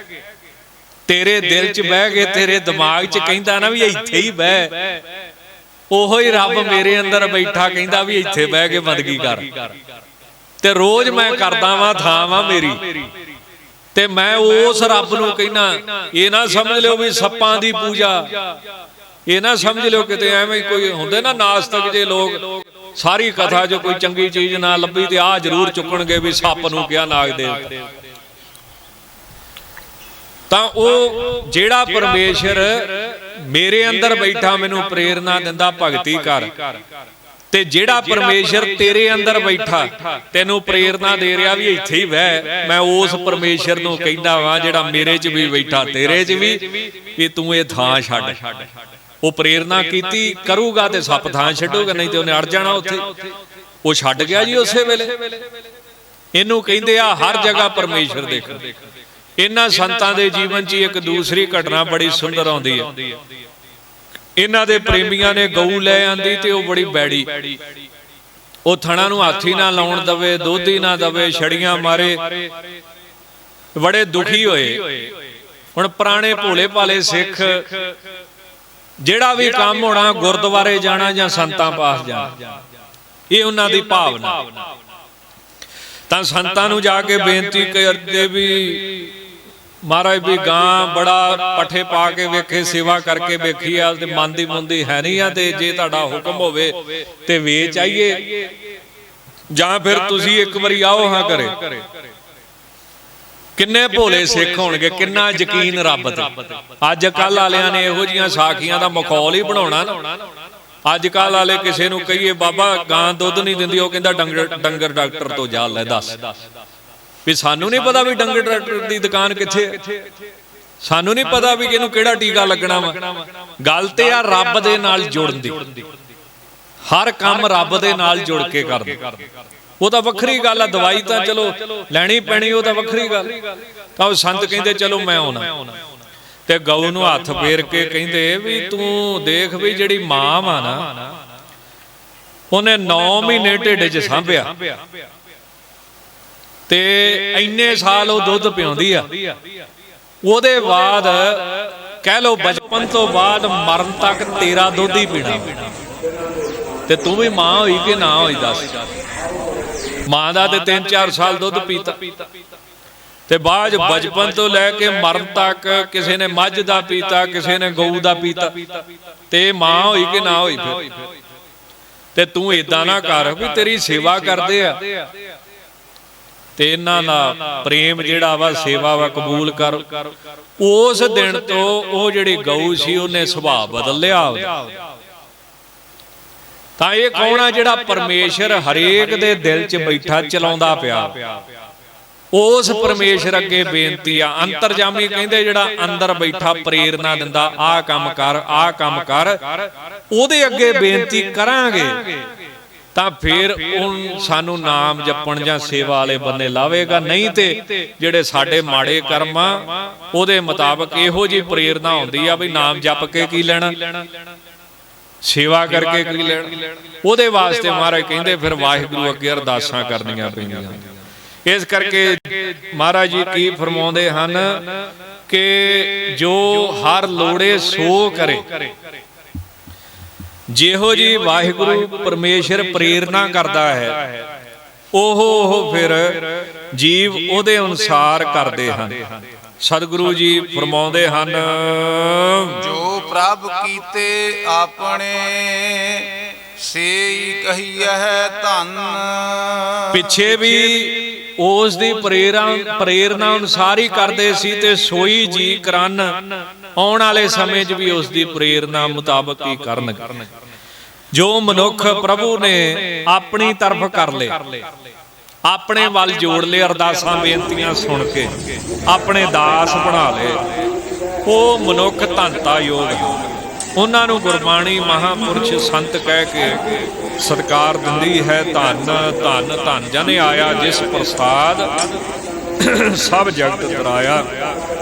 ਤੇਰੇ ਦਿਲ 'ਚ ਬਹਿ ਕੇ, ਤੇਰੇ ਦਿਮਾਗ 'ਚ ਕਹਿੰਦਾ ਨਾ ਵੀ ਇੱਥੇ ਹੀ ਬਹਿ, ਉਹੋ ਹੀ ਰੱਬ ਮੇਰੇ ਅੰਦਰ ਬੈਠਾ ਕਹਿੰਦਾ ਵੀ ਇੱਥੇ ਬਹਿ ਕੇ ਬੰਦਗੀ ਕਰ। ਤੇ ਰੋਜ਼ ਮੈਂ ਕਰਦਾ ਵਾਂ, ਥਾਂ ਵਾਂ ਮੇਰੀ, ਤੇ ਮੈਂ ਉਸ ਰੱਬ ਨੂੰ ਕਹਿਣਾ। ਇਹ ਨਾ ਸਮਝ ਲਿਓ ਵੀ ਸੱਪਾਂ ਦੀ ਪੂਜਾ, ਇਹ ਨਾ ਸਮਝ ਲਿਓ ਕਿਤੇ ਐਵੇਂ ਕੋਈ ਹੁੰਦੇ ਨਾ ਨਾਸਤਕ ਜੇ ਲੋਕ, ਸਾਰੀ ਕਥਾ 'ਚ ਕੋਈ ਚੰਗੀ ਚੀਜ਼ ਨਾ ਲੱਭੀ ਤੇ ਆਹ ਜ਼ਰੂਰ ਚੁੱਕਣਗੇ ਵੀ ਸੱਪ ਨੂੰ ਕਿਹਾ ਨਾਗ ਦੇਵਤਾ। ਤਾਂ ਉਹ ਜਿਹੜਾ ਪਰਮੇਸ਼ਰ ਮੇਰੇ ਅੰਦਰ ਬੈਠਾ ਮੈਨੂੰ ਪ੍ਰੇਰਨਾ ਦਿੰਦਾ ਭਗਤੀ ਕਰ, ਤੇ ਜਿਹੜਾ ਪਰਮੇਸ਼ਰ ਤੇਰੇ ਅੰਦਰ ਬੈਠਾ ਤੈਨੂੰ ਪ੍ਰੇਰਨਾ ਦੇ ਰਿਹਾ ਵੀ ਇੱਥੇ ਹੀ ਬਹਿ, ਮੈਂ ਉਸ ਪਰਮੇਸ਼ਰ ਨੂੰ ਕਹਿੰਦਾ ਵਾਂ ਜਿਹੜਾ ਮੇਰੇ 'ਚ ਵੀ ਬੈਠਾ ਤੇਰੇ 'ਚ ਵੀ ਤੂੰ ਇਹ ਥਾਂ ਛੱਡ। ਉਹ ਪ੍ਰੇਰਨਾ ਕੀਤੀ ਕਰੂਗਾ ਤੇ ਸੱਪ ਥਾਂ ਛੱਡੂਗਾ, ਨਹੀਂ ਤੇ ਉਹਨੇ ਅੜ ਜਾਣਾ ਉੱਥੇ। ਉਹ ਛੱਡ ਗਿਆ ਜੀ ਉਸੇ ਵੇਲੇ। ਇਹਨੂੰ ਕਹਿੰਦੇ ਆ ਹਰ ਜਗ੍ਹਾ ਪਰਮੇਸ਼ਰ ਦੇਖੋ। ਇਹਨਾਂ ਸੰਤਾਂ ਦੇ ਜੀਵਨ 'ਚ ਇੱਕ ਦੂਸਰੀ ਘਟਨਾ ਬੜੀ ਸੁੰਦਰ ਆਉਂਦੀ ਹੈ। ਇਹਨਾਂ ਦੇ ਪ੍ਰੇਮੀਆਂ ਨੇ ਗਊ ਲੈ ਆਂਦੀ ਤੇ ਉਹ ਬੜੀ ਬੈੜੀ, ਉਹ ਥਣਾ ਨੂੰ ਹੱਥ ਹੀ ਨਾ ਲਾਉਣ ਦਵੇ, ਦੁੱਧ ਹੀ ਨਾ ਦਵੇ, ਛੜੀਆਂ ਮਾਰੇ, ਬੜੇ ਦੁਖੀ ਹੋਏ। ਹੁਣ ਪੁਰਾਣੇ ਭੋਲੇ ਭਾਲੇ ਸਿੱਖ ਜਿਹੜਾ ਵੀ ਕੰਮ ਹੋਣਾ ਗੁਰਦੁਆਰੇ ਜਾਣਾ ਜਾਂ ਸੰਤਾਂ ਪਾਸ ਜਾਣਾ, ਇਹ ਉਹਨਾਂ ਦੀ ਭਾਵਨਾ। ਤਾਂ ਸੰਤਾਂ ਨੂੰ ਜਾ ਕੇ ਬੇਨਤੀ ਕਰਦੇ ਵੀ ਮਹਾਰਾਜ ਵੀ ਗਾਂ ਬੜਾ ਪੱਠੇ ਪਾ ਕੇ ਵੇਖੇ, ਸੇਵਾ ਕਰਕੇ ਵੇਖੀ ਆ ਤੇ ਮਨ ਦੀ ਮੁੰਦੀ ਹੈ ਨਹੀਂ ਆ, ਤੇ ਜੇ ਤੁਹਾਡਾ ਹੁਕਮ ਹੋਵੇ ਤੇ ਵੇਚ ਆਈਏ ਜਾਂ ਫਿਰ ਤੁਸੀਂ ਇੱਕ ਵਾਰੀ ਆਓ ਹਾਂ ਘਰੇ। ਕਿੰਨੇ ਭੋਲੇ ਸਿੱਖ ਹੋਣਗੇ, ਕਿੰਨਾ ਯਕੀਨ ਰੱਬ ਤੇ। ਅੱਜ ਕੱਲ ਵਾਲਿਆਂ ਨੇ ਇਹੋ ਜੀਆਂ ਸਾਖੀਆਂ ਦਾ ਮਖੌਲ ਹੀ ਬਣਾਉਣਾ ਨਾ। ਅੱਜ ਕੱਲ ਵਾਲੇ ਕਿਸੇ ਨੂੰ ਕਹੀਏ ਬਾਬਾ ਗਾਂ ਦੁੱਧ ਨਹੀਂ ਦਿੰਦੀ, ਉਹ ਕਹਿੰਦਾ ਡੰਗਰ ਡਾਕਟਰ ਤੋਂ ਜਾ ਲੈ ਦੱਸ। ਵੀ ਸਾਨੂੰ ਨਹੀਂ ਪਤਾ ਵੀ ਡੰਗਰ ਡਾਕਟਰ ਦੀ ਦੁਕਾਨ ਕਿੱਥੇ ਹੈ, ਸਾਨੂੰ ਨਹੀਂ ਪਤਾ ਵੀ ਇਹਨੂੰ ਕਿਹੜਾ ਟੀਕਾ ਲੱਗਣਾ ਵਾ। ਗੱਲ ਤੇ ਆ ਰੱਬ ਦੇ ਨਾਲ ਜੁੜਨ ਦੀ, ਹਰ ਕੰਮ ਰੱਬ ਦੇ ਨਾਲ ਜੁੜ ਕੇ ਕਰਦੇ। ਉਹ ਤਾਂ ਵੱਖਰੀ ਗੱਲ ਆ, ਦਵਾਈ ਤਾਂ ਚਲੋ ਲੈਣੀ ਪੈਣੀ, ਉਹ ਤਾਂ ਵੱਖਰੀ ਗੱਲ। ਤਾਂ ਉਹ ਸੰਤ ਕਹਿੰਦੇ ਚਲੋ ਮੈਂ ਆਉਣਾ, ਤੇ ਗਊ ਨੂੰ ਹੱਥ ਫੇਰ ਕੇ ਕਹਿੰਦੇ ਵੀ ਤੂੰ ਦੇਖ ਵੀ ਜਿਹੜੀ ਮਾਂ ਵਾ ਨਾ, ਉਹਨੇ 9 ਮਹੀਨੇ ਢਿੱਡ 'ਚ ਸਾਂਭਿਆ ਤੇ ਇੰਨੇ ਸਾਲ ਉਹ ਦੁੱਧ ਪਿਆਉਂਦੀ ਆ। ਉਹਦੇ ਬਾਅਦ ਕਹਿ ਲੋ ਬਚਪਨ ਤੋਂ ਬਾਅਦ ਮਰਨ ਤੱਕ ਤੇਰਾ ਦੁੱਧ ਹੀ ਪੀਣਾ। ਤੇ ਤੂੰ ਵੀ ਮਾਂ ਹੋਈ ਕਿ ਨਾ ਹੋਈ ਦੱਸ। ਮਾਂ ਦਾ ਤੇ 3-4 ਸਾਲ ਦੁੱਧ ਪੀਤਾ, ਤੇ ਬਾਅਦ ਬਚਪਨ ਤੋਂ ਲੈ ਕੇ ਮਰਨ ਤੱਕ ਕਿਸੇ ਨੇ ਮੱਝ ਦਾ ਪੀਤਾ, ਕਿਸੇ ਨੇ ਗਊ ਦਾ ਪੀਤਾ, ਤੇ ਮਾਂ ਹੋਈ ਕਿ ਨਾ ਹੋਈ ਫਿਰ। ਤੇ ਤੂੰ ਏਦਾਂ ਨਾ ਕਰ ਵੀ ਤੇਰੀ ਸੇਵਾ ਕਰਦੇ ਆ ਤੇ ਇਹਨਾਂ ਦਾ ਪ੍ਰੇਮ ਜਿਹੜਾ ਵਾ ਸੇਵਾ ਵਾ ਕਬੂਲ ਕਰ। ਉਸ ਦਿਨ ਤੋਂ ਉਹ ਜਿਹੜੀ ਗਊ ਸੀ ਉਹਨੇ ਸੁਭਾਅ ਬਦਲ ਲਿਆ। ਤਾਂ ਇਹ ਕੌਣ ਆ ਜਿਹੜਾ ਪਰਮੇਸ਼ਰ ਹਰੇਕ ਦੇ ਦਿਲ 'ਚ ਬੈਠਾ ਚਲਾਉਂਦਾ ਪਿਆ। ਉਸ ਪਰਮੇਸ਼ਰ ਅੱਗੇ ਬੇਨਤੀ ਆ। ਅੰਤਰਜਾਮੀ ਕਹਿੰਦੇ ਜਿਹੜਾ ਅੰਦਰ ਬੈਠਾ ਪ੍ਰੇਰਨਾ ਦਿੰਦਾ, ਆਹ ਕੰਮ ਕਰ, ਆਹ ਕੰਮ ਕਰ, ਉਹਦੇ ਅੱਗੇ ਬੇਨਤੀ ਕਰਾਂਗੇ ਤਾਂ ਫਿਰ ਉਹ ਸਾਨੂੰ ਨਾਮ ਜਪਣ ਜਾਂ ਸੇਵਾ ਵਾਲੇ ਬੰਨੇ ਲਾਵੇਗਾ। ਨਹੀਂ ਤੇ ਜਿਹੜੇ ਸਾਡੇ ਮਾੜੇ ਕਰਮ ਆ ਉਹਦੇ ਮੁਤਾਬਕ ਇਹੋ ਜੀ ਪ੍ਰੇਰਨਾ ਹੁੰਦੀ ਆ ਵੀ ਨਾਮ ਜਪ ਕੇ ਕੀ ਲੈਣਾ, ਸੇਵਾ ਕਰਕੇ ਕੀ ਲੈਣਾ। ਉਹਦੇ ਵਾਸਤੇ ਮਹਾਰਾਜ ਕਹਿੰਦੇ ਫਿਰ ਵਾਹਿਗੁਰੂ ਅੱਗੇ ਅਰਦਾਸਾਂ ਕਰਨੀਆਂ ਪੈਂਦੀਆਂ। ਇਸ ਕਰਕੇ ਮਹਾਰਾਜ ਜੀ ਕੀ ਫਰਮਾਉਂਦੇ ਹਨ ਕਿ ਜੋ ਹਰ ਲੋੜੇ ਸੋ ਕਰੇ। ਜਿਹੋ ਜੀ ਵਾਹਿਗੁਰੂ ਪਰਮੇਸ਼ਰ ਪ੍ਰੇਰਨਾ ਕਰਦਾ ਹੈ ਉਹ ਫਿਰ ਜੀਵ ਉਹਦੇ ਅਨੁਸਾਰ ਕਰਦੇ ਹਨ। ਸਤਿਗੁਰੂ ਜੀ ਫਰਮਾਉਂਦੇ ਹਨ ਜੋ ਪ੍ਰਭ ਕੀਤੇ ਆਪਣੇ ਸੇਈ ਕਹੀਐ ਧੰਨ। ਪਿੱਛੇ ਵੀ ਉਸ ਦੀ ਪ੍ਰੇਰਨਾ ਅਨੁਸਾਰ ਹੀ ਕਰਦੇ ਸੀ ਤੇ ਸੋਈ ਜੀ ਕਰਨ। ਆਉਣ ਵਾਲੇ ਸਮੇਂ 'ਚ ਵੀ ਉਸ ਦੀ ਪ੍ਰੇਰਨਾ ਮੁਤਾਬਕ ਹੀ ਕਰਨਗੇ। ਜੋ ਮਨੁੱਖ ਪ੍ਰਭੂ ਨੇ ਆਪਣੀ ਤਰਫ ਕਰ ਲਏ, ਆਪਣੇ ਵੱਲ ਜੋੜ ਲਏ, ਅਰਦਾਸਾਂ ਬੇਨਤੀਆਂ ਸੁਣ ਕੇ ਆਪਣੇ ਦਾਸ ਬਣਾ ਲਏ, ਉਹ ਮਨੁੱਖ ਧੰਤਾ ਯੋਗ। ਉਹਨਾਂ ਨੂੰ ਗੁਰਬਾਣੀ ਮਹਾਂਪੁਰਸ਼ ਸੰਤ ਕਹਿ ਕੇ ਸਤਿਕਾਰ ਦਿੰਦੀ ਹੈ। ਧੰਨ ਧੰਨ ਧੰਨ ਜਨ ਆਇਆ ਜਿਸ ਪ੍ਰਸਾਦ ਸਭ ਜਗਤ ਤਰਾਇਆ।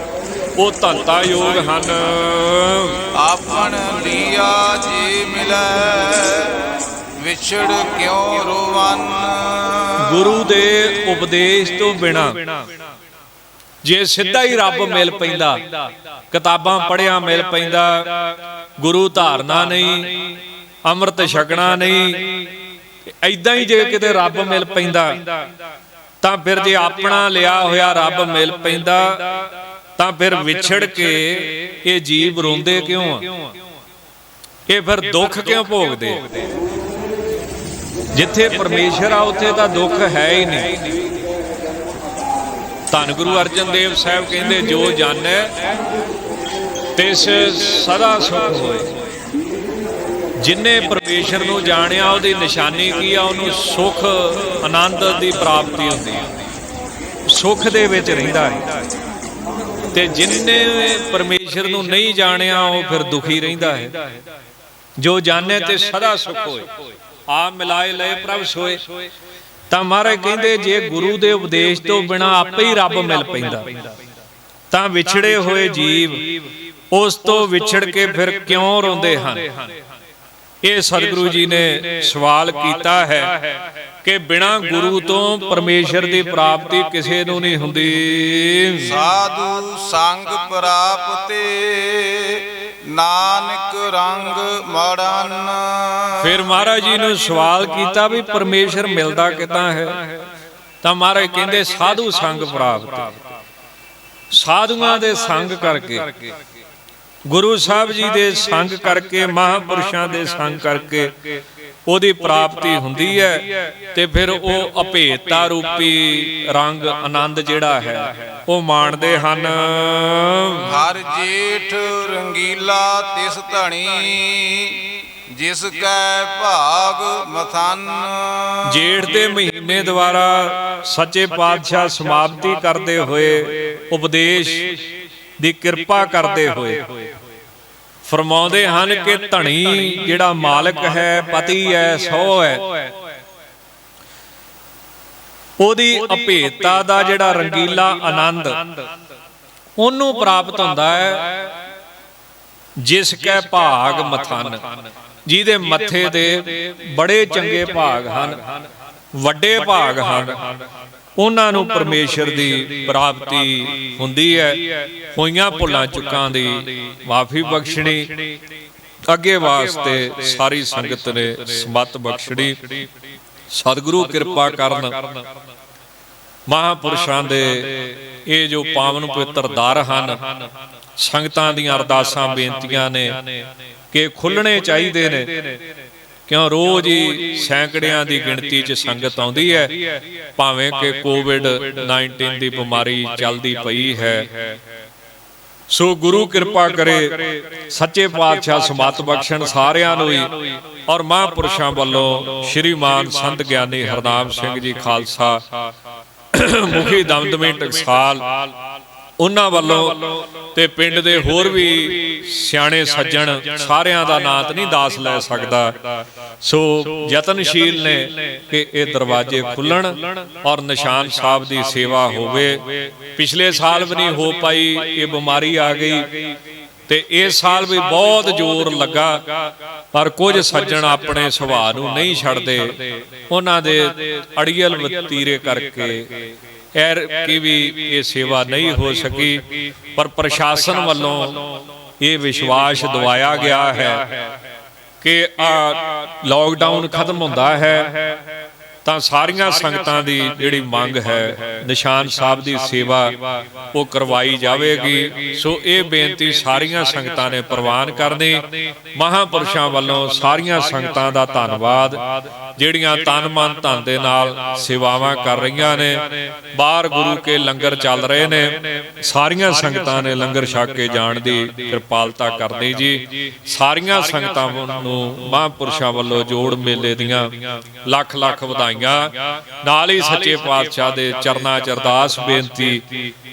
ਉਹ ਧੰਤਾ ਯੋਗ ਹਨ। ਆਪਨ ਲੀਆ ਜੀ ਮਿਲੈ ਵਿਛੜ ਕਿਉ ਰੋਵਨ। ਗੁਰੂ ਦੇ ਉਪਦੇਸ਼ ਤੋਂ ਬਿਨਾ ਜੇ ਸਿੱਧਾ ਹੀ ਰੱਬ ਮਿਲ ਪੈਂਦਾ, ਕਿਤਾਬਾਂ ਪੜ੍ਹਿਆ ਮਿਲ ਪੈਂਦਾ, ਗੁਰੂ ਧਾਰਨਾ ਨਹੀਂ, ਅੰਮ੍ਰਿਤ ਛਕਣਾ ਨਹੀਂ, ਐਦਾਂ ਹੀ ਜੇ ਕਿਤੇ ਰੱਬ ਮਿਲ ਪੈਂਦਾ ਤਾਂ ਫਿਰ ਜੇ ਆਪਣਾ ਲਿਆ ਹੋਇਆ ਰੱਬ ਮਿਲ ਪੈਂਦਾ ਤਾਂ ਫਿਰ ਵਿਛੜ ਕੇ ਇਹ ਜੀਵ ਰੋਂਦੇ ਕਿਉਂ ਆ? ਇਹ ਫਿਰ ਦੁੱਖ ਕਿਉਂ ਭੋਗਦੇ? ਜਿੱਥੇ ਪਰਮੇਸ਼ਰ ਆ ਉੱਥੇ ਤਾਂ ਦੁੱਖ ਹੈ ਹੀ ਨਹੀਂ। ਧੰਨ ਗੁਰੂ ਅਰਜਨ ਦੇਵ ਸਾਹਿਬ ਕਹਿੰਦੇ ਜੋ ਜਾਣੈ ਤਿਸ ਸਦਾ ਸੁਖ ਹੋਏ। ਜਿਨਨੇ ਪਰਮੇਸ਼ਰ ਨੂੰ ਜਾਣਿਆ ਉਹਦੀ ਨਿਸ਼ਾਨੀ ਕੀ ਆ? ਉਹਨੂੰ ਸੁਖ ਆਨੰਦ ਦੀ ਪ੍ਰਾਪਤੀ ਹੁੰਦੀ ਹੈ, ਸੁਖ ਦੇ ਵਿੱਚ ਰਹਿੰਦਾ ਹੈ। ਤੇ ਜਿਨਨੇ ਪਰਮੇਸ਼ਰ ਨੂੰ ਨਹੀਂ ਜਾਣਿਆ ਉਹ ਫਿਰ ਦੁਖੀ ਰਹਿੰਦਾ ਹੈ। ਜੋ ਜਾਣੇ ਤੇ ਸਦਾ ਸੁਖ ਹੋਏ, ਆਪ ਮਿਲਾਏ ਲਏ ਪ੍ਰਭ ਸੋਏ। ਤਾਂ ਮਹਾਰਾਜ ਕਹਿੰਦੇ ਜੇ ਗੁਰੂ ਦੇ ਉਪਦੇਸ਼ ਤੋਂ ਬਿਨਾਂ ਆਪੇ ਹੀ ਰੱਬ ਮਿਲ ਪੈਂਦਾ ਤਾਂ ਵਿਛੜੇ ਹੋਏ ਜੀਵ ਉਸ ਤੋਂ ਵਿਛੜ ਕੇ ਫਿਰ ਕਿਉਂ ਰੋਂਦੇ ਹਨ? ਇਹ ਸਤਿਗੁਰੂ ਜੀ ਨੇ ਸਵਾਲ ਕੀਤਾ ਹੈ ਕਿ ਬਿਨਾਂ ਗੁਰੂ ਤੋਂ ਪਰਮੇਸ਼ਰ ਦੀ ਪ੍ਰਾਪਤੀ ਕਿਸੇ ਨੂੰ ਨਹੀਂ ਹੁੰਦੀ। ਸਾਧੂ ਸੰਗ ਪ੍ਰਾਪਤੇ ਨਾਨਕ ਰੰਗ ਮੜਨ। ਫਿਰ ਮਹਾਰਾਜ ਜੀ ਨੂੰ ਸਵਾਲ ਕੀਤਾ ਵੀ ਪਰਮੇਸ਼ਰ ਮਿਲਦਾ ਕਿੱਦਾਂ ਹੈ? ਤਾਂ ਮਹਾਰਾਜ ਕਹਿੰਦੇ ਸਾਧੂ ਸੰਗ ਪ੍ਰਾਪਤ, ਸਾਧੂਆਂ ਦੇ ਸੰਗ ਕਰਕੇ, ਗੁਰੂ ਸਾਹਿਬ ਜੀ ਦੇ ਸੰਗ ਕਰਕੇ, ਮਹਾਂਪੁਰਸ਼ਾਂ ਦੇ ਸੰਗ ਕਰਕੇ ਉਹਦੀ ਪ੍ਰਾਪਤੀ ਹੁੰਦੀ ਹੈ। ਤੇ ਫਿਰ ਉਹ ਅਭੇਦਤਾ ਰੂਪੀ ਰੰਗ ਆਨੰਦ ਜਿਹੜਾ ਹੈ ਉਹ ਮਾਣਦੇ ਹਨ। ਹਰ ਜੇਠ ਰੰਗੀਲਾ ਤਿਸ ਧਣੀ ਜਿਸ ਕੈ ਭਾਗ ਮਥਨ। ਜੇਠ ਦੇ ਮਹੀਨੇ ਦੁਆਰਾ ਸੱਚੇ ਪਾਤਸ਼ਾਹ ਸਮਾਪਤੀ ਕਰਦੇ ਹੋਏ, ਉਪਦੇਸ਼ ਦੀ ਕਿਰਪਾ ਕਰਦੇ ਹੋਏ ਫਰਮਾਉਂਦੇ ਹਨ ਕਿ ਧਣੀ ਜਿਹੜਾ ਮਾਲਕ ਹੈ, ਪਤੀ ਹੈ, ਸਹੁ ਹੈ, ਉਹਦੀ ਅਭੇਦਤਾ ਦਾ ਜਿਹੜਾ ਰੰਗੀਲਾ ਆਨੰਦ ਉਹਨੂੰ ਪ੍ਰਾਪਤ ਹੁੰਦਾ ਹੈ ਜਿਸ ਕੈ ਭਾਗ ਮਥਨ, ਜਿਹਦੇ ਮੱਥੇ ਦੇ ਬੜੇ ਚੰਗੇ ਭਾਗ ਹਨ, ਵੱਡੇ ਭਾਗ ਹਨ, ਉਹਨਾਂ ਨੂੰ ਪਰਮੇਸ਼ਰ ਦੀ ਪ੍ਰਾਪਤੀ ਹੁੰਦੀ ਹੈ। ਹੋਈਆਂ ਭੁੱਲਾਂ ਚੁੱਕਾਂ ਦੀ ਮਾਫੀ ਬਖਸ਼ਣੀ, ਅੱਗੇ ਵਾਸਤੇ ਸਾਰੀ ਸੰਗਤ ਨੇ ਸਮਤ ਬਖਸ਼ਣੀ। ਸਤਿਗੁਰੂ ਕਿਰਪਾ ਕਰਨ। ਮਹਾਂਪੁਰਸ਼ਾਂ ਦੇ ਇਹ ਜੋ ਪਾਵਨ ਪਵਿੱਤਰ ਦਰ ਹਨ, ਸੰਗਤਾਂ ਦੀਆਂ ਅਰਦਾਸਾਂ ਬੇਨਤੀਆਂ ਨੇ ਕਿ ਖੁੱਲਣੇ ਚਾਹੀਦੇ ਨੇ, ਕਿਉਂ ਰੋਜ਼ ਹੀ ਸੈਂਕੜਿਆਂ ਦੀ ਗਿਣਤੀ 'ਚ ਸੰਗਤ ਆਉਂਦੀ ਹੈ, ਭਾਵੇਂ ਕਿ ਕੋਵਿਡ-19 ਦੀ ਬਿਮਾਰੀ ਚੱਲਦੀ ਪਈ ਹੈ। ਸੋ ਗੁਰੂ ਕਿਰਪਾ ਕਰੇ, ਸੱਚੇ ਪਾਤਸ਼ਾਹ ਸਮਤ ਬਖਸ਼ਣ ਸਾਰਿਆਂ ਨੂੰ ਹੀ। ਔਰ ਮਹਾਂਪੁਰਸ਼ਾਂ ਵੱਲੋਂ ਸ਼੍ਰੀਮਾਨ ਸੰਤ ਗਿਆਨੀ ਹਰਨਾਮ ਸਿੰਘ ਜੀ ਖਾਲਸਾ ਮੁਖੀ ਦਮਦਮੀ ਟਕਸਾਲ, ਉਹਨਾਂ ਵੱਲੋਂ ਤੇ ਪਿੰਡ ਦੇ ਹੋਰ ਵੀ ਸਿਆਣੇ ਸੱਜਣ, ਸਾਰਿਆਂ ਦਾ ਨਾਂ ਤਾਂ ਨਹੀਂ ਦਾਸ ਲੈ ਸਕਦਾ, ਸੋ ਯਤਨਸ਼ੀਲ ਨੇ ਕਿ ਇਹ ਦਰਵਾਜ਼ੇ ਖੁੱਲਣ ਔਰ ਨਿਸ਼ਾਨ ਸਾਹਿਬ ਦੀ ਸੇਵਾ ਹੋਵੇ। ਪਿਛਲੇ ਸਾਲ ਵੀ ਨਹੀਂ ਹੋ ਪਾਈ, ਇਹ ਬਿਮਾਰੀ ਆ ਗਈ, ਤੇ ਇਸ ਸਾਲ ਵੀ ਬਹੁਤ ਜ਼ੋਰ ਲੱਗਾ, ਪਰ ਕੁਝ ਸੱਜਣ ਆਪਣੇ ਸੁਭਾਅ ਨੂੰ ਨਹੀਂ ਛੱਡਦੇ, ਉਹਨਾਂ ਦੇ ਅੜੀਅਲ ਵਤੀਰੇ ਕਰਕੇ ਕਿ ਵੀ ਇਹ ਸੇਵਾ ਨਹੀਂ ਹੋ ਸਕੀ। ਪਰ ਪ੍ਰਸ਼ਾਸਨ ਵੱਲੋਂ ਇਹ ਵਿਸ਼ਵਾਸ ਦਿਵਾਇਆ ਗਿਆ ਹੈ ਕਿ ਲਾਕਡਾਊਨ ਖਤਮ ਹੁੰਦਾ ਹੈ ਤਾਂ ਸਾਰੀਆਂ ਸੰਗਤਾਂ ਦੀ ਜਿਹੜੀ ਮੰਗ ਹੈ ਨਿਸ਼ਾਨ ਸਾਹਿਬ ਦੀ ਸੇਵਾ ਉਹ ਕਰਵਾਈ ਜਾਵੇਗੀ। ਸੋ ਇਹ ਬੇਨਤੀ ਸਾਰੀਆਂ ਸੰਗਤਾਂ ਨੇ ਪ੍ਰਵਾਨ ਕਰਨੀ। ਮਹਾਂਪੁਰਸ਼ਾਂ ਵੱਲੋਂ ਸਾਰੀਆਂ ਸੰਗਤਾਂ ਦਾ ਧੰਨਵਾਦ, ਜਿਹੜੀਆਂ ਤਨ ਮਨ ਧਨ ਦੇ ਨਾਲ ਸੇਵਾਵਾਂ ਕਰ ਰਹੀਆਂ ਨੇ। ਬਾਹਰ ਗੁਰੂ ਕੇ ਲੰਗਰ ਚੱਲ ਰਹੇ ਨੇ, ਸਾਰੀਆਂ ਸੰਗਤਾਂ ਨੇ ਲੰਗਰ ਛਕ ਕੇ ਜਾਣ ਦੀ ਕਿਰਪਾਲਤਾ ਕਰਨੀ ਜੀ। ਸਾਰੀਆਂ ਸੰਗਤਾਂ ਨੂੰ ਮਹਾਂਪੁਰਸ਼ਾਂ ਵੱਲੋਂ ਜੋੜ ਮੇਲੇ ਦੀਆਂ ਲੱਖ ਲੱਖ ਵਧਾਈਆਂ। ਨਾਲ ਹੀ ਸੱਚੇ ਪਾਤਸ਼ਾਹ ਦੇ ਚਰਨਾਂ 'ਚ ਅਰਦਾਸ ਬੇਨਤੀ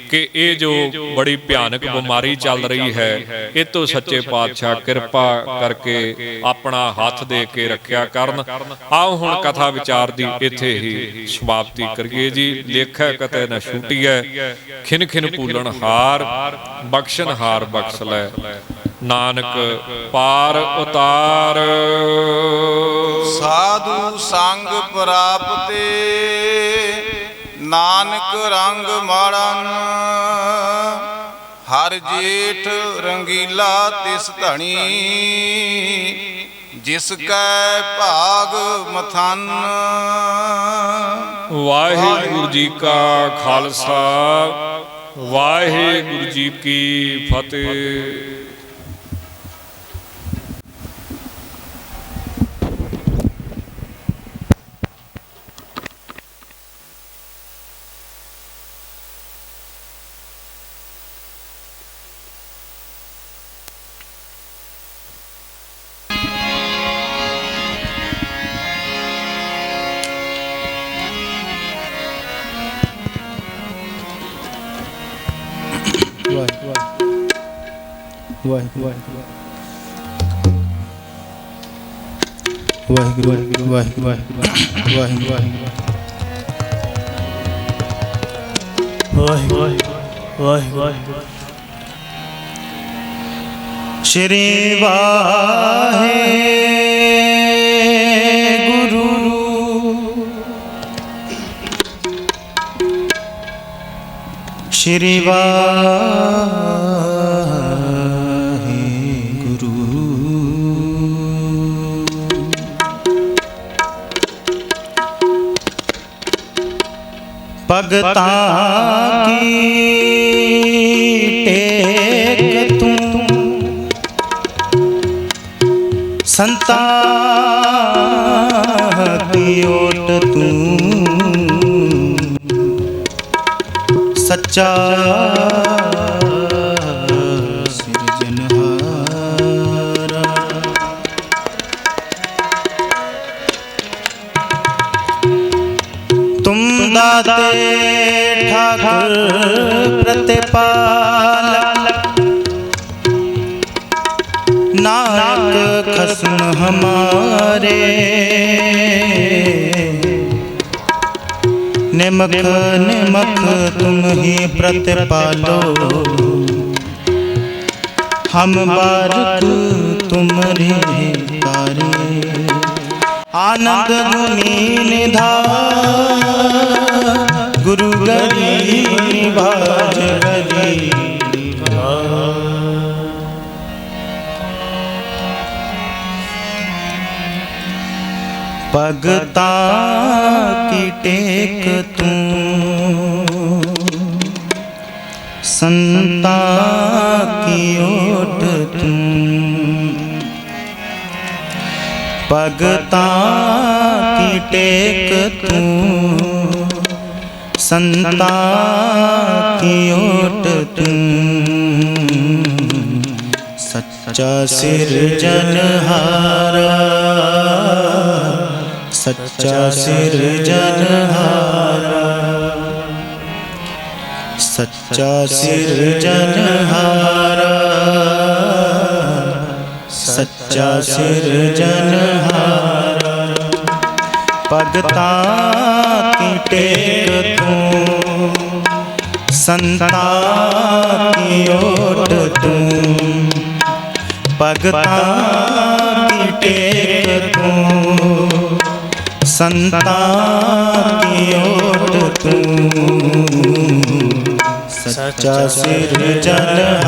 ਕਿ ਇਹ ਜੋ ਬੜੀ ਭਿਆਨਕ ਬਿਮਾਰੀ ਚੱਲ ਰਹੀ ਹੈ, ਇਹ ਤੋਂ ਸੱਚੇ ਪਾਤਸ਼ਾਹ ਕਿਰਪਾ ਕਰਕੇ ਆਪਣਾ ਹੱਥ ਦੇ ਕੇ ਰੱਖਿਆ ਕਰਨ। ਆਓ ਹੁਣ ਕਥਾ ਵਿਚਾਰ ਦੀ ਇੱਥੇ ਹੀ ਸਮਾਪਤੀ ਕਰੀਏ ਜੀ। ਲੇਖੈ ਕਤੈ ਨ ਛੂਟੀਐ, ਖਿਨ ਖਿਨ ਪੂਲਣ ਹਾਰ, ਬਖਸ਼ਣ ਹਾਰ ਬਖਸ਼ ਲੈ, ਨਾਨਕ ਪਾਰ ਉਤਾਰ। ਸਾਧੂ ਸੰਗ ਪ੍ਰਾਪਤੇ ਨਾਨਕ ਰੰਗ ਮਾੜਨ। ਹਰ ਜੇਠ ਰੰਗੀਲਾ ਤਿਸ ਧਣੀ ਜਿਸ ਕੈ ਭਾਗ ਮਥਨ। ਵਾਹਿਗੁਰੂ ਜੀ ਕਾ ਖਾਲਸਾ, ਵਾਹਿਗੁਰੂ ਜੀ ਕੀ ਫਤਿਹ। वाहिगुरु वाहिगुरु वाहिगुरु वाहिगुरु वाहिगुरु श्री वाहिगुरु श्री वाहिगुरु भगतां की टेक तू संता की ओट तू सच्चा सिरजनहारा तुम दाते ठाकुर प्रतिपालक नानक खस्म हमारे निमख निमख तुम ही प्रतिपालो हम बारक तुम्हारे तारे आनंद गुनी निधान गुरु गरीब निभाज गरीब भगता की टेक तू संता की ओट तू भगता की टेक तू संता की ओट तू सच्चा सिरजनहारा सच्चा सिरजनहारा सच्चा सिरजनहारा सच्चा सिरजनहारा भगता की टेक तू संता की ओट तू भगता की टेक तू संता की ओट तू सच्चा सिरजनहारा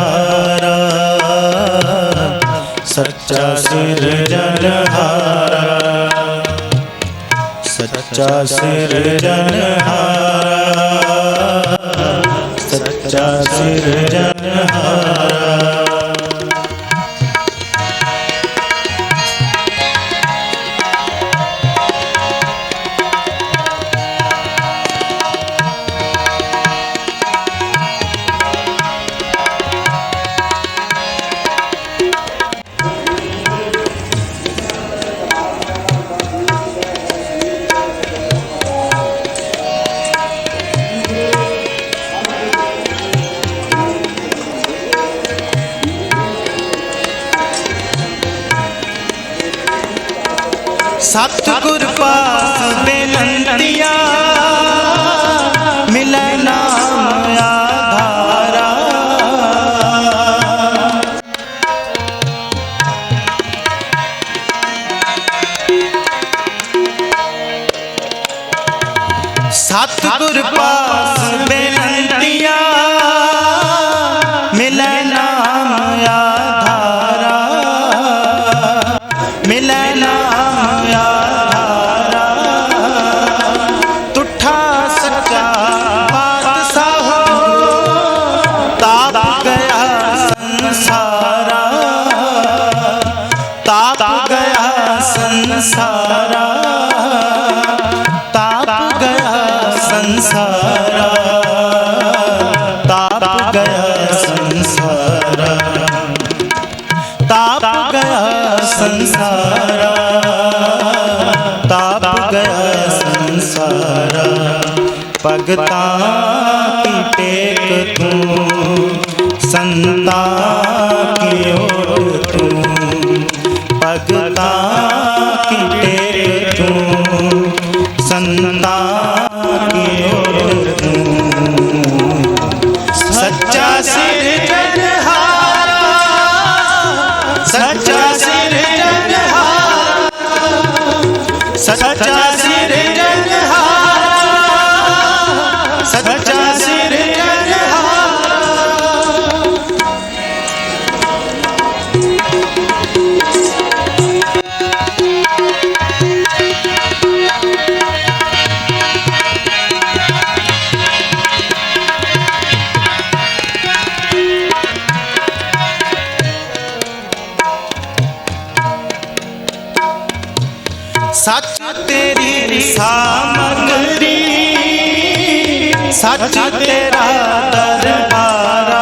सच्चा सिरजनहारा सच्चा सिरजनहारा सच्चा सिरजनहारा सतगुर पास बेनंतिया मिले नाम आधारा सतगुर पास बेनंतिया मिले नाम आधारा मिले नाम संसारा ताप गया संसारा ताप गया संसारा ताप गया संसारा ताप गया संसारा भगता की टेक तू संता की सच तेरी सामग्री सच तेरा दरबारा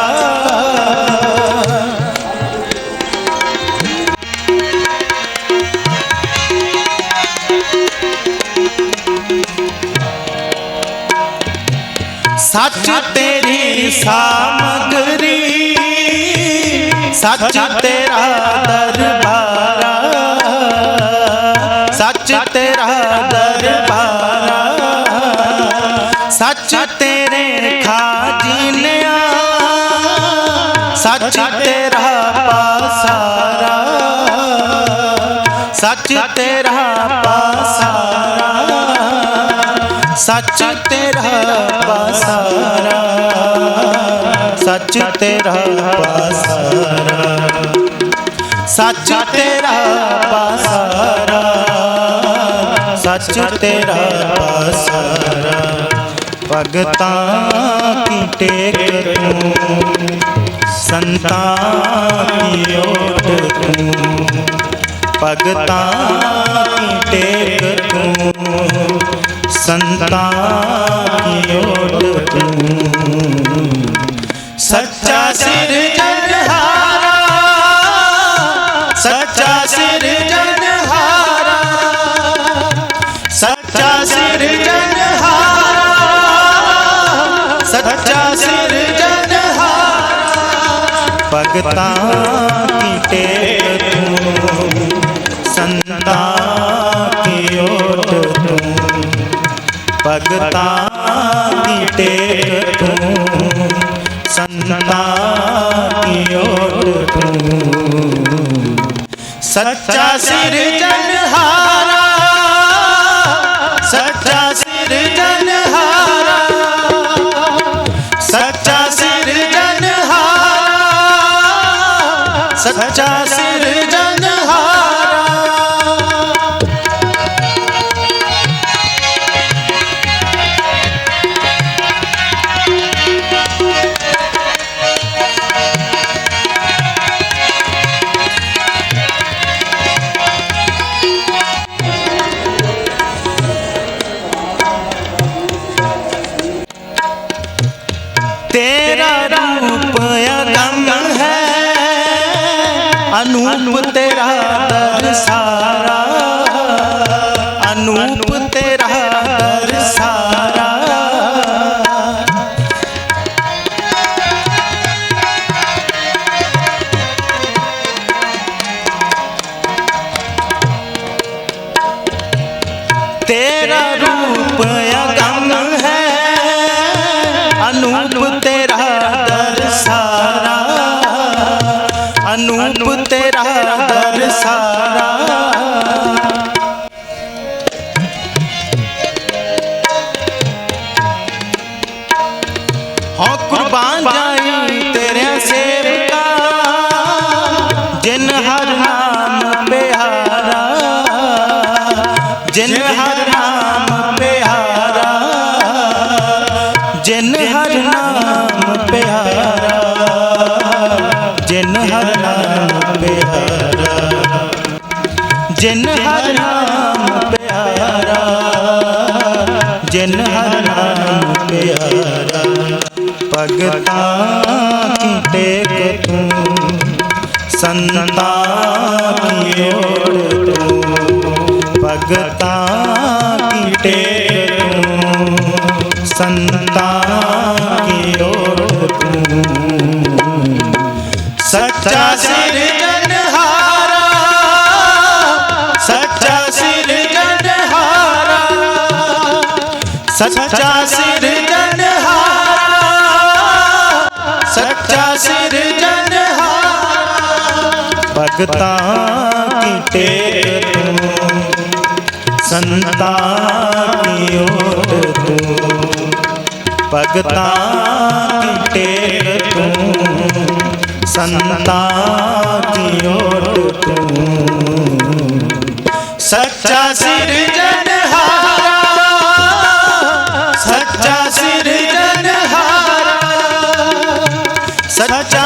सच तेरी सामग्री सच तेरा दरबारा सच तेरा दरबारा सच तेरे खाजिनिया सच तेरा पासारा सच तेरा पासारा सच तेरा पासारा सच तेरा पासारा सच तेरा पासारा सच तेरा पासारा भगतां की टेक तू संतां की ओट तू भगतां की टेक तू संतां की ओट तू सच्चा सिरजनहारा सच्चा सिरजनहारा सच्चा सिरजनहारा सच्चा सिरजनहारा भगतां की टेक तू संतां की ओट तू भगतां की टेक तू संतां की ओट तू सच्चा सिरजनहारा सच्चा सिरजनहारा सच्चा सिरजनहारा सच्चा सिरजनहारा तेरा रूप अगम है अनूप तेरा दरसारा अनूप तेरा दरसारा तेरा रूप अगम है अनूप तेरा दरसारा अनूप तेरा दरसारा हाँ कुर्बान जाई तेरे सेवका जिन हर नाम प्यारा जिन हर नाम प्यारा जिन हर नाम प्यारा जिन हर नाम प्यारा जिन हर नाम प्यारा जिन हर नाम प्यारा भगतां की टेक तू संतां की ओट तू भगतां की टेक तू संतां की ओट तू सच्चा सिरजनहारा सच्चा सिरजनहारा सच्चा सिरजनहारा सच्चा सिरजनहारा भगतां की टेक तू संतां की ओट तू भगतां की टेक तू संतां की ओट तू सच्चा सिरजनहारा सच्चा सिरजनहारा सच्चा